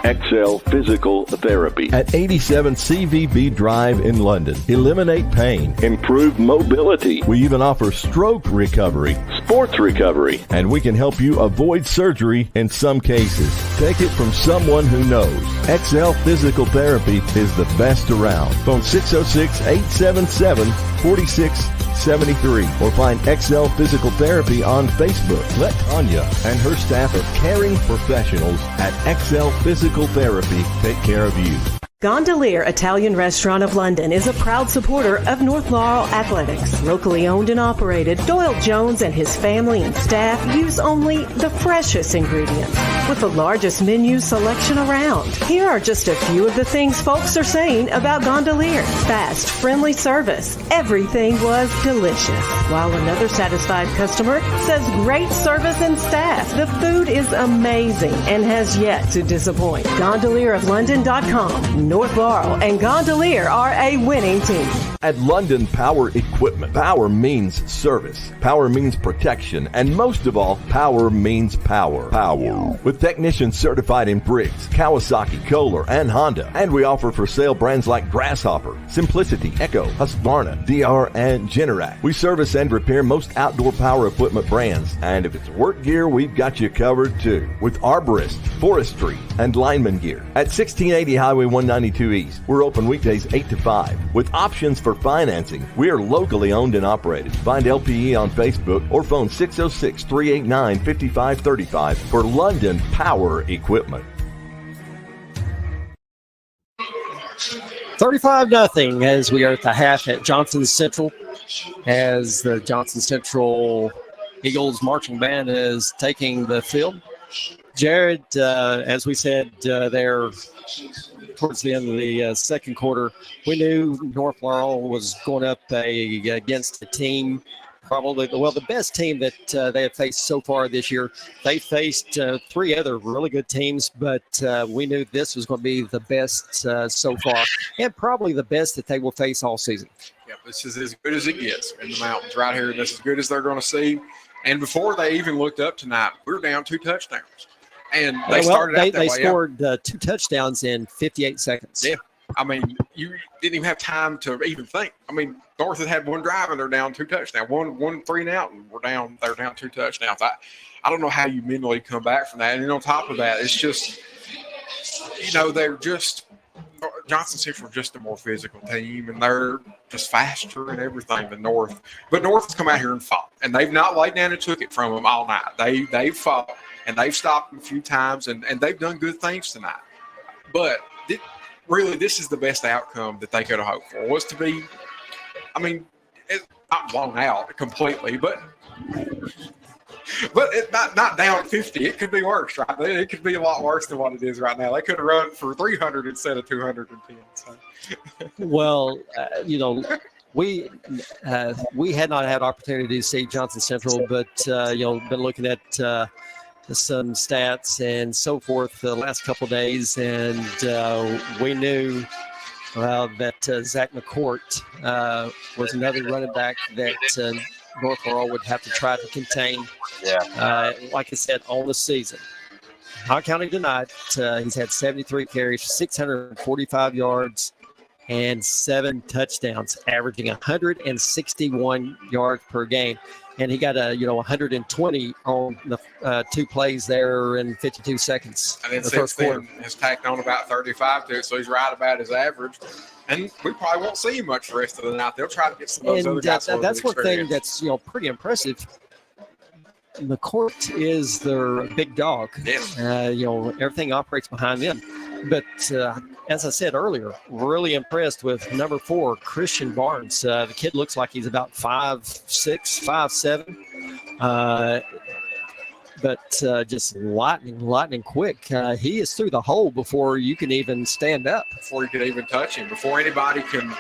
XL Physical Therapy at 87 CVB Drive in London. Eliminate pain, improve mobility. We even offer stroke recovery, sports recovery, and we can help you avoid surgery in some cases. Take it from someone who knows. XL Physical Therapy is the best around. Phone 606-877-4673 or find XL Physical Therapy on Facebook. Let Tanya and her staff of caring professionals at XL Physical Therapy take care of you. Gondolier Italian Restaurant of London is a proud supporter of North Laurel Athletics. Locally owned and operated, Doyle Jones and his family and staff use only the freshest ingredients with the largest menu selection around. Here are just a few of the things folks are saying about Gondolier. Fast, friendly service. Everything was delicious. While another satisfied customer says great service and staff. The food is amazing and has yet to disappoint. GondelierofLondon.com. North Laurel and Gondolier are a winning team. At London Power Equipment, power means service, power means protection, and most of all, power means power. Power. With technicians certified in Briggs, Kawasaki, Kohler, and Honda. And we offer for sale brands like Grasshopper, Simplicity, Echo, Husqvarna, DR, and Generac. We service and repair most outdoor power equipment brands. And if it's work gear, we've got you covered too. With Arborist, Forestry, and Lineman gear. At 1680 Highway 192 East, we're open weekdays 8 to 5. With options for financing, we are locally owned and operated. Find LPE on Facebook or phone 606-389-5535 for London Power Equipment. 35-0 as we are at the half at Johnson Central, as the Johnson Central Eagles marching band is taking the field. Jared, as we said there towards the end of the second quarter, we knew North Laurel was going up against a team, probably the best team that they have faced so far this year. They faced three other really good teams, but we knew this was going to be the best so far, and probably the best that they will face all season. Yeah, this is as good as it gets in the mountains right here. This is as good as they're going to see. And before they even looked up tonight, we were down 2 touchdowns. And they started out that way. They scored 2 touchdowns in 58 seconds. Yeah. I mean, you didn't even have time to even think. I mean, North had one drive and they're down 2 touchdowns. One 3 and out, and they're down 2 touchdowns. I don't know how you mentally come back from that. And then on top of that, it's just, they're just Johnson Central just a more physical team, and they're just faster and everything than North. But North has come out here and fought, and they've not laid down and took it from them all night. They've fought, and they've stopped them a few times, and they've done good things tonight. But really, this is the best outcome that they could have hoped for, was to be, it's not blown out completely, but it's not down 50. It could be worse, right? It could be a lot worse than what it is right now. They could have run for 300 instead of 210. So. Well, we had not had opportunity to see Johnson Central, but been looking at some stats and so forth the last couple of days, and we knew that Zach McCourt was another running back that North Laurel would have to try to contain. Yeah. Like I said, on the season. Not counting tonight, he's had 73 carries, 645 yards, and 7 touchdowns, averaging 161 yards per game. And he got 120 on the 2 plays there in 52 seconds. And then the since first quarter. then has tacked on about 35 to it, so he's right about his average. And we probably won't see him much the rest of the night. They'll try to get some of those other guys. That's one thing that's pretty impressive. McCourt is their big dog. Yes. Everything operates behind them. But as I said earlier, really impressed with number 4, Christian Barnes. The kid looks like he's about 5'6", 5'7". But just lightning quick. He is through the hole before you can even stand up. Before you can even touch him. Before anybody can,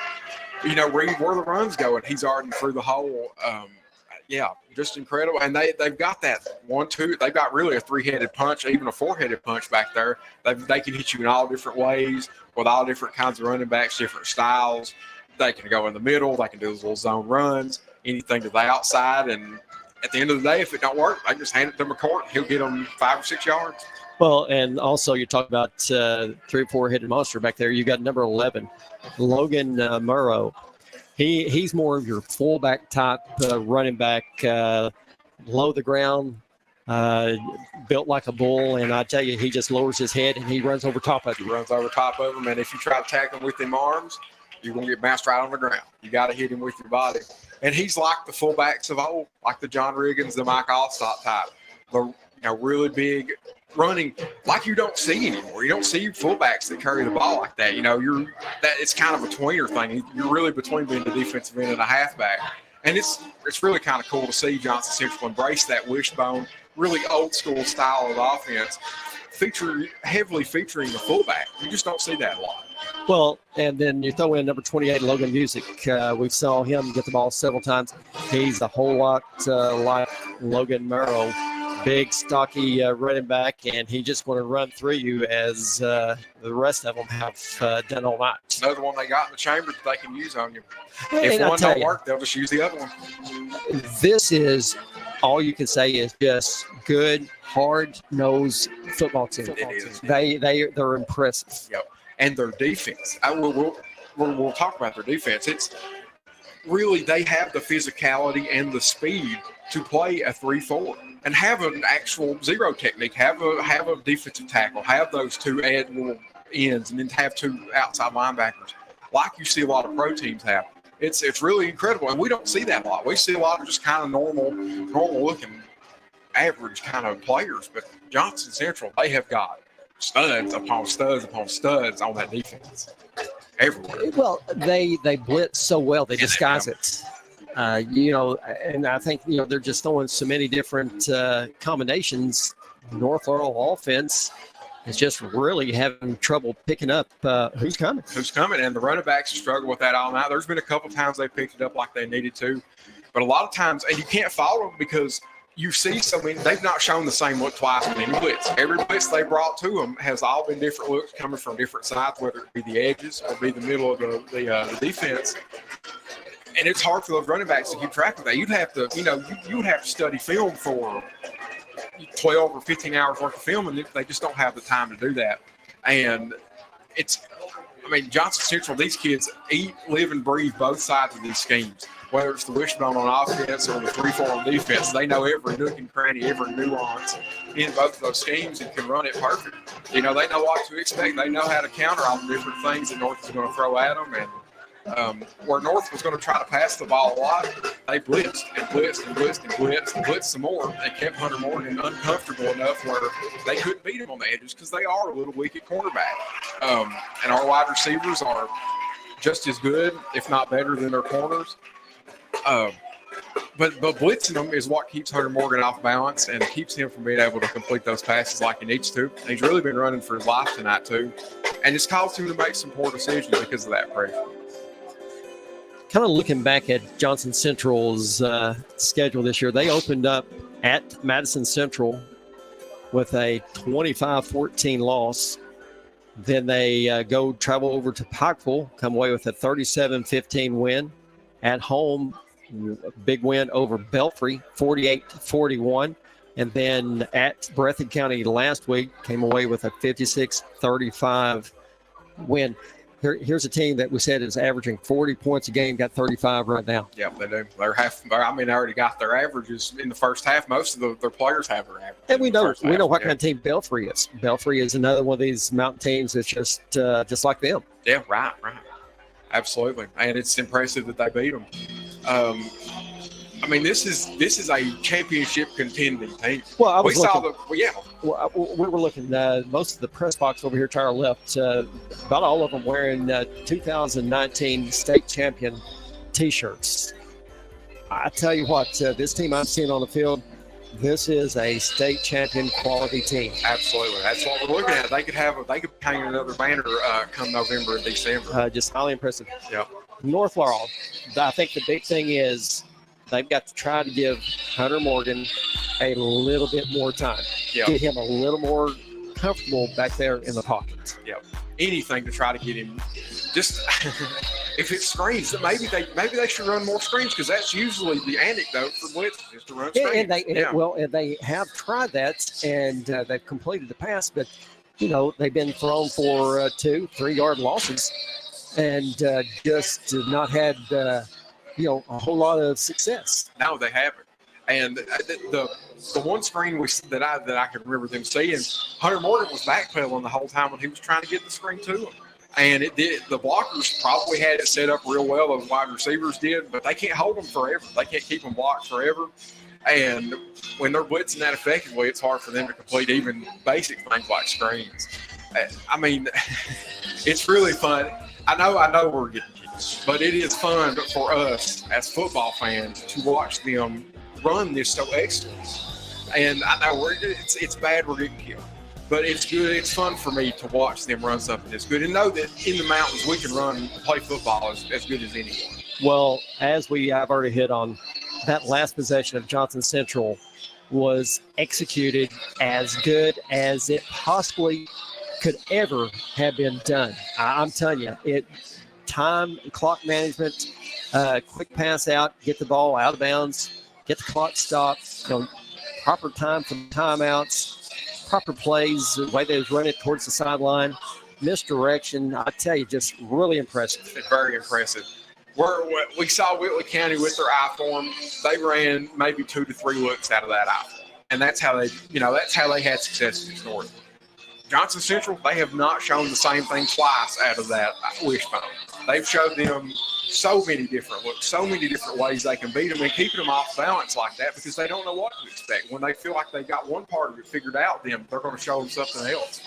read where the run's going, he's already through the hole. Just incredible. And they've got that 1-2. They've got really a 3-headed punch, even a 4-headed punch back there. They can hit you in all different ways with all different kinds of running backs, different styles. They can go in the middle. They can do those little zone runs, anything to the outside. And at the end of the day, if it don't work, they just hand it to McCourt. He'll get them 5 or 6 yards. Well, and also you talk about 3 or 4-headed monster back there. You got number 11, Logan Murrow. He's more of your fullback type running back, low the ground, built like a bull. And I tell you, he just lowers his head and he runs over top of you. He runs over top of him. And if you try to tackle him with them arms, you're going to get bounced right on the ground. You got to hit him with your body. And he's like the fullbacks of old, like the John Riggins, the Mike Allstott type. The really big running like you don't see anymore. You don't see fullbacks that carry the ball like that. It's kind of a tweener thing. You're really between being a defensive end and a halfback. And it's really kind of cool to see Johnson Central embrace that wishbone, really old school style of offense, heavily featuring the fullback. You just don't see that a lot. Well, and then you throw in number 28, Logan Music. We saw him get the ball several times. He's a whole lot like Logan Murrow. Big, stocky running back, and he's just going to run through you as the rest of them have done all night. Another one they got in the chamber that they can use on you. If one don't work, they'll just use the other one. This is all you can say is just good, hard-nosed football team. It is. They're impressive. Yep. And their defense. We'll talk about their defense. It's really they have the physicality and the speed to play a 3-4 and have an actual zero technique, have a defensive tackle, have those 2 admiral ends, and then have 2 outside linebackers like you see a lot of pro teams have. It's really incredible, and we don't see that a lot. We see a lot of just kind of normal looking, average kind of players. But Johnson Central, they have got studs upon studs upon studs on that defense everywhere. Well, they blitz so well, they disguise it. And I think, they're just throwing so many different combinations. North Laurel offense is just really having trouble picking up who's coming. And the running backs struggle with that all night. There's been a couple times they picked it up like they needed to, but a lot of times, and you can't follow them because you see so many, they've not shown the same look twice with any blitz. Every blitz they brought to them has all been different looks coming from different sides, whether it be the edges or be the middle of the defense. And it's hard for those running backs to keep track of that. You'd have to, you would have to study film for 12 or 15 hours worth of film, and they just don't have the time to do that. And Johnson Central, these kids eat, live, and breathe both sides of these schemes. Whether it's the wishbone on offense or the 3-4 on defense, they know every nook and cranny, every nuance in both of those schemes and can run it perfect. They know what to expect. They know how to counter all the different things that North is going to throw at them. And where North was going to try to pass the ball a lot, they blitzed and blitzed and blitzed and blitzed and blitzed some more. They kept Hunter Morgan uncomfortable enough where they couldn't beat him on the edges because they are a little weak at cornerback. And our wide receivers are just as good, if not better, than their corners. But blitzing them is what keeps Hunter Morgan off balance and keeps him from being able to complete those passes like he needs to. And he's really been running for his life tonight, too. And it's caused him to make some poor decisions because of that pressure. Kind of looking back at Johnson Central's schedule this year, they opened up at Madison Central with a 25-14 loss. Then they travel over to Pikeville, come away with a 37-15 win. At home, big win over Belfry, 48-41. And then at Breathitt County last week, came away with a 56-35 win. Here's a team that we said is averaging 40 points a game, got 35 right now. Yeah, they do. They already got their averages in the first half. Most of their players have their averages. And we know what kind of team Belfry is. Belfry is another one of these mountain teams that's just like them. Yeah, right. Absolutely. And it's impressive that they beat them. This is a championship contending team. Well, we were looking. Most of the press box over here to our left, about all of them wearing 2019 state champion T-shirts. I tell you what, this team I'm seeing on the field, this is a state champion quality team. Absolutely, that's what we're looking at. They could hang another banner come November and December. Just highly impressive. Yeah. North Laurel, I think the big thing is they've got to try to give Hunter Morgan a little bit more time. Yep. Get him a little more comfortable back there in the pocket. Yep. Anything to try to get him. Just if it screens, maybe they should run more screens, because that's usually the anecdote for blitzes is to run screens. And they have tried that, and they've completed the pass, but they've been thrown for 2-3 yard losses, and just not had a whole lot of success. No, they haven't. And the one screen that I can remember them seeing, Hunter Morgan was backpedaling the whole time when he was trying to get the screen to him. And it did. The blockers probably had it set up real well, as wide receivers did, but they can't hold them forever. They can't keep them blocked forever. And when they're blitzing that effectively, it's hard for them to complete even basic things like screens. It's really fun. I know we're getting kids, but it is fun for us as football fans to watch them run this so excellent. And I know it's bad we're getting killed, but it's good. It's fun for me to watch them run something that's good and know that in the mountains we can run and play football as good as anyone. Well, as I've already hit on, that last possession of Johnson Central was executed as good as it possibly could ever have been done. I'm telling you, time, clock management, quick pass out, get the ball out of bounds, get the clock stopped, proper time for the timeouts, proper plays, the way they was running it towards the sideline, misdirection. I tell you, just really impressive. It's very impressive. We saw Whitley County with their I-form. They ran maybe 2 to 3 looks out of that I-form, and that's how they had success against North. Johnson Central, they have not shown the same thing twice out of that wishbone. They've showed them so many different looks, so many different ways they can beat them, and keeping them off balance like that because they don't know what to expect. When they feel like they got one part of it figured out, then they're going to show them something else.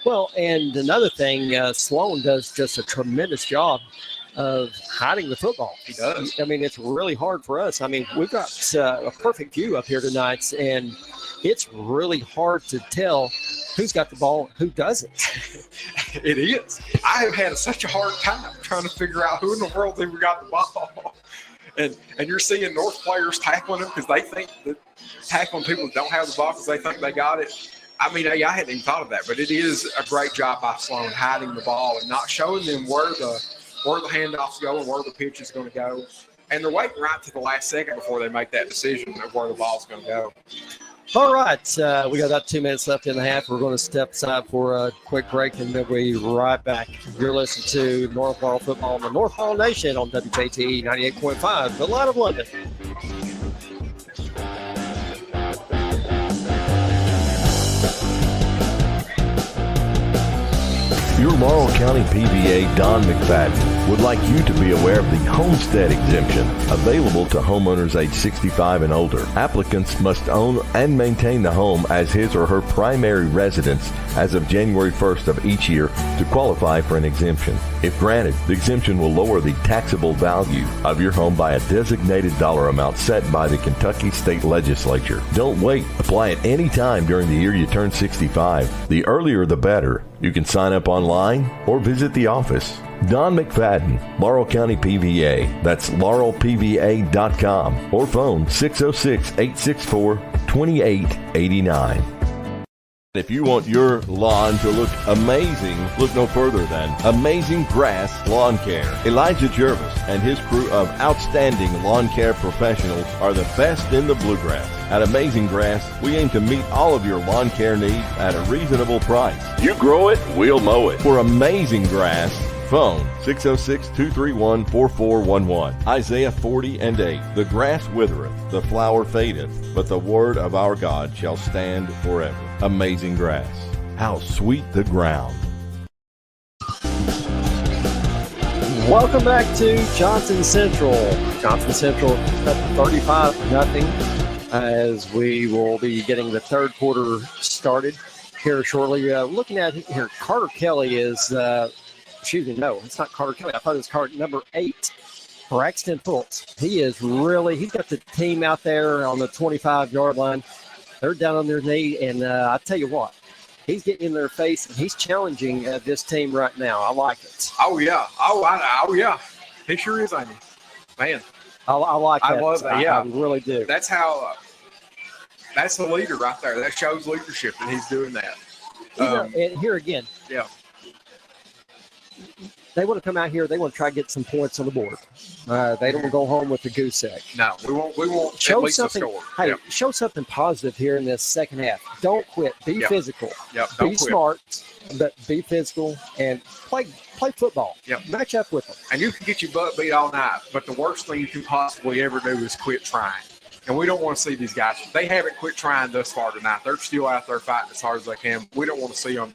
Well, and another thing, Sloan does just a tremendous job of hiding the football. He does. It's really hard for us. We've got a perfect view up here tonight, and it's really hard to tell who's got the ball, who doesn't. It is. I have had such a hard time trying to figure out who in the world ever got the ball. And you're seeing North players tackling them because they think that tackling people that don't have the ball because they think they got it. I hadn't even thought of that, but it is a great job by Sloan hiding the ball and not showing them where the handoff's going, where the pitch is going to go. And they're waiting right to the last second before they make that decision of where the ball's going to go. All right. We got about 2 minutes left in the half. We're going to step aside for a quick break, and then we'll be right back. You're listening to North Laurel Football on the North Laurel Nation on WJTE 98.5, the Light of London. Your Laurel County PVA, Don McFadden, would like you to be aware of the homestead exemption available to homeowners age 65 and older. Applicants must own and maintain the home as his or her primary residence as of January 1st of each year to qualify for an exemption. If granted, the exemption will lower the taxable value of your home by a designated dollar amount set by the Kentucky State Legislature. Don't wait. Apply at any time during the year you turn 65. The earlier the better. You can sign up online or visit the office. Don McFadden, Laurel County PVA. That's laurelpva.com or phone 606-864-2889. If you want your lawn to look amazing, look no further than Amazing Grass Lawn Care. Elijah Jervis and his crew of outstanding lawn care professionals are the best in the bluegrass. At Amazing Grass, we aim to meet all of your lawn care needs at a reasonable price. You grow it, we'll mow it. For Amazing Grass, Phone 606-231-4411. Isaiah 40:8. The grass withereth, the flower fadeth, but the word of our God shall stand forever. Amazing grass. How sweet the ground. Welcome back to Johnson Central. Johnson Central up 35-0 as we will be getting the third quarter started here shortly. Looking at here, Carter Kelly is, no, it's not Carter Kelly. I thought it was Carter number 8, Braxton Fultz. He's got the team out there on the 25-yard line. They're down on their knee, and I tell you what, he's getting in their face, and he's challenging this team right now. I like it. Oh, yeah. Oh, yeah. He sure is, ain't he? Man. I like that. I love that, yeah. I really do. That's how that's the leader right there. That shows leadership, and he's doing that. And here again. Yeah. They want to come out here. They want to try to get some points on the board. They don't go home with the goose egg. No, we won't show at least something. a score. Hey, Yep. show something positive here in this second half. Don't quit. Be physical. Yep. Don't Be quit. smart, but be physical and play football. Yep. Match up with them. And you can get your butt beat all night, but the worst thing you can possibly ever do is quit trying. And we don't want to see these guys. They haven't quit trying thus far tonight. They're still out there fighting as hard as they can. We don't want to see them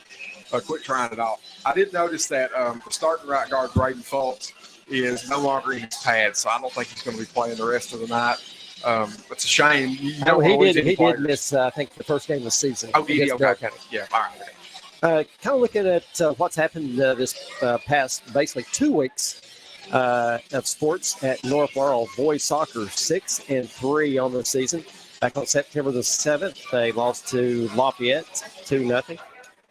quit trying at all. I did notice that the starting right guard, Braden Fultz, is no longer in his pads, so I don't think he's going to be playing the rest of the night. It's a shame. He did miss, I think, the first game of the season. Oh, did he? Okay. Yeah, all right. Kind of looking at what's happened this past basically 2 weeks of sports at North Laurel. Boys soccer 6-3 on the season. Back on September the 7th, they lost to Lafayette 2-0.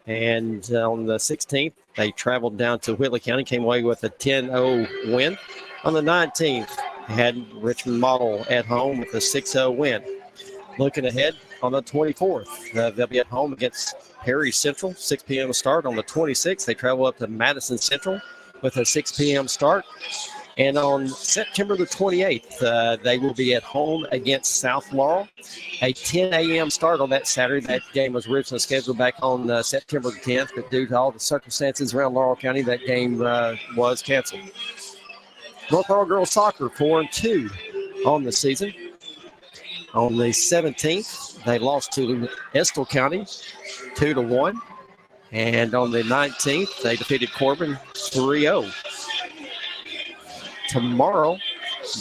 And on the 16th, they traveled down to Whitley County, came away with a 10-0 win. On the 19th, they had Richmond Model at home with a 6-0 win. Looking ahead, on the 24th, they'll be at home against Perry Central, 6 p.m. start. On the 26th, they travel up to Madison Central with a 6 p.m. start. And on September the 28th, they will be at home against South Laurel. A 10 a.m. start on that Saturday. That game was originally scheduled back on September the 10th, but due to all the circumstances around Laurel County, that game was canceled. North Laurel girls soccer 4-2 on the season. On the 17th, they lost to Estill County 2-1. And on the 19th, they defeated Corbin 3-0. Tomorrow,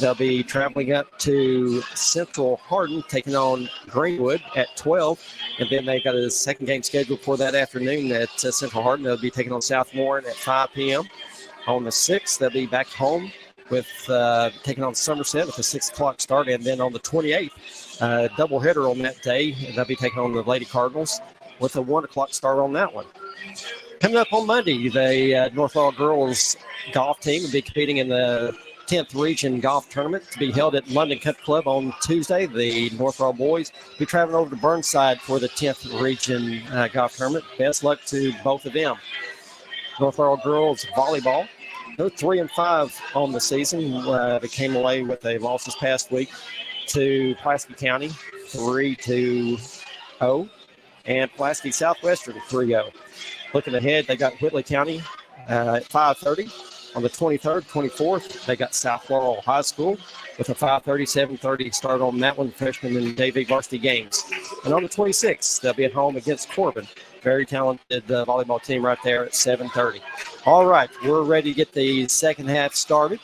they'll be traveling up to Central Hardin, taking on Greenwood at 12. And then they've got a second game scheduled for that afternoon at Central Hardin. They'll be taking on South Warren at 5 p.m. On the 6th, they'll be back home with taking on Somerset with a 6 o'clock start. And then on the 28th, doubleheader on that day, they'll be taking on the Lady Cardinals with a 1 o'clock start on that one. Coming up on Monday, the North Laurel girls golf team will be competing in the 10th Region Golf Tournament to be held at London Country Club on Tuesday. The North Laurel boys will be traveling over to Burnside for the 10th Region Golf Tournament. Best luck to both of them. North Laurel girls volleyball, they're 3-5 on the season. They came away with a loss this past week to Pulaski County, 3-0, and Pulaski Southwestern 3-0. Looking ahead, they got Whitley County at 5:30. On the 23rd, 24th, they got South Laurel High School with a 5:30, 7:30 start on that one, freshman and JV varsity games. And on the 26th, they'll be at home against Corbin. Very talented volleyball team right there at 7:30. All right, we're ready to get the second half started.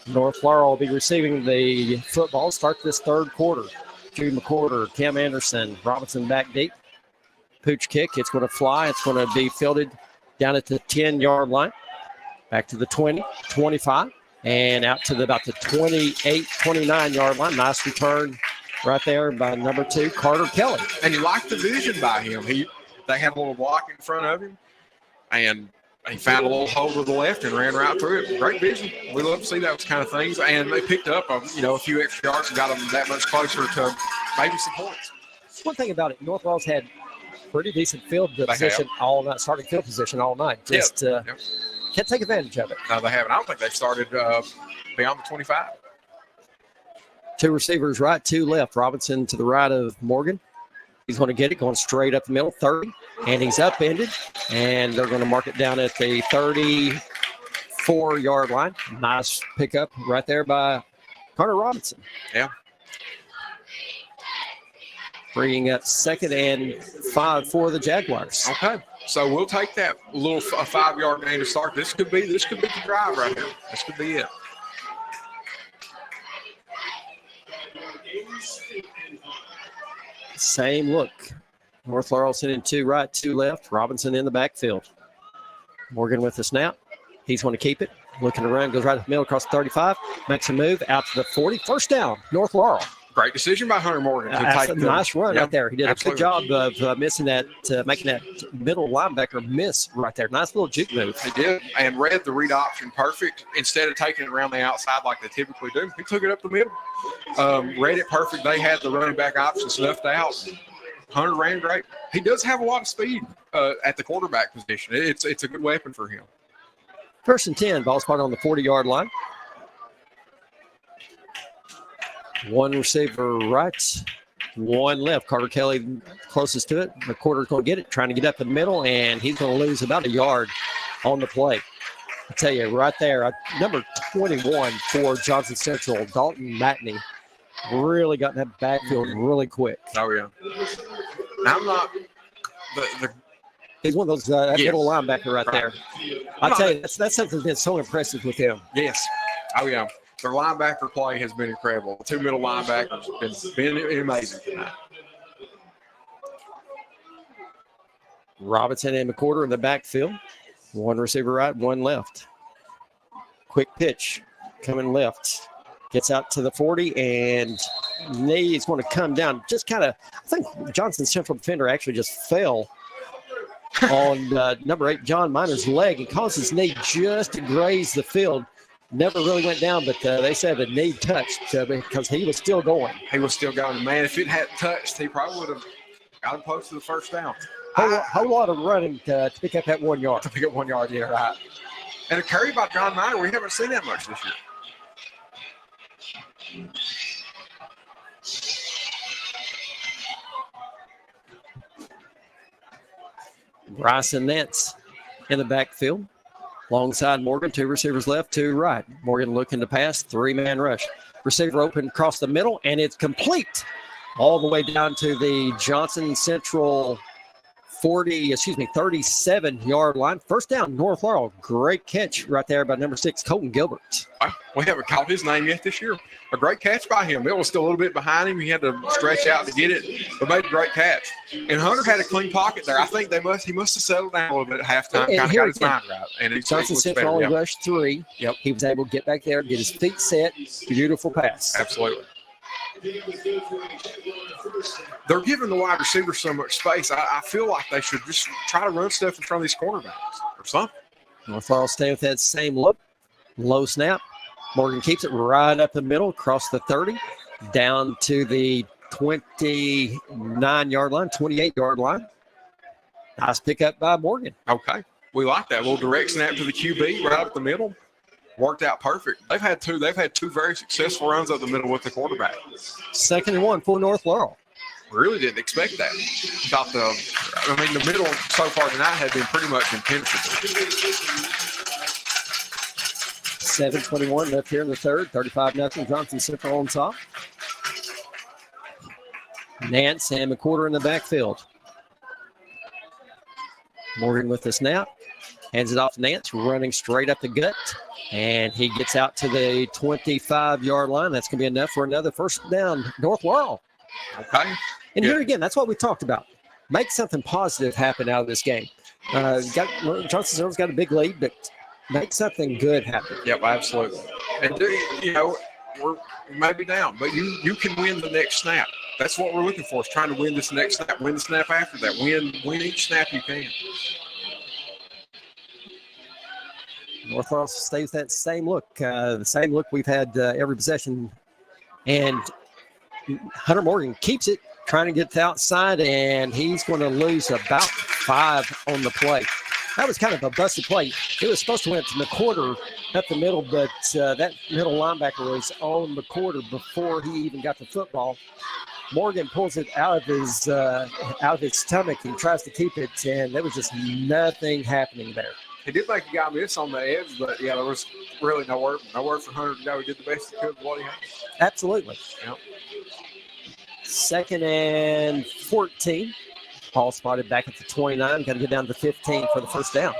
North Laurel will be receiving the football. Start this third quarter. Jude McCorder, Cam Anderson, Robinson back deep. Pooch kick. It's going to fly. It's going to be fielded down at the 10-yard line. Back to the 20, 25, and out to about the 28, 29-yard line. Nice return right there by number 2, Carter Kelly. And you like the vision by him. They had a little block in front of him, and he found a little hole to the left and ran right through it. Great vision. We love to see those kind of things. And they picked up a few extra yards and got them that much closer to maybe some points. One thing about it, North Laurel's had pretty decent field position all night, starting field position all night. Just can't take advantage of it. No, they haven't. I don't think they've started beyond the 25. 2 receivers right, 2 left. Robinson to the right of Morgan. He's going to get it, going straight up the middle, 30. And he's upended. And they're going to mark it down at the 30, 4-yard line. Nice pickup right there by Carter Robinson. Yeah. Bringing up 2nd and 5 for the Jaguars. Okay. So we'll take that little a 5-yard gain to start. This could be the drive right here. This could be it. Same look. North Laurel sending 2 right, 2 left. Robinson in the backfield. Morgan with the snap. He's going to keep it. Looking to run, goes right up the middle across the 35. Makes a move out to the 40. First down, North Laurel. Great decision by Hunter Morgan. That's a nice run right there. He did absolutely. a good job of missing that, making that middle linebacker miss right there. Nice little juke move. He did, and read the read option perfect. Instead of taking it around the outside like they typically do, he took it up the middle. Read it perfect. They had the running back option snuffed out. Hunter ran great. He does have a lot of speed at the quarterback position. It's a good weapon for him. 1st and 10, ball spot on the 40-yard line. 1 receiver right, 1 left. Carter Kelly closest to it. McCorder's going to get it, trying to get up the middle, and he's going to lose about a yard on the play. I tell you, right there, number 21 for Johnson Central, Dalton Matney, really got in that backfield really quick. Oh, yeah. I'm not he's one of those middle linebacker right there. I tell you, that's something that's so impressive with him. Yes. Oh, yeah. Their linebacker play has been incredible. 2 middle linebackers have been amazing tonight. Robinson and McCorder in the backfield. 1 receiver right, 1 left. Quick pitch coming left. Gets out to the 40, and knee is going to come down. Just kind of, I think Johnson Central defender actually just fell on number 8, John Miner's leg, and caused his knee just to graze the field. Never really went down, but they said the knee touched because he was still going. He was still going. Man, if it hadn't touched, he probably would have got him close to the first down. Whole lot of running to pick up that 1 yard. To pick up 1 yard, yeah, right. And a carry by John Miner, we haven't seen that much this year. Bryson Nance in the backfield. Alongside Morgan, 2 receivers left, 2 right. Morgan looking to pass, 3-man rush. Receiver open across the middle, and it's complete all the way down to the Johnson Central 37-yard line. First down, North Laurel. Great catch right there by number 6, Colton Gilbert. We haven't called his name yet this year. A great catch by him. It was still a little bit behind him. He had to stretch out to get it, but made a great catch. And Hunter had a clean pocket there. I think he must have settled down a little bit at halftime, kind of got his mind right. And Johnson Central only rushed 3. Yep. He was able to get back there, get his feet set. Beautiful pass. Absolutely. They're giving the wide receivers so much space. I feel like they should just try to run stuff in front of these cornerbacks or something. North Laurel stay with that same look. Low snap. Morgan keeps it right up the middle, across the 30, down to the 29-yard line, 28-yard line. Nice pickup by Morgan. Okay. We like that. A little direct snap to the QB right up the middle. Worked out perfect. They've had two very successful runs up the middle with the quarterback. 2nd and 1 for North Laurel. Really didn't expect that. Thought the middle so far tonight had been pretty much impenetrable. 7:21 left here in the third. 35-0 Johnson Central on top. Nance and McCorder in the backfield. Morgan with the snap. Hands it off to Nance, running straight up the gut. And he gets out to the 25-yard line. That's going to be enough for another first down, North Laurel. Okay. And here again, that's what we talked about. Make something positive happen out of this game. Johnson Central's got a big lead, but make something good happen. Yep, absolutely. And, we're maybe down, but you can win the next snap. That's what we're looking for, is trying to win this next snap, win the snap after that, win each snap you can. North Laurel stays that same look, the same look we've had every possession. And Hunter Morgan keeps it, trying to get to the outside, and he's going to lose about 5 on the play. That was kind of a busted play. It was supposed to went to McCorder up the middle, but that middle linebacker was on McCorder before he even got the football. Morgan pulls it out of his stomach and tries to keep it, and there was just nothing happening there. He did make a guy miss on the edge, but yeah, there was really nowhere for Hunter to go. He did the best he could with what he had. Absolutely. Yep. 2nd and 14. Paul spotted back at the 29. Got to get down to 15 for the first down.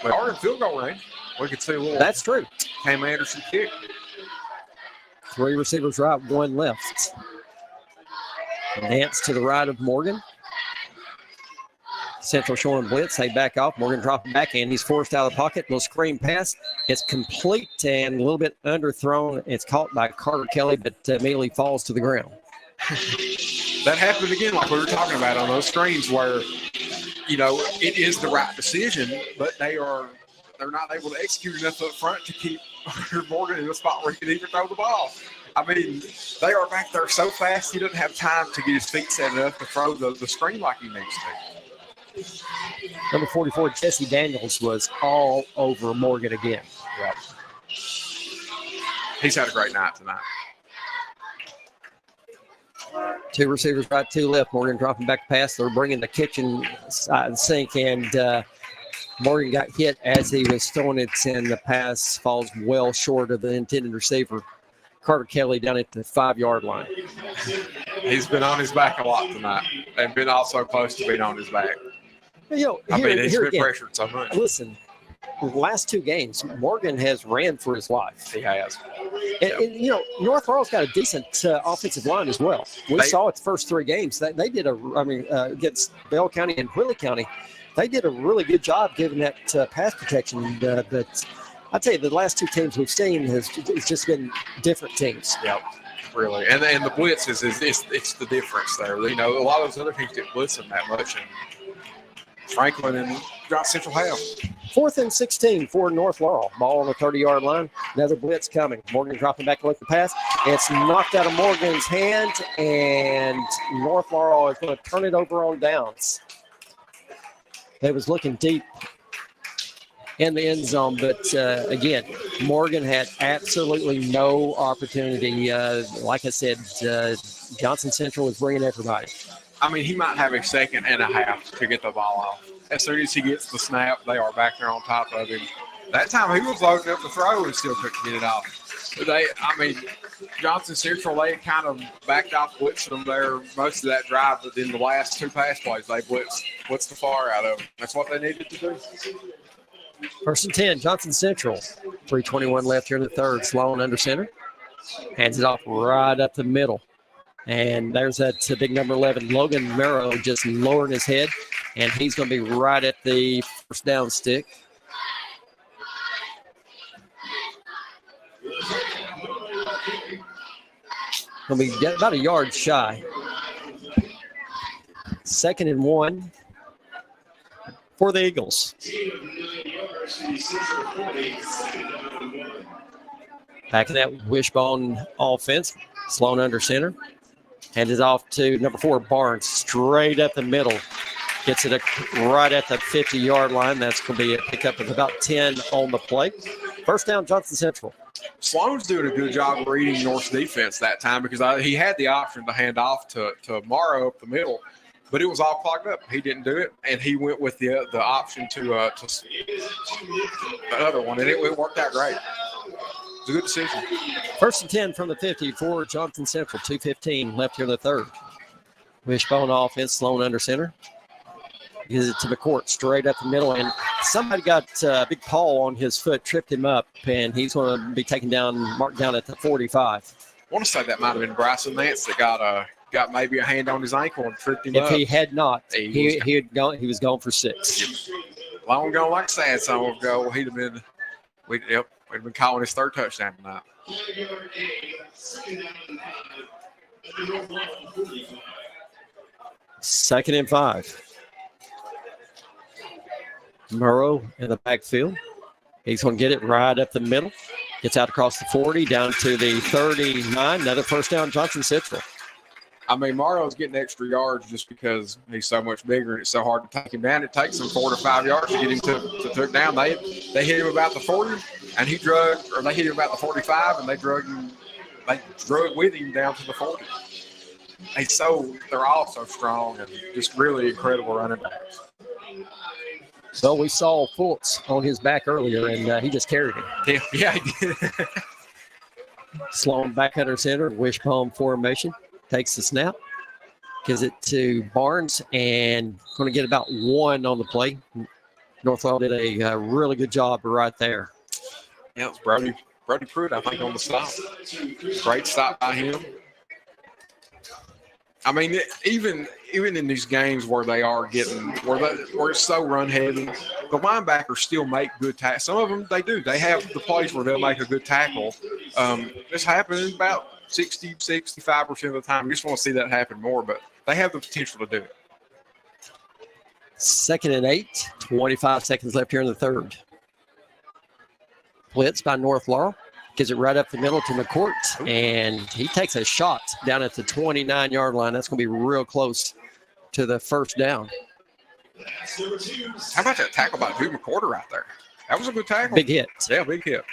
We are in field goal range. We could see a little. That's true. Cam Anderson kick. 3 receivers right, 1 left. Nance to the right of Morgan. Central showing blitz. They back off. Morgan dropping back, and he's forced out of the pocket. Little screen pass. It's complete and a little bit underthrown. It's caught by Carter Kelly, but immediately falls to the ground. That happened again, like we were talking about on those screens, where it is the right decision, but they're not able to execute enough up front to keep Morgan in a spot where he can even throw the ball. I mean, they are back there so fast he doesn't have time to get his feet set enough to throw the screen like he needs to. Number 44, Jesse Daniels, was all over Morgan again. Yep. He's had a great night tonight. 2 receivers right, 2 left. Morgan dropping back pass. They're bringing the kitchen sink, and Morgan got hit as he was throwing it, and the pass falls well short of the intended receiver, Carter Kelly, down at the 5-yard line. He's been on his back a lot tonight and been also close to being on his back. He's been pressured so much. Listen, the last 2 games, Morgan has ran for his life. He has. And North Laurel's got a decent offensive line as well. We saw it the first 3 games. They did against Bell County and Whitley County, they did a really good job giving that pass protection. But I'd say the last 2 teams we've seen it's just been different teams. Yep, really. And the blitz it's the difference there. A lot of those other teams didn't blitz them that much, and Franklin and Johnson Central have. 4th and 16 for North Laurel. Ball on the 30-yard line. Another blitz coming. Morgan dropping back to look the pass. It's knocked out of Morgan's hand, and North Laurel is going to turn it over on downs. They was looking deep in the end zone, but again, Morgan had absolutely no opportunity. Like I said, Johnson Central was bringing everybody. I mean, he might have a 2.5 seconds to get the ball off. As soon as he gets the snap, they are back there on top of him. That time he was loading up the throw and still couldn't get it off. Johnson Central, they kind of backed off blitzing them there most of that drive, but then the last 2 pass plays, they blitzed the far out of them. That's what they needed to do. 1st and 10, Johnson Central. 3:21 left here in the 3rd. Sloan under center. Hands it off right up the middle. And there's that big number 11, Logan Merrow, just lowering his head. And he's going to be right at the first down stick. Going to be about a yard shy. 2nd and 1 for the Eagles. Back in that wishbone offense. Sloan under center. Handed off to number 4, Barnes, straight up the middle. Gets it right at the 50-yard line. That's going to be a pickup of about 10 on the play. First down, Johnson Central. Sloan's doing a good job reading North's defense that time because he had the option to hand off to Morrow up the middle, but it was all clogged up. He didn't do it, and he went with the option to another one, and it worked out great. It's a good decision. 1st and 10 from the 50 for Johnson Central. 2:15 left here in the 3rd. Wishbone offense, Sloan under center. Gives it to McCourt straight up the middle, and somebody got Big Paul on his foot, tripped him up, and he's going to be marked down at the 45. I want to say that might have been Bryson Nance that got maybe a hand on his ankle and tripped him up. If he had not, he was gone for 6. Long gone like sad song ago. He'd have been we'd been calling his 3rd touchdown tonight. 2nd and 5. Murrow in the backfield. He's going to get it right up the middle. Gets out across the 40, down to the 39. Another first down, Johnson Central. I mean, Morrow's getting extra yards just because he's so much bigger and it's so hard to take him down. It takes him 4 to 5 yards to get him to take down. They hit him about the 40, and they hit him about the 45, and they drug with him down to the 40. They're all so strong and just really incredible running backs. Well, we saw Fultz on his back earlier, and he just carried him. Yeah, he did. Sloan back under center, wishbone formation, takes the snap, gives it to Barnes, and going to get about 1 on the play. North Laurel did a really good job right there. Yeah, it was Brody Pruitt, I think, on the stop. Great stop by him. I mean, even in these games where they are getting where it's so run heavy, the linebackers still make good tackles. Some of them they do. They have the plays where they'll make a good tackle. This happens about 60, 65% of the time. You just want to see that happen more, but they have the potential to do it. 2nd and 8, 25 seconds left here in the third. Blitz by North Laurel. Gives it right up the middle to McCourt, and he takes a shot down at the 29-yard line. That's going to be real close to the first down. How about that tackle by Drew McCourt right there? That was a good tackle. Big hit. Yeah, big hit.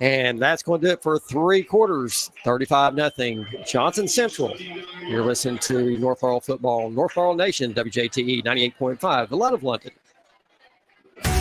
And that's going to do it for 3 quarters, 35-0. Johnson Central. You're listening to North Laurel Football, North Laurel Nation, WJTE 98.5, the Light of London.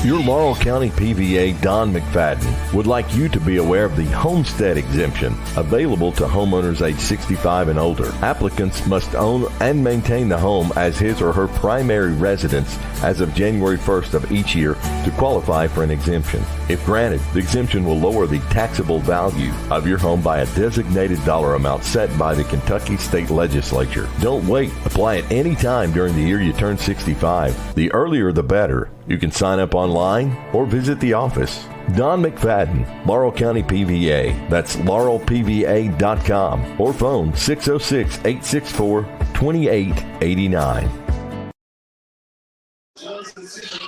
Your Laurel County PVA, Don McFadden, would like you to be aware of the homestead exemption available to homeowners age 65 and older. Applicants must own and maintain the home as his or her primary residence as of January 1st of each year to qualify for an exemption. If granted, the exemption will lower the taxable value of your home by a designated dollar amount set by the Kentucky State Legislature. Don't wait. Apply at any time during the year you turn 65. The earlier the better. You can sign up online or visit the office. Don McFadden, Laurel County PVA. That's laurelpva.com or phone 606-864-2889.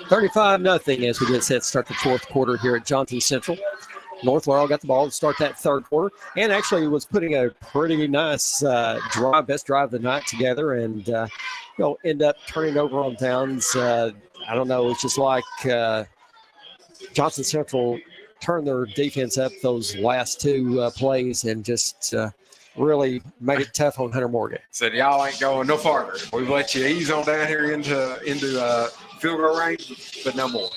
35-0 as we get set to start the fourth quarter here at Johnson Central. North Laurel got the ball to start that third quarter and actually was putting a pretty nice best drive of the night together, and end up turning over on downs. I don't know. It's just like Johnson Central turned their defense up those last 2 plays and just really made it tough on Hunter Morgan. Said, y'all ain't going no farther. We've let you ease on down here into field goal range, but no more.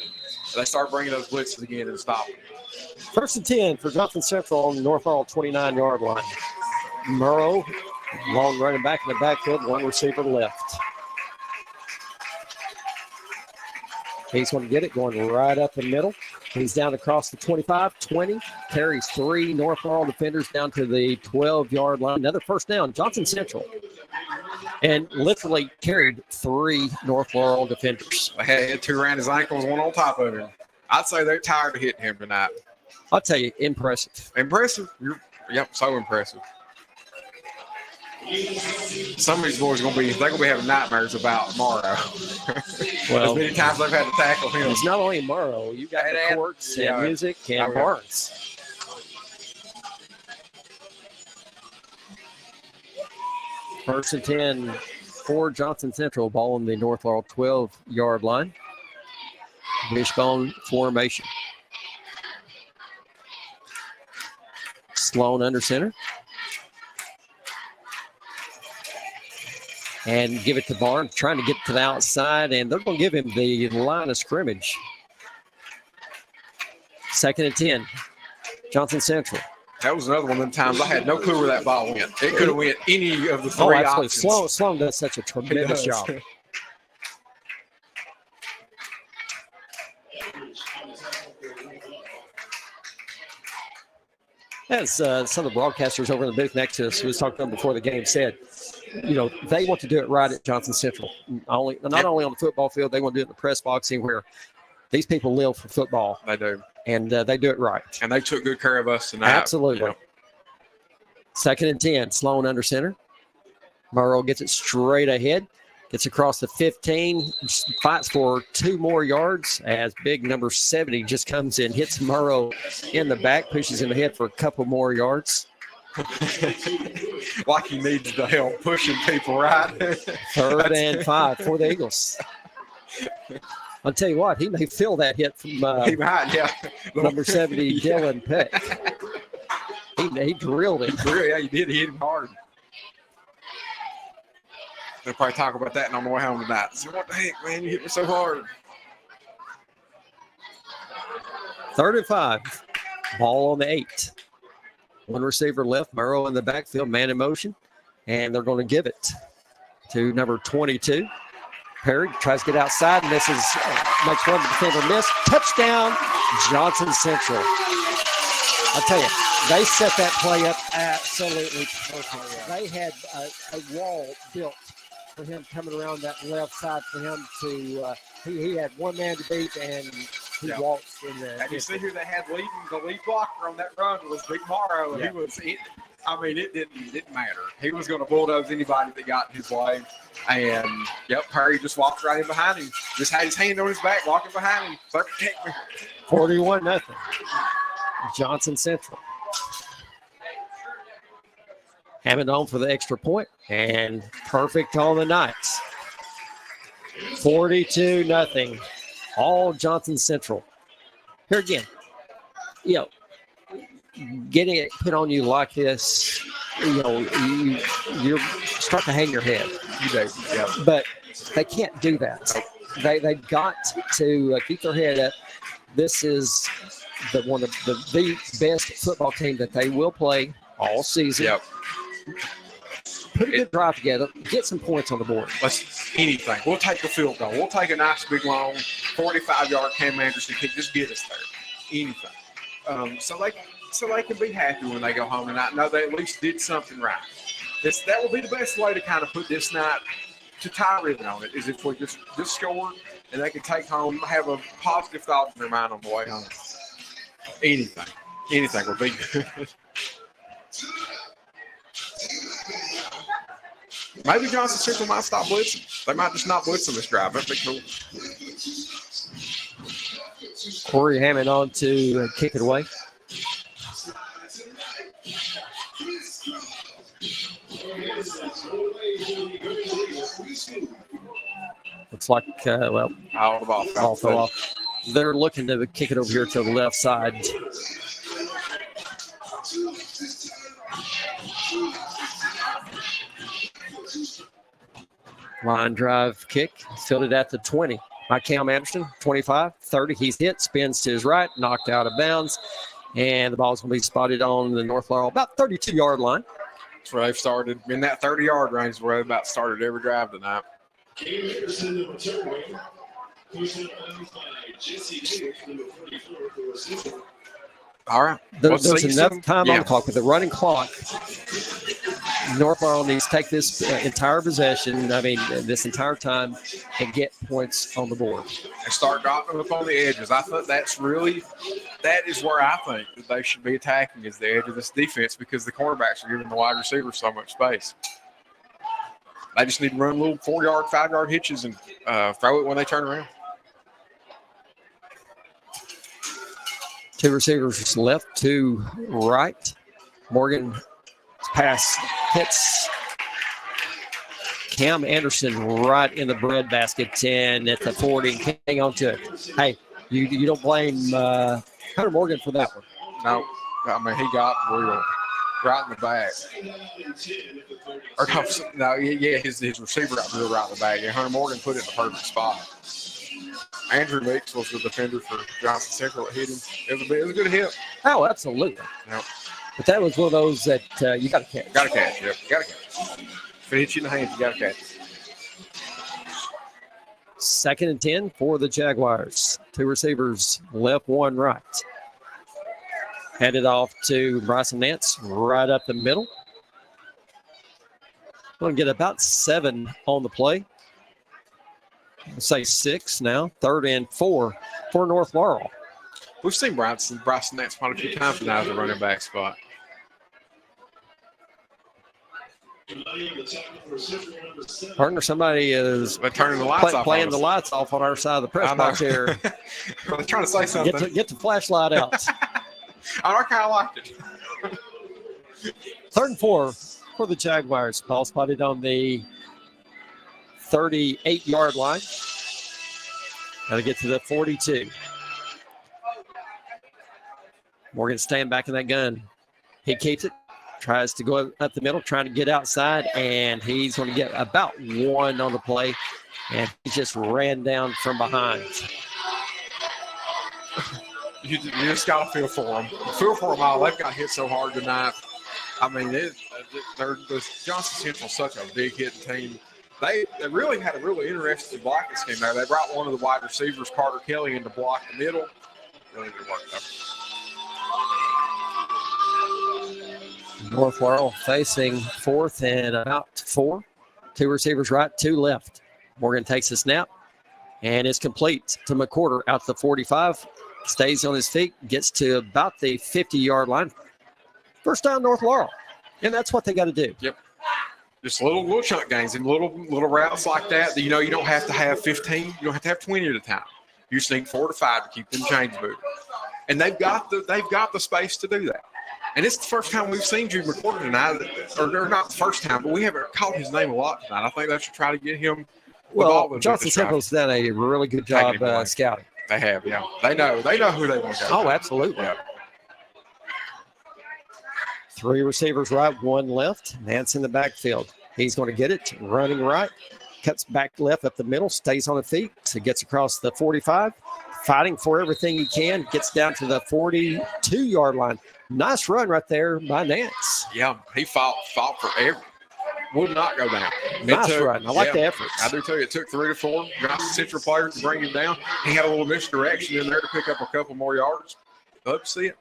So they start bringing those blitzes again and stop them. 1st and 10 for Johnson Central on the North Laurel 29-yard line. Murrow, long running back in the backfield, 1 receiver left. He's going to get it, going right up the middle. He's down across the 25, 20, carries 3 North Laurel defenders down to the 12-yard line. Another first down, Johnson Central. And literally carried 3 North Laurel defenders. He had 2 around his ankles, 1 on top of him. I'd say they're tired of hitting him tonight. I'll tell you, impressive. Impressive? Yep, so impressive. Some of these boys they're gonna be having nightmares about Morrow. Well, as many times they've had to tackle him. It's not only Morrow. You got the courts and music and Barnes. First and 10 for Johnson Central, ball on the North Laurel 12-yard line. Wishbone formation. Sloan under center. And give it to Barnes, trying to get to the outside, and they're going to give him the line of scrimmage. 2nd and 10, Johnson Central. That was another one of them times I had no clue where that ball went. It could have went any of the 3 options. Sloan does such a tremendous job. As some of the broadcasters over in the booth next to us who was talking to them before the game said, they want to do it right at Johnson Central. Not only on the football field, they want to do it in the press boxing where these people live for football. They do. And they do it right. And they took good care of us tonight. Absolutely. 2nd and 10, Sloan under center. Morrow gets it straight ahead. Gets across the 15, fights for 2 more yards as big number 70 just comes in, hits Morrow in the back, pushes him ahead for a couple more yards. Like he needs the help pushing people, right? 3rd and 5 for the Eagles. I'll tell you what, he may feel that hit from he might, yeah. number 70, Dylan Peck. He drilled him. Yeah, he did. He hit him hard. They'll probably talk about that on the way home tonight. So what the heck, man? You hit me so hard. 3rd and 5. Ball on the 8. One receiver left. Murrow in the backfield, man in motion. And they're going to give it to number 22. Perry tries to get outside, and this is makes one defender miss. Touchdown, Johnson Central. I tell you, they set that play up absolutely perfectly. They had a wall built for him coming around that left side for him to. He had one man to beat, and he walks in there. And you see who they had leading the lead blocker on that run was Big Morrow, and he was. It didn't matter. He was going to bulldoze anybody that got in his way. And, Perry just walked right in behind him. Just had his hand on his back, walking behind him. So protect me. 41-0. Johnson Central. Hammond on for the extra point, and perfect on the night. 42-0. All Johnson Central. Here again, getting it put on you like this, you're starting to hang your head. You do, yeah. But they can't do that. They've got to keep their head up. This is one of the best football team that they will play all season. Yep. Put a good drive together. Get some points on the board. Anything. We'll take a field goal. We'll take a nice big long 45-yard Cam Anderson kick. Just get us there. Anything. So they can be happy when they go home tonight. Know they at least did something right. That will be the best way to kind of put this night to tie ribbon on it, is if we just score and they can take home, have a positive thought in their mind on the way home. Anything will be good. Maybe Johnson Central might stop blitzing. They might just not blitz on this drive. That'd be cool. Corey Hammond on to kick it away. Looks like, all fell off. They're looking to kick it over here to the left side. Line drive kick, fielded at the 20 by Cam Anderson, 25, 30. He's hit, spins to his right, knocked out of bounds, and the ball's going to be spotted on the North Laurel, about 32-yard line. That's where they've started. In that 30-yard range is where they've about started every drive tonight. Cam Anderson, number 10, pushed out by Jesse Dick, number 44 for Central. All right. There's enough time on the clock with the running clock. North Laurel needs to take this entire possession, this entire time, and get points on the board. And start dropping up on the edges. I think that is where I think that they should be attacking, is the edge of this defense, because the cornerbacks are giving the wide receivers so much space. They just need to run little 4-yard, 5-yard hitches and throw it when they turn around. Two receivers left, two right. Morgan pass hits Cam Anderson right in the breadbasket, and at the 40, and hang on to it. Hey, you don't blame Hunter Morgan for that one. No, he got real right in the back. His receiver got real right in the back. And Hunter Morgan put it in the perfect spot. Andrew Meeks was the defender for Johnson Central that hit him. It was a good hit. Oh, absolutely. Yep. But that was one of those that you got to catch. Got to catch, yep. Got to catch. If it hits you in the hands, you got to catch it. 2nd and 10 for the Jaguars. Two receivers, left, one right. Handed off to Bryson Nance, right up the middle. Going to get about 7 on the play. Let's say 6 now. 3rd and 4 for North Laurel. We've seen Bryson Nance quite a few times now as a running back spot. Partner, somebody is turning the lights off, playing the lights off on our side of the press box here. They're trying to say something. Get the flashlight out. I kind of liked it. 3rd and 4 for the Jaguars. Ball spotted on the 38-yard line. Got to get to the 42. Morgan staying back in that gun. He keeps it. tries to go up the middle, trying to get outside, and he's going to get about one on the play, and he just ran down from behind. You just got to feel for them. Feel for them all. They've got hit so hard tonight. I mean, Johnson Central such a big hitting team. They really had a really interesting blocking scheme there. They brought one of the wide receivers, Carter Kelly, in to block the middle. Really good work though. North Laurel facing 4th and about 4. 2 receivers right, 2 left. Morgan takes a snap, and it's complete to McCorder out to the 45. Stays on his feet, gets to about the 50-yard line. First down, North Laurel. And that's what they got to do. Yep. Just little chunk gains and little routes like that. You know, you don't have to have 15. You don't have to have 20 at a time. You just need 4 to 5 to keep them chains moving. And they've got the space to do that. And it's the first time we've seen Drew McCorder tonight, or not the first time, but we haven't called his name a lot tonight. I think they should try to get him. Well, Johnson Central's done a really good job scouting. They have, yeah. They know who they want to go. Oh, absolutely. Yeah. 3 receivers right, 1 left. Nance in the backfield. He's going to get it, running right, cuts back left up the middle, stays on the feet, so gets across the 45, fighting for everything he can, gets down to the 42-yard line. Nice run right there by Nance. Yeah, he fought for every. Would not go down. Nice run. I like the efforts. I do too. It took 3 to 4 Johnson Central players to bring him down. He had a little misdirection in there to pick up a couple more yards. Love to see it.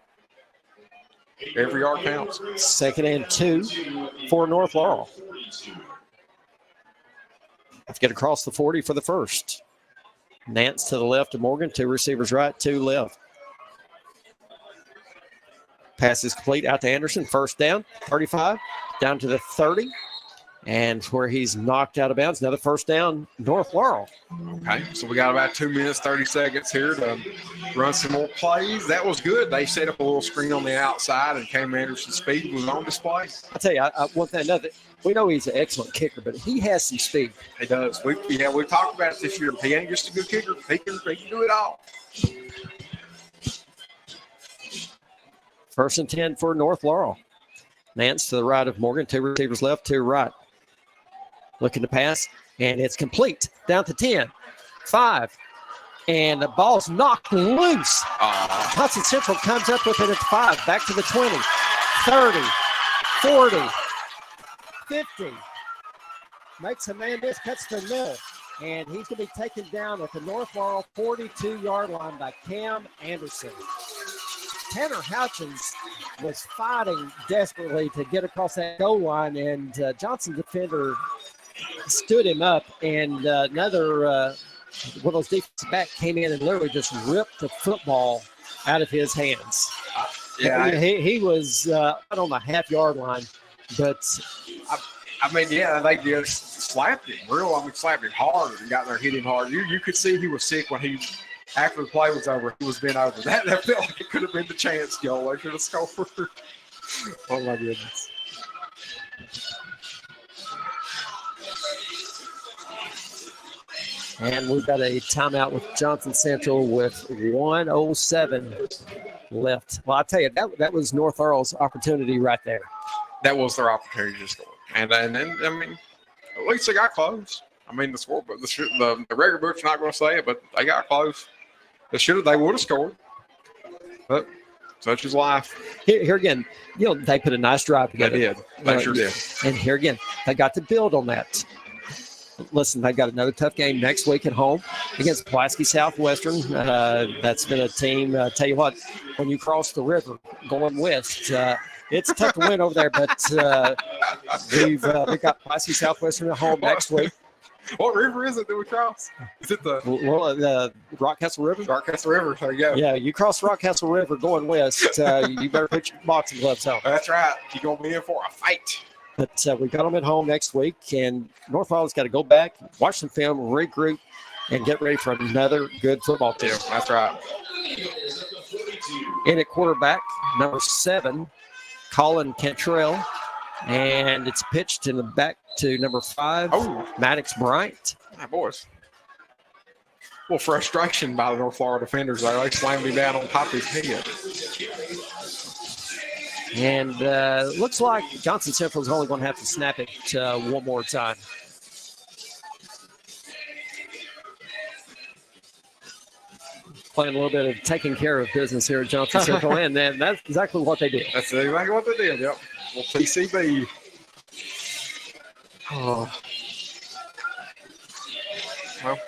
Every yard counts. 2nd and 2 for North Laurel. Have to get across the 40 for the first. Nance to the left of Morgan. 2 receivers right, 2 left. Pass is complete out to Anderson. First down, 35, down to the 30. And where he's knocked out of bounds, another first down, North Laurel. Okay, so we got about 2 minutes, 30 seconds here to run some more plays. That was good. They set up a little screen on the outside, and Cam Anderson's speed was on display. I'll tell you, one thing, we know he's an excellent kicker, but he has some speed. He does. We've talked about it this year. He ain't just a good kicker. He can do it all. 1st and 10 for North Laurel. Nance to the right of Morgan. 2 receivers left, 2 right. Looking to pass, and it's complete. Down to 10, 5, and the ball's knocked loose. Johnson Central comes up with it at 5, back to the 20, 30, 40, 50. Makes a man miss, cuts to the middle, and he's going to be taken down at the North Laurel 42-yard line by Cam Anderson. Tanner Houchins was fighting desperately to get across that goal line, and Johnson defender stood him up, and another one of those defensive back came in and literally just ripped the football out of his hands. Yeah, he was out on the half-yard line, but they just slapped him. Slapped him hard and got there, hit him hard. You could see he was sick when after the play was over, he was bent over. That felt like it could have been the chance goal. They should have scored. Oh my goodness. And we've got a timeout with Johnson Central with 1:07 left. Well, I'll tell you, that was North Laurel's opportunity right there. That was their opportunity to score. And I mean, at least they got close. I mean, the score, but the regular book's not going to say it, but they got close. They would have scored. But such is life. Here again, they put a nice drive together. They did. They sure did. And here again, they got to build on that. Listen, they've got another tough game next week at home against Pulaski Southwestern. That's been a team, tell you what, when you cross the river going west, it's tough to win over there, but we've got Pulaski Southwestern at home next week. What river is it that we cross? Is it the Rockcastle River? Rockcastle River, there you go. Yeah, you cross Rockcastle River going west, you better put your boxing gloves on. That's right. You're going to be in for a fight. But we got them at home next week, and North Laurel's got to go back, watch some film, regroup, and get ready for another good football team. Yeah, that's right. In at quarterback, number 7, Colin Cantrell, and it's pitched in the back to number 5, Maddox Bryant. My boys. A little frustration by the North Florida defenders there. They slammed him down on top of his head. And looks like Johnson Central is only going to have to snap it one more time. Playing a little bit of taking care of business here at Johnson Central, and then that's exactly what they did. That's exactly what they did, yep. Well, TCB. Oh. Well,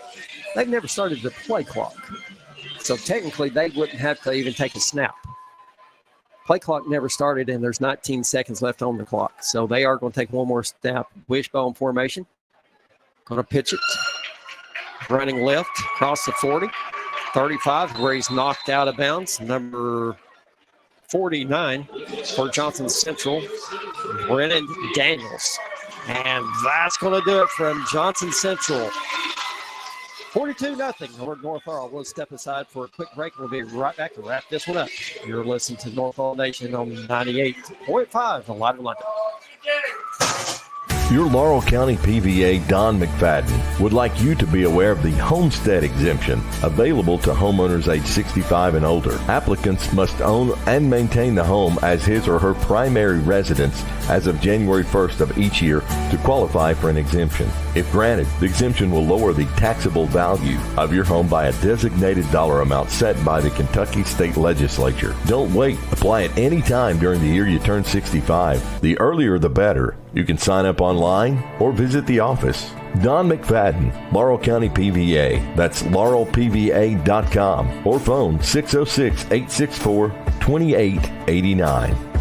They've never started the play clock. So technically, they wouldn't have to even take a snap. Play clock never started, and there's 19 seconds left on the clock. So they are going to take one more snap. Wishbone formation. Going to pitch it. Running left, across the 40. 35, where he's knocked out of bounds. Number 49 for Johnson Central, Brennan Daniels. And that's going to do it from Johnson Central. 42-0 over North Laurel. We'll step aside for a quick break. We'll be right back to wrap this one up. You're listening to North Laurel Nation on 98.5, the Live in London. Your Laurel County PVA, Don McFadden, would like you to be aware of the homestead exemption available to homeowners age 65 and older. Applicants must own and maintain the home as his or her primary residence as of January 1st of each year to qualify for an exemption. If granted, the exemption will lower the taxable value of your home by a designated dollar amount set by the Kentucky State Legislature. Don't wait. Apply at any time during the year you turn 65. The earlier the better. You can sign up online or visit the office. Don McFadden, Laurel County PVA. That's laurelpva.com or phone 606-864-2889.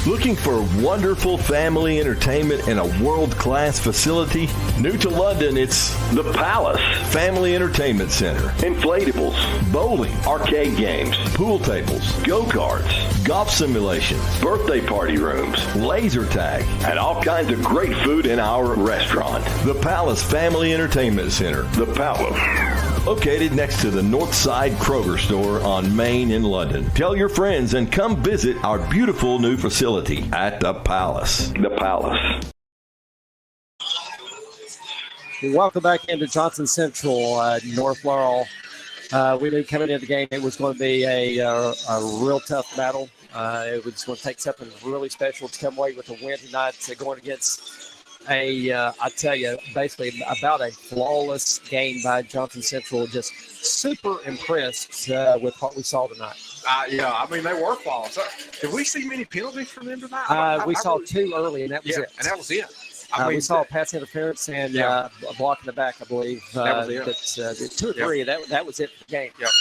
Looking for wonderful family entertainment in a world-class facility? New to London, it's The Palace Family Entertainment Center. Inflatables, bowling, arcade games, pool tables, go-karts, golf simulations, birthday party rooms, laser tag, and all kinds of great food in our restaurant. The Palace Family Entertainment Center. The Palace. Located next to the Northside Kroger store on Main in London. Tell your friends and come visit our beautiful new facility at The Palace. The Palace. Welcome back into Johnson Central, North Laurel. We knew coming into the game it was going to be a real tough battle. It was going to take something really special to come away with a win tonight, going against I tell you, basically about a flawless game by Johnson Central. Just super impressed with what we saw tonight. Yeah, I mean, they were flawless. Did we see many penalties from them tonight? We saw two early, and that was it. And that was it. We saw pass interference and a block in the back, I believe. That was it. But 2 or 3, that was it for the game. Yep.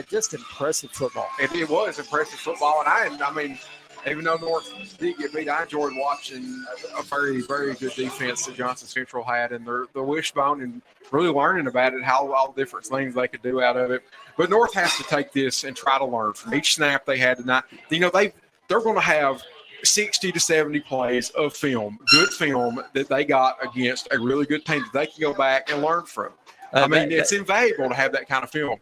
Just impressive football. It was impressive football, and I mean, even though North did get beat, I enjoyed watching a very, very good defense that Johnson Central had, and their wishbone, and really learning about it, how all the different things they could do out of it. But North has to take this and try to learn from each snap they had tonight. You know, they're going to have 60 to 70 plays of film, good film that they got against a really good team that they can go back and learn from. I mean, it's invaluable to have that kind of film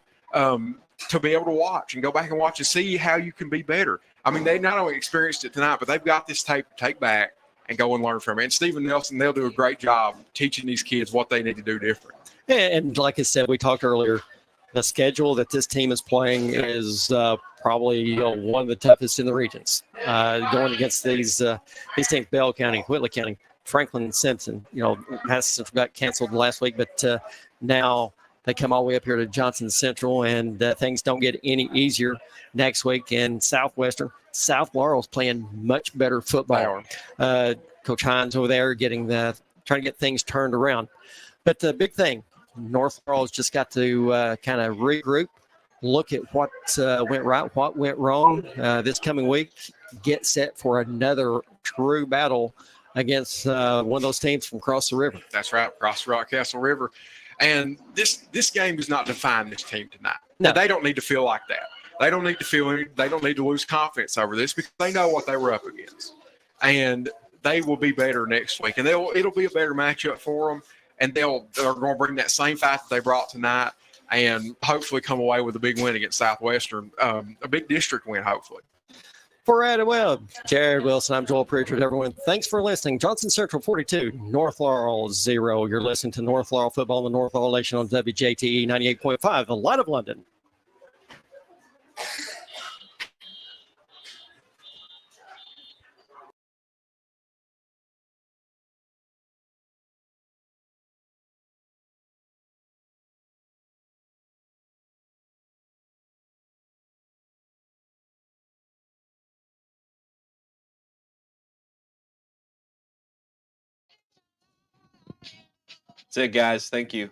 to be able to watch and go back and watch and see how you can be better. I mean, they not only experienced it tonight, but they've got this tape to take back and go and learn from it. And Stephen Nelson, they'll do a great job teaching these kids what they need to do different. And like I said, we talked earlier, the schedule that this team is playing is probably one of the toughest in the regions. Going against these teams, Bell County, Whitley County, Franklin, Simpson. Madison got canceled last week, but now they come all the way up here to Johnson Central, and things don't get any easier next week. And Southwestern, South Laurel's playing much better football. Coach Hines over there trying to get things turned around. But the big thing, North Laurel's just got to kind of regroup, look at what went right, what went wrong this coming week, get set for another true battle against one of those teams from across the river. That's right, across the Rockcastle River. And this game does not define this team tonight. No. They don't need to feel like that. They don't need to lose confidence over this because they know what they were up against. And they will be better next week. And it'll be a better matchup for them. And they're going to bring that same fight that they brought tonight and hopefully come away with a big win against Southwestern, a big district win, hopefully. For Adam Webb, Jared Wilson, I'm Joel Prichard. Everyone, thanks for listening. Johnson Central 42, North Laurel 0. You're listening to North Laurel football on the North Laurel Nation on WJTE 98.5, the Light of London. That's it, guys. Thank you.